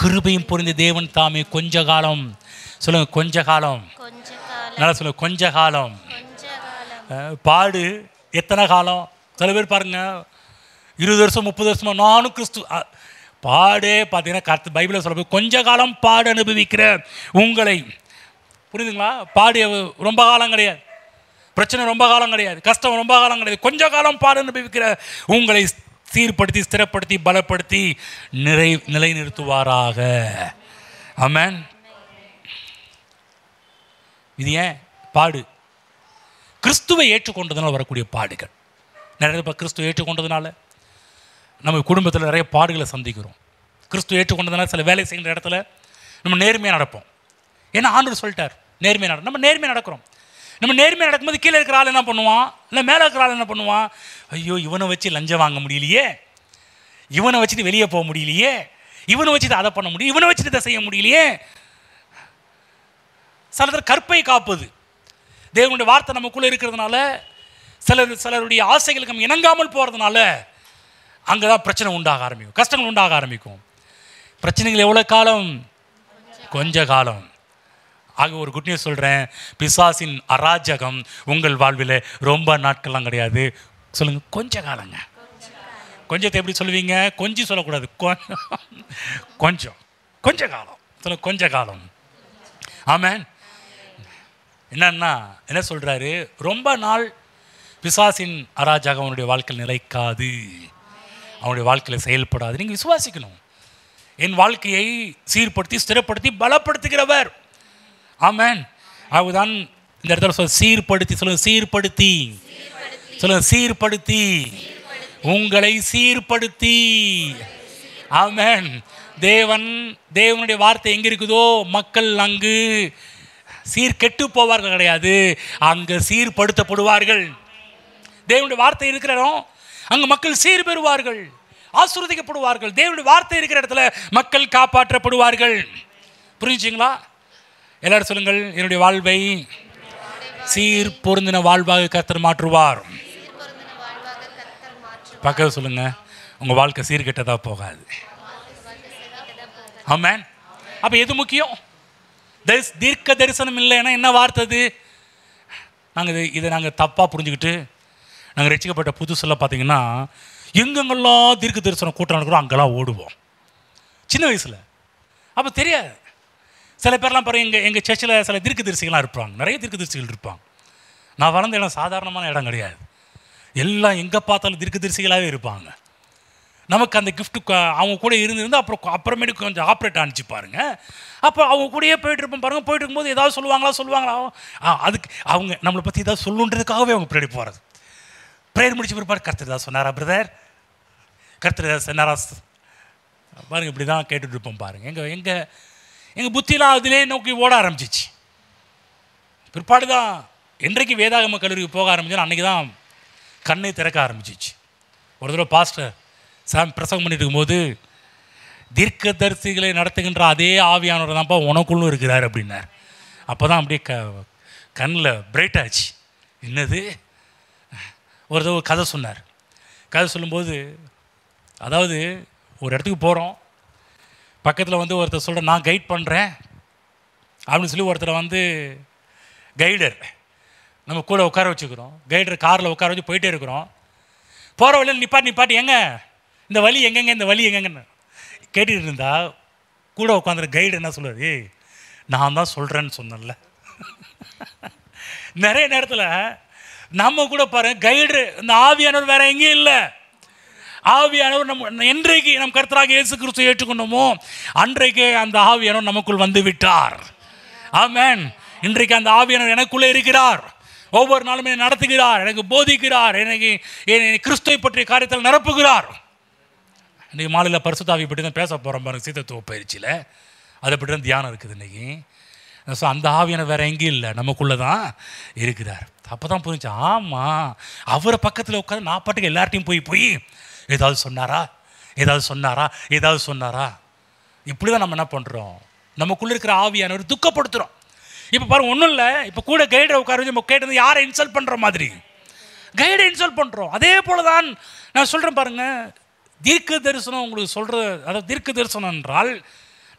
கிருபையும் பொருந்திய தேவன் தாமே கொஞ்ச காலம், சொல்லுங்க கொஞ்ச காலம், நல்லா சொல்லுங்க கொஞ்ச காலம். பாடு எத்தனை காலம்? சில பேர் பாருங்க 20 வருஷம் 30 வருஷமா நானும் கிறிஸ்து பாடே பார்த்தீங்கன்னா பைபிளில் சொல்ல கொஞ்ச காலம் பாடு அனுபவிக்கிற உங்களை, புரியுதுங்களா? பாடு ரொம்ப காலம் கிடையாது, பிரச்சனை ரொம்ப காலம் கிடையாது, கஷ்டம் ரொம்ப காலம் கிடையாது, கொஞ்ச காலம் பாடு அனுபவிக்கிற உங்களை சீர்படுத்தி ஸ்திரப்படுத்தி பலப்படுத்தி நிலைநிறுத்துவாராக. ஆமென். இது ஏன் பாடு? கிறிஸ்துவை ஏற்றுக்கொண்டதுனால வரக்கூடிய பாடுகள். நிறைய பேர் கிறிஸ்துவை ஏற்றுக்கொண்டதுனால நம்ம குடும்பத்தில் நிறைய பாடுகளை சந்திக்கிறோம். கிறிஸ்துவை ஏற்றுக்கொண்டதுனால சில வேலை செய்கிற இடத்துல நம்ம நேர்மையாக நடப்போம். ஏன்னா ஆண்டவர் சொல்லிட்டார் நேர்மையாக நம்ம நேர்மையாக நடக்கிறோம். நம்ம நேர்மையாக நடக்கும்போது கீழே இருக்கிற ஆள் என்ன பண்ணுவான், இல்லை மேலே இருக்கிற ஆள் என்ன பண்ணுவான், ஐயோ இவனை வச்சு லஞ்சம் வாங்க முடியலையே, இவனை வச்சுட்டு வெளியே போக முடியலையே, இவனை வச்சுட்டு அதை பண்ண முடியும், இவனை வச்சுட்டு இதை செய்ய முடியலையே. சிலர் கற்பை காப்பது, தேவனுடைய வார்த்தை நமக்குள்ளே இருக்கிறதுனால சிலருடைய ஆசைகளுக்கு நம்ம இணங்காமல் போகிறதுனால அங்கே தான் பிரச்சனை உண்டாக ஆரம்பிக்கும், கஷ்டங்கள் உண்டாக ஆரம்பிக்கும். பிரச்சனைகள் எவ்வளோ காலம்? கொஞ்ச காலம். ஆக ஒரு குட் நியூஸ் சொல்கிறேன், பிசாசின் அராஜகம் உங்கள் வாழ்வில் ரொம்ப நாட்கள்லாம் கிடையாது. சொல்லுங்கள் கொஞ்ச காலங்க. கொஞ்சத்தை எப்படி சொல்லுவீங்க? கொஞ்சம் சொல்லக்கூடாது, கொஞ்சம் கொஞ்ச காலம் சொல்லுங்க, கொஞ்ச காலம். ஆமென். என்னன்னா என்ன சொல்கிறாரு, ரொம்ப நாள் பிசாசின் அராஜகம் அவனுடைய வாழ்க்கையில் நிலைக்காது, அவனுடைய வாழ்க்கையில் செயல்படாது. நீங்கள் விசுவாசிக்கணும், என் வாழ்க்கையை சீர்படுத்தி ஸ்திரப்படுத்தி பலப்படுத்துகிறவர். ஆமென். அதுதான் இந்த இடத்துல சொல்ல சீர்படுத்தி, சொல்லுங்க சீர்படுத்தி, சொல்லுங்க சீர்படுத்தி, உங்களை சீர்படுத்தி. ஆமென். தேவனுடைய வார்த்தை எங்கே இருக்குதோ மக்கள் அங்கு சீர்கெட்டு போவார்கள் கிடையாது, அங்கே சீர்படுத்தப்படுவார்கள். தேவனுடைய வார்த்தை இருக்கிற இடம் அங்கே மக்கள் சீர் பெறுவார்கள், ஆசீர்வதிக்கப்படுவார்கள். தேவனுடைய வார்த்தை இருக்கிற இடத்துல மக்கள் காப்பாற்றப்படுவார்கள். புரிஞ்சுங்களா? எல்லாரும் சொல்லுங்கள், என்னுடைய வாழ்வை சீர் பொருந்தின வாழ்வாக கர்த்தர் மாற்றுவார். பக்கத்தில் சொல்லுங்க, உங்கள் வாழ்க்கை சீர்கெட்டதா போகாது. ஆமென். அப்போ எது முக்கியம்? தீர்க்க தரிசனம் இல்லைன்னா என்ன வார்த்தை அது? இதை நாங்கள் தப்பாக புரிஞ்சுக்கிட்டு நாங்கள் ரட்சிக்கப்பட்ட புதுசில் பார்த்தீங்கன்னா எங்கெங்கெல்லாம் தீர்க்க தரிசனம் கூட்டம் நடக்கிறோம் அங்கெல்லாம் ஓடுவோம் சின்ன வயசில். அப்போ தெரியாது. சில பேர்லாம் பாருங்க, எங்கள் சர்ச்சில் சில தீர்க்க தரிசிகள்லாம் இருப்பாங்க, நிறைய தீர்க்க தரிசிகள் இருப்பாங்க. நான் வளர்ந்த இடம் சாதாரணமான இடம் கிடையாது, எல்லாம் எங்கே பார்த்தாலும் தீர்க்க தரிசிகளாகவே இருப்பாங்க. நமக்கு அந்த கிஃப்ட்டு அவங்க கூட இருந்து அப்புறமேட்டு கொஞ்சம் ஆப்ரேட் ஆனிச்சு பாருங்க. அப்போ அவங்க கூடயே போயிட்டு இருப்போம் பாருங்கள். போயிட்டு இருக்கும்போது ஏதாவது சொல்லுவாங்களா அதுக்கு அவங்க நம்மளை பற்றி ஏதாவது சொல்லுன்றதுக்காகவே அவங்க பின்னாடி போகிறது. ப்ரேயர் முடிச்சு பிற்பாடு கர்த்தர் ஏதாவது சொன்னாரா பிரதர், கர்த்தர் ஏதாவது சொன்னாரா பாருங்கள், இப்படி தான் கேட்டுட்டு இருப்போம் பாருங்கள். எங்கள் புத்தியெலாம் அதிலே நோக்கி ஓட ஆரம்பிச்சிச்சு. பிற்பாடு தான் என்றைக்கு வேதாகம கல்லூரிக்கு போக ஆரம்பிச்சோம் அன்றைக்கி தான் கண்ணை திறக்க ஆரம்பிச்சிச்சு. ஒரு தடவை பாஸ்டர் சாம் பிரசங்கம் பண்ணிட்டு இருக்கும்போது, தீர்க்கதரிசிகளை நடத்துகின்ற அதே ஆவியானவர் தான்ப்பா உனக்குள்ளும் இருக்கிறார் அப்படின்னார். அப்போ தான் அப்படியே கண்ணில் பிரைட் ஆச்சு. என்னது? ஒரு தடவை கதை சொன்னார். கதை சொல்லும்போது, அதாவது ஒரு இடத்துக்கு போகிறோம், பக்கத்தில் வந்து ஒருத்தர் சொல்கிற நான் கைட் பண்ணுறேன் அப்படின்னு சொல்லி ஒருத்தரை வந்து கைடர் நம்ம கூட உட்கார வச்சுக்கிறோம். கைடர் காரில் உட்கார வச்சு போயிட்டே இருக்கிறோம். போகிற வழியில் நிப்பாட்டி எங்க இந்த வழி எங்கெங்க இந்த வழி எங்கெங்கன்னு கேட்டுக்கிட்டு இருந்தா கூட உட்காந்துற கைடு என்ன சொல்லுவார், ஏய் நான் தான் சொல்கிறேன்னு சொன்னேன்ல. நிறைய நேரத்தில் நம்ம கூட பாருங்க, கைடு இந்த ஆவியானவர் வேற எங்கேயும் இல்லை. ஆவியானவர் நம்ம என்றைக்கு நம் கர்த்தராகிய இயேசு கிறிஸ்துவை ஏற்றுக்கொண்டோமோ அன்றைக்கே அந்த ஆவியானவர் நமக்குள் வந்து விட்டார். ஆமென். இன்றைக்கு அந்த ஆவியானவர் எனக்குள்ளே இருக்கிறார். ஒவ்வொரு நாளும் என்னை நடத்துகிறார், எனக்கு போதிக்கிறார், எனக்கு கிறிஸ்துவை பற்றிய காரியத்தில் நிரப்புகிறார். இன்றைக்கி மாலையில் பரிசுத்த ஆவியை பற்றி தான் பேச போகிறோம் பாருங்க, சீதத்துவ பயிற்சியில். அதை பற்றி தான் தியானம் இருக்குது இன்றைக்கி. ஸோ அந்த ஆவியானவர் வேறு எங்கேயும் இல்லை, நமக்குள்ளே தான் இருக்கிறார். அப்போ தான் புரிஞ்சு, ஆமாம் அவரை பக்கத்தில் உட்காந்து நான் பாட்டுக்கு எல்லார்ட்டையும் போய் ஏதாவது சொன்னாரா இப்படி தான் நம்ம என்ன பண்ணுறோம், நமக்குள்ளே இருக்கிற ஆவியானவர் துக்கப்படுத்துகிறோம். இப்போ பாருங்கள், ஒன்றும் இல்லை, இப்போ கூட கைடை உட்கார வச்சு நம்ம கேட்டது யாரை இன்சல்ட் பண்ணுற மாதிரி கைடை இன்சல்ட் பண்ணுறோம். அதே போல் தான் நான் சொல்கிறேன் பாருங்கள், தீர்க்க தரிசனம் உங்களுக்கு சொல்கிறது, அதாவது தீர்க்க தரிசனம் என்றால்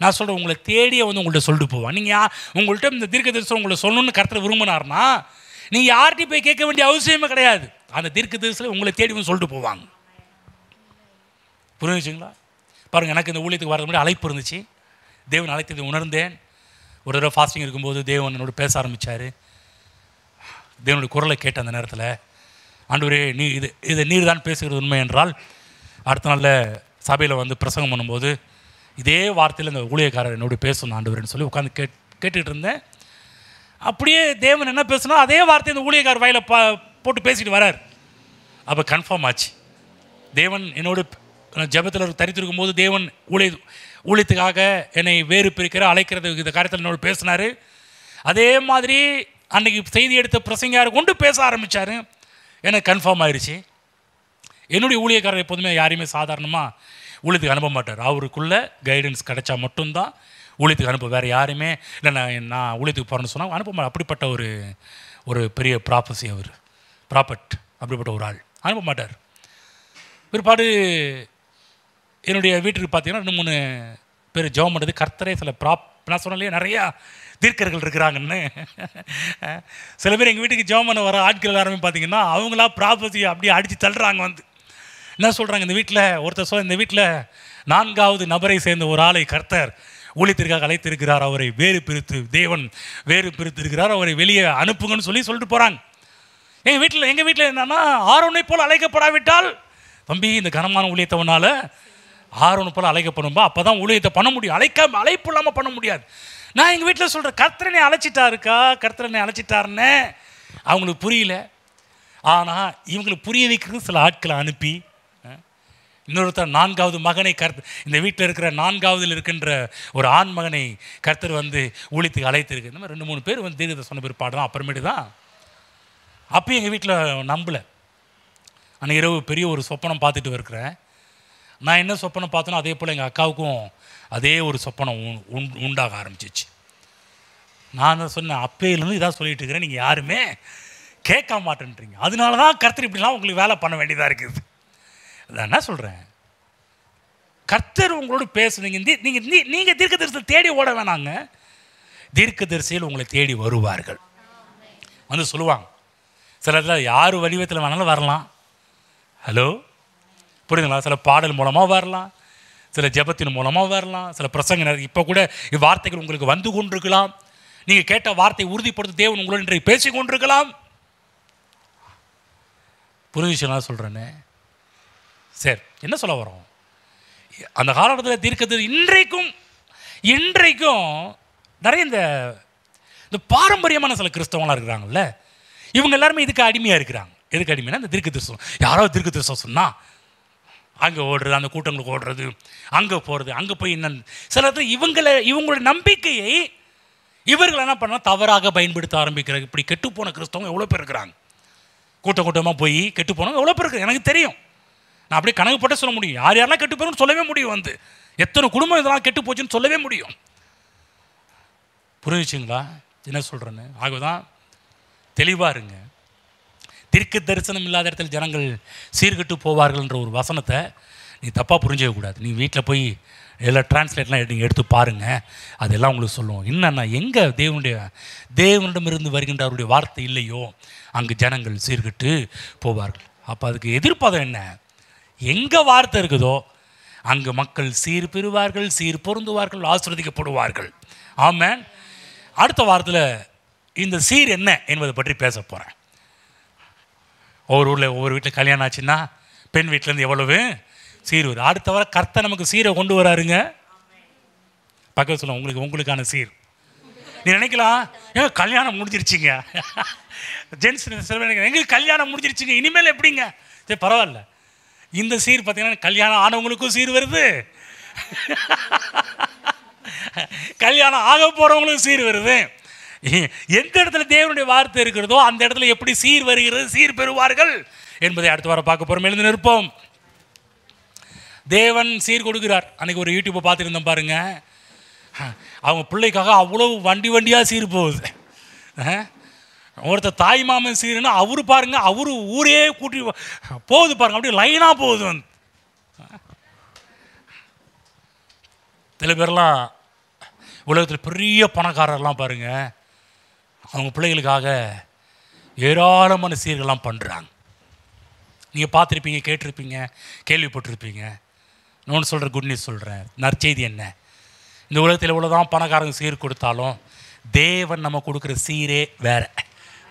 நான் சொல்கிறேன் உங்களை தேடியே வந்து உங்கள்கிட்ட சொல்லிட்டு போவான். நீங்கள் உங்கள்கிட்ட இந்த தீர்க்க தரிசனம் உங்களை சொல்லணும்னு கர்த்தர் விரும்பினார்னா நீங்கள் யார்கிட்டையும் போய் கேட்க வேண்டிய அவசியமே கிடையாது. அந்த தீர்க்க தரிசனம் உங்களை தேடி வந்து சொல்லிட்டு போவாங்க. புரிஞ்சுங்களா? பாருங்கள், எனக்கு இந்த ஊழியத்துக்கு வரது முன்னாடி அழைப்பு இருந்துச்சு. தேவன் அழைத்ததை உணர்ந்தேன். ஒரு தடவை ஃபாஸ்டிங் இருக்கும்போது தேவன் என்னோட பேச ஆரம்பித்தார். தேவனுடைய குரலை கேட்ட அந்த நேரத்தில், ஆண்டவரே இதை நீர் தான் பேசுகிறது உண்மை என்றால், அடுத்த நாளில் சபையில் வந்து பிரசங்கம் பண்ணும்போது இதே வார்த்தையில் இந்த ஊழியக்காரர் என்னோட பேசணும் ஆண்டவரேன்னு சொல்லி உட்காந்து கேட்டுக்கிட்டு இருந்தேன். அப்படியே தேவன் என்ன பேசணும் அதே வார்த்தை இந்த ஊழியக்காரர் வாயில் போட்டு பேசிட்டு வரார். அப்போ கன்ஃபார்ம் ஆச்சு. தேவன் என்னோட ஜெபத்தில் தரித்திருக்கும் போது தேவன் ஊழியத்துக்காக என்னை வேறு பிரிக்கிற அழைக்கிறது இந்த காரியத்தில் என்னோட பேசினார். அதே மாதிரி அன்றைக்கி செய்தி எடுத்த பிரசங்கியார் கொண்டு பேச ஆரம்பித்தார். எனக்கு கன்ஃபார்ம் ஆயிடுச்சு. என்னுடைய ஊழியக்காரர் எப்போதுமே யாரையுமே சாதாரணமாக ஊழியத்துக்கு அனுப்ப மாட்டார். அவருக்குள்ளே கைடன்ஸ் கிடைச்சா மட்டும்தான் ஊழியத்துக்கு அனுப்ப, வேறு யாருமே இல்லை நான் ஊழியத்துக்கு போகிறேன்னு சொன்னால் அனுப்ப மாட்டேன். அப்படிப்பட்ட ஒரு பெரிய ப்ராப்பர்சி, அவர் ப்ராப்பர்ட், அப்படிப்பட்ட ஒரு ஆள் அனுப்ப மாட்டார். பிற்பாடு என்னுடைய வீட்டுக்கு பார்த்தீங்கன்னா 2-3 பேர் ஜெபம் பண்ணுறது கர்த்தரே சில நான் சொன்னாலே நிறையா தீர்க்கர்கள் இருக்கிறாங்கன்னு. சில பேர் எங்கள் வீட்டுக்கு ஜெபம் பண்ண வர ஆட்கள் எல்லாருமே பார்த்தீங்கன்னா அவங்களா ப்ராப்பர்ட்டியை அப்படியே அடித்து தள்ளுறாங்க. வந்து என்ன சொல்கிறாங்க, இந்த வீட்டில் ஒருத்தர் இந்த வீட்டில் 4வது நபரை சேர்ந்த ஒரு ஆளை கர்த்தர் ஊழியத்திற்காக அழைத்திருக்கிறார், அவரை தேவன் வேறு பிரித்து இருக்கிறார், அவரை வெளியே அனுப்புங்கன்னு சொல்லிட்டு போகிறாங்க. எங்கள் வீட்டில் என்னன்னா, ஆரோனை போல் அழைக்கப்படாவிட்டால் தம்பி இந்த கனமான ஊழியத்தவனால் ஆரோனை போல் அழைக்கப்படும்பா, அப்போ தான் ஊழியத்தை பண்ண முடியும். அழைப்பு இல்லாமல் பண்ண முடியாது. நான் எங்கள் வீட்டில் சொல்கிறேன், கர்த்தரனை அழைச்சிட்டாருன்னு அவங்களுக்கு புரியல. ஆனால் இவங்களுக்கு புரிய வைக்கிறது சில ஆட்களை அனுப்பி, இன்னொருத்தர் 4வது மகனை இந்த வீட்டில் இருக்கிற 4வதில் இருக்கின்ற ஒரு ஆண் மகனை கர்த்தர் வந்து ஊழியத்துக்கு அழைத்திருக்கு. இந்த மாதிரி 2-3 பேர் வந்து தீர்க்கத்தை சொன்ன பிற்பாடு தான் அப்புறமேட்டு தான். அப்போ எங்கள் வீட்டில் நம்பலை. அன்றைக்கி இரவு பெரிய ஒரு சொப்பனம் பார்த்துட்டு இருக்கிறேன். நான் என்ன சொப்பனம் பார்த்தனோ அதே போல் எங்கள் அக்காவுக்கும் அதே ஒரு சொப்பனம் உண்டாக ஆரம்பிச்சிச்சு. நான் தான் சொன்னேன், அப்பையிலேருந்து இதாக சொல்லிகிட்டு இருக்கிறேன், நீங்கள் யாருமே கேட்க மாட்டேன்றீங்க, அதனால தான் கர்த்தர் இப்படிலாம் உங்களுக்கு வேலை பண்ண வேண்டியதாக இருக்குது. நான் என்ன சொல்கிறேன், கர்த்தர் உங்களோட பேசுனீங்க. நீங்கள் தீர்க்க தரிசனத்தை தேடி ஓட வேணாங்க, தீர்க்க தரிசியில் உங்களை தேடி வருவார்கள். வந்து சொல்லுவாங்க. சில இடத்துல யார் வடிவத்தில் வேணாலும் வரலாம். ஹலோ, புரியுதுங்களா? சில பாடல் மூலமாக வரலாம், சில ஜெபத்தின் மூலமாக வரலாம், சில பிரசங்க இப்போ கூட வார்த்தைகள் உங்களுக்கு வந்து கொண்டிருக்கலாம். நீங்கள் கேட்ட வார்த்தை உறுதிப்படுத்த தேவன் உங்களோட இன்றைக்கு பேசி கொண்டிருக்கலாம். புரிஞ்சுச்சுன்னா சொல்கிறேன்னு. சரி, என்ன சொல்ல வரோம்? அந்த காலகட்டத்தில் தீர்க்கது இன்றைக்கும் நிறைய இந்த பாரம்பரியமான சில கிறிஸ்தவங்களாம் இருக்கிறாங்கல்ல, இவங்க எல்லாருமே இதுக்கு அடிமையாக இருக்கிறாங்க. எதுக்கு அடிமைனா, இந்த தீர்க்க தரிசனம், யாராவது தீர்க்க தரிசனம் சொன்னால் அங்கே ஓடுறது, அந்த கூட்டங்களுக்கு ஓடுறது, அங்கே போகிறது, அங்கே போய் என்ன சில இவங்களோட நம்பிக்கையை இவர்கள் என்ன பண்ணால் தவறாக பயன்படுத்த ஆரம்பிக்கிறாங்க. இப்படி கெட்டுப்போன கிறிஸ்தவங்க எவ்வளோ பேர் இருக்கிறாங்க. கூட்டம் கூட்டமாக போய் கெட்டு போனவங்க எவ்வளோ பேர் இருக்குது எனக்கு தெரியும். நான் அப்படியே கணக்கு போட்டு சொல்ல முடியும். யார் யாரெல்லாம் கெட்டு போயிருன்னு சொல்லவே முடியும். எத்தனை குடும்பம் இதெல்லாம் கெட்டு போச்சுன்னு சொல்லவே முடியும். புரிஞ்சுச்சுங்களா என்ன சொல்கிறேன்னு? ஆகதான் தெளிவாக இருங்க. தீர்க்க தரிசனம் இல்லாத இடத்துல ஜனங்கள் சீர்கெட்டு போவார்கள்ன்ற ஒரு வசனத்தை நீ தப்பாக புரிஞ்சிக்கக்கூடாது. நீ வீட்டில் போய் எல்லாம் டிரான்ஸ்லேட்லாம் நீங்கள் எடுத்து பாருங்கள், அதெல்லாம் உங்களுக்கு சொல்லுவோம். என்னன்னா எங்கே தேவனிடமிருந்து வருகின்ற அவருடைய வார்த்தை இல்லையோ அங்கு ஜனங்கள் சீர்கெட்டு போவார்கள். அப்போ அதுக்கு எதிர்ப்பதம் என்ன? எங்கே வார்த்தை இருக்குதோ அங்கு மக்கள் சீர் பெறுவார்கள், சீர் பொருந்துவார்கள், ஆசீர்வதிக்கப்படுவார்கள். ஆமென். அடுத்த வாரத்தில் இந்த சீர் என்ன என்பதை பற்றி பேச போகிறேன். ஒவ்வொரு வீட்டில் கல்யாணம் ஆச்சுன்னா பெண் வீட்டிலேருந்து எவ்வளவு சீர் வரும். அடுத்த வாரம் கர்த்தர் நமக்கு சீரை கொண்டு வராருங்க. பக்கத்தில் சொல்லுவோம் உங்களுக்கான சீர். நீ நினைக்கலாம் ஏன் கல்யாணம் முடிஞ்சிருச்சிங்க, ஜென்ஸ் எங்களுக்கு கல்யாணம் முடிஞ்சிருச்சுங்க, இனிமேல் எப்படிங்க? சரி பரவாயில்ல, இந்த சீர் பார்த்தீங்கன்னா கல்யாணம் ஆனவங்களுக்கும் சீர் வருது, கல்யாணம் ஆக போகிறவங்களுக்கும் சீர் வருது. எந்த இடத்துல தேவனுடைய வார்த்தை இருக்கிறதோ அந்த இடத்துல எப்படி சீர் வருகிறது, சீர் பெறுவார்கள் என்பதை அடுத்த வாரம் பார்க்க போகிறோம். எழுந்து நிற்போம். தேவன் சீர் கொடுக்கிறார். அன்றைக்கி ஒரு யூடியூப்பை பார்த்துருந்தோம் பாருங்க. அவங்க பிள்ளைக்காக அவ்வளோ வண்டியாக சீர் போகுது. ஒருத்தர் தாய் மாமன் சீருன்னா அவரு பாருங்க, அவரு ஊரே கூட்டி போகுது பாருங்க, அப்படியே லைனாக போகுது. சில பேர்லாம் உலகத்தில் பெரிய பணக்காரர்லாம் பாருங்க, அவங்க பிள்ளைகளுக்காக ஏராளமான சீர்கள்லாம் பண்ணுறாங்க. நீங்கள் பார்த்துருப்பீங்க, கேட்டிருப்பீங்க, கேள்விப்பட்டிருப்பீங்க. நான் சொல்கிற குட் நியூஸ் சொல்கிறேன், நற்செய்தி என்ன? இந்த உலகத்தில் இவ்வளோதான் பணக்காரங்க சீர் கொடுத்தாலும் தேவன் நம்ம கொடுக்குற சீரே வேறு,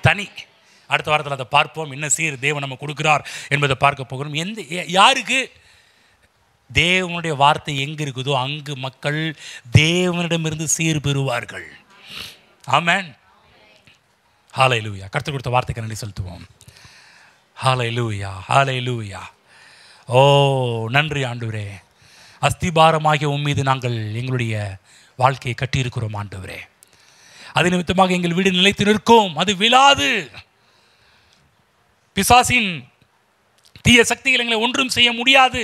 தனி. அடுத்த வாரத்தில் அதை பார்ப்போம், என்ன சீர் தேவன் நம்ம கொடுக்குறார் என்பதை பார்க்க போகிறோம். யாருக்கு தேவனுடைய வார்த்தை எங்கே இருக்குதோ அங்கு மக்கள் தேவனிடமிருந்து சீர் பெறுவார்கள். ஆமென். ஹல்லேலூயா. கர்த்தர் கொடுத்த வார்த்தைக்கு நன்றி செலுத்துவோம். ஹல்லேலூயா, ஹல்லேலூயா. ஓ நன்றி ஆண்டவரே. அஸ்திபாரமாகிய உம்மீது நாங்கள் எங்களுடைய வாழ்க்கையை கட்டியிருக்கிறோம் ஆண்டவரே. அது நிமித்தமாக எங்கள் வீடு நிலைத்து நிற்கும், அது விழாது. பிசாசின் தீய சக்திகள் எங்களை ஒன்றும் செய்ய முடியாது,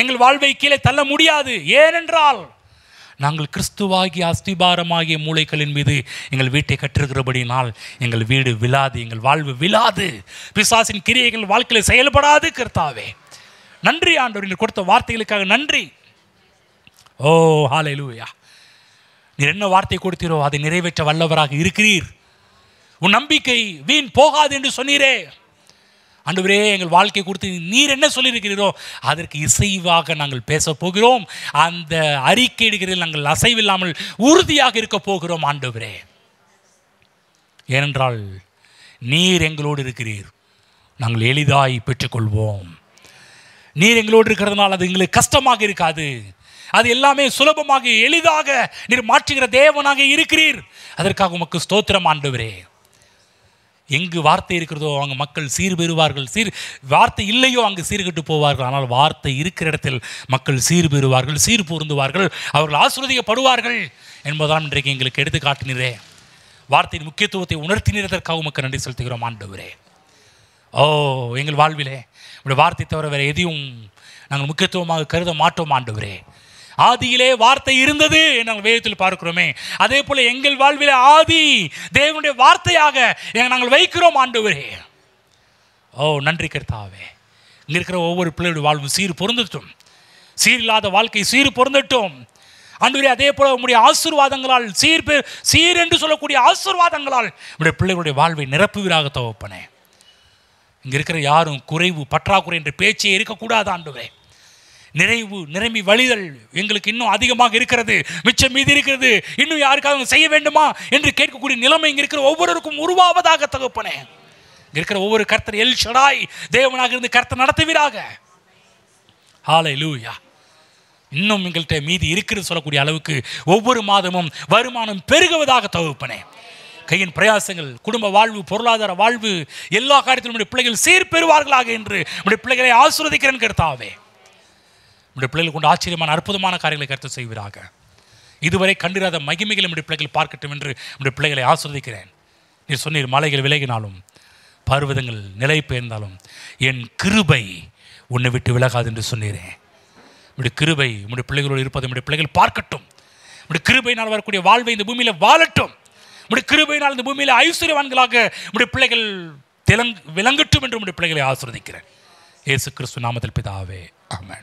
எங்கள் வாழ்வை கீழே தள்ள முடியாது. ஏனென்றால் நாங்கள் கிறிஸ்துவாகிய அஸ்திபாரமாகிய மூளைகளின் மீது எங்கள் வீட்டை கட்டிருக்கிறபடினால் எங்கள் வீடு விழாது, எங்கள் வாழ்வு விழாது, பிசாசின் கிரியைகள் வாழ்க்கையில் செயல்படாது. கர்த்தாவே நன்றி ஆண்டவர், நீர் கொடுத்த வார்த்தைகளுக்காக நன்றி. ஓ ஹல்லேலூயா. நீர் என்ன வார்த்தை கொடுத்தீரோ அதை நிறைவேற்ற வல்லவராக இருக்கிறீர். உன் நம்பிக்கை வீண் போகாது என்று சொன்னீரே ஆண்டவரே. எங்கள் வாழ்க்கை கொடுத்து நீர் என்ன சொல்லியிருக்கிறீரோ அதற்கு இசைவாக நாங்கள் பேச போகிறோம். அந்த அறிக்கை எடுக்கிறதில் நாங்கள் அசைவில்லாமல் உறுதியாக இருக்க போகிறோம் ஆண்டவரே. ஏனென்றால் நீர் எங்களோடு இருக்கிறீர், நாங்கள் எளிதாய் பெற்றுக்கொள்வோம். நீர் எங்களோடு இருக்கிறதுனால அது எங்களுக்கு கஷ்டமாக இருக்காது, அது எல்லாமே சுலபமாக எளிதாக நீர் மாற்றுகிற தேவனாக இருக்கிறீர். அதற்காக உமக்கு ஸ்தோத்திரம் ஆண்டவரே. எங்கு வார்த்தை இருக்கிறதோ அங்கு மக்கள் சீர் பெறுவார்கள், வார்த்தை இல்லையோ அங்கு சீர்கெட்டு போவார்கள். ஆனால் வார்த்தை இருக்கிற இடத்தில் மக்கள் சீர் பெறுவார்கள், சீர் பொருந்துவார்கள், அவர்கள் ஆசீர்வதிக்கப்படுவார்கள் என்பதால் இன்றைக்கு எங்களுக்கு எடுத்து காட்டினரே. வார்த்தையின் முக்கியத்துவத்தை உணர்த்தினதற்காக உமக்கு நன்றி செலுத்துகிறோம் ஆண்டவரே. ஓ எங்கள் வாழ்விலே உடைய வார்த்தை தவிர வேறு எதையும் நாங்கள் முக்கியத்துவமாக கருத மாட்டோம் ஆண்டவரே. ஆதியிலே வார்த்தை இருந்தது நாங்கள் வேதத்தில் பார்க்கிறோமே, அதே போல எங்கள் வாழ்விலே ஆதி தேவனுடைய வார்த்தையாக நாங்கள் வைக்கிறோம் ஆண்டவரே. ஓ நன்றி கர்த்தாவே. இங்கே இருக்கிற ஒவ்வொரு பிள்ளையுடைய வாழ்வு சீர் பொருந்தட்டும், சீர் இல்லாத வாழ்க்கை சீர் பொருந்தட்டும் ஆண்டவரே. அதே போல உங்களுடைய ஆசீர்வாதங்களால் சீர் என்று சொல்லக்கூடிய ஆசீர்வாதங்களால் உங்களுடைய பிள்ளைகளுடைய வாழ்வை நிரப்புவீராக தகப்பனே. இங்கே இருக்கிற யாரும் குறைவு பற்றாக்குறை என்ற பேச்சே இருக்கக்கூடாது ஆண்டவரே. நிறைவு நிரம்பி வழிதல் எங்களுக்கு இன்னும் அதிகமாக இருக்கிறது, மிச்சம் மீது இருக்கிறது, இன்னும் யாருக்காக செய்ய வேண்டுமா என்று கேட்கக்கூடிய நிலைமை இங்கே இருக்கிற ஒவ்வொருவருக்கும் உருவாவதாக தகப்பனே. இங்கே இருக்கிற ஒவ்வொரு கர்த்தர் எல் ஷடாய் தேவனாக இருந்து கர்த்தர் நடத்துவீராக. ஹல்லேலூயா. இன்னும் எங்கள்கிட்ட மீதி இருக்கிறது சொல்லக்கூடிய அளவுக்கு ஒவ்வொரு மாதமும் வருமானம் பெருகுவதாக தகப்பனே. கையின் பிரயாசங்கள், குடும்ப வாழ்வு, பொருளாதார வாழ்வு, எல்லா காரியத்திலும் நம்முடைய பிள்ளைகள் சீர் பெறுவார்களாக என்று நம்முடைய பிள்ளைகளை ஆசீர்வதிக்கிறேன் கர்த்தாவே. நம்முடைய பிள்ளைகள் கொண்டு ஆச்சரியமான அற்புதமான காரியங்களை கர்த்தர் செய்வீராக. இதுவரை கண்டிராத மகிமைகளை நம்முடைய பிள்ளைகள் பார்க்கட்டும் என்று நம்முடைய பிள்ளைகளை ஆஸ்வதிக்கிறேன். நீர் சொன்னீர், மலைகள் விலகினாலும் பர்வதங்கள் நிலை பெயர்ந்தாலும் என் கிருபை உன்னை விட்டு விலகாது என்று சொன்னீரேன். உடைய கிருபை உடைய பிள்ளைகளோடு இருப்பதை உடைய பிள்ளைகள் பார்க்கட்டும். உடைய கிருபையினால் வரக்கூடிய வாழ்வை இந்த பூமியில் வாழட்டும். உடைய கிருபையினால் இந்த பூமியில் ஐஸ்வர்யவான்களாக உடைய பிள்ளைகள் விளங்கட்டும் என்று உடைய பிள்ளைகளை ஆசீர்வதிக்கிறேன். இயேசு கிறிஸ்து நாமத்தில் பிதாவே, ஆமென்.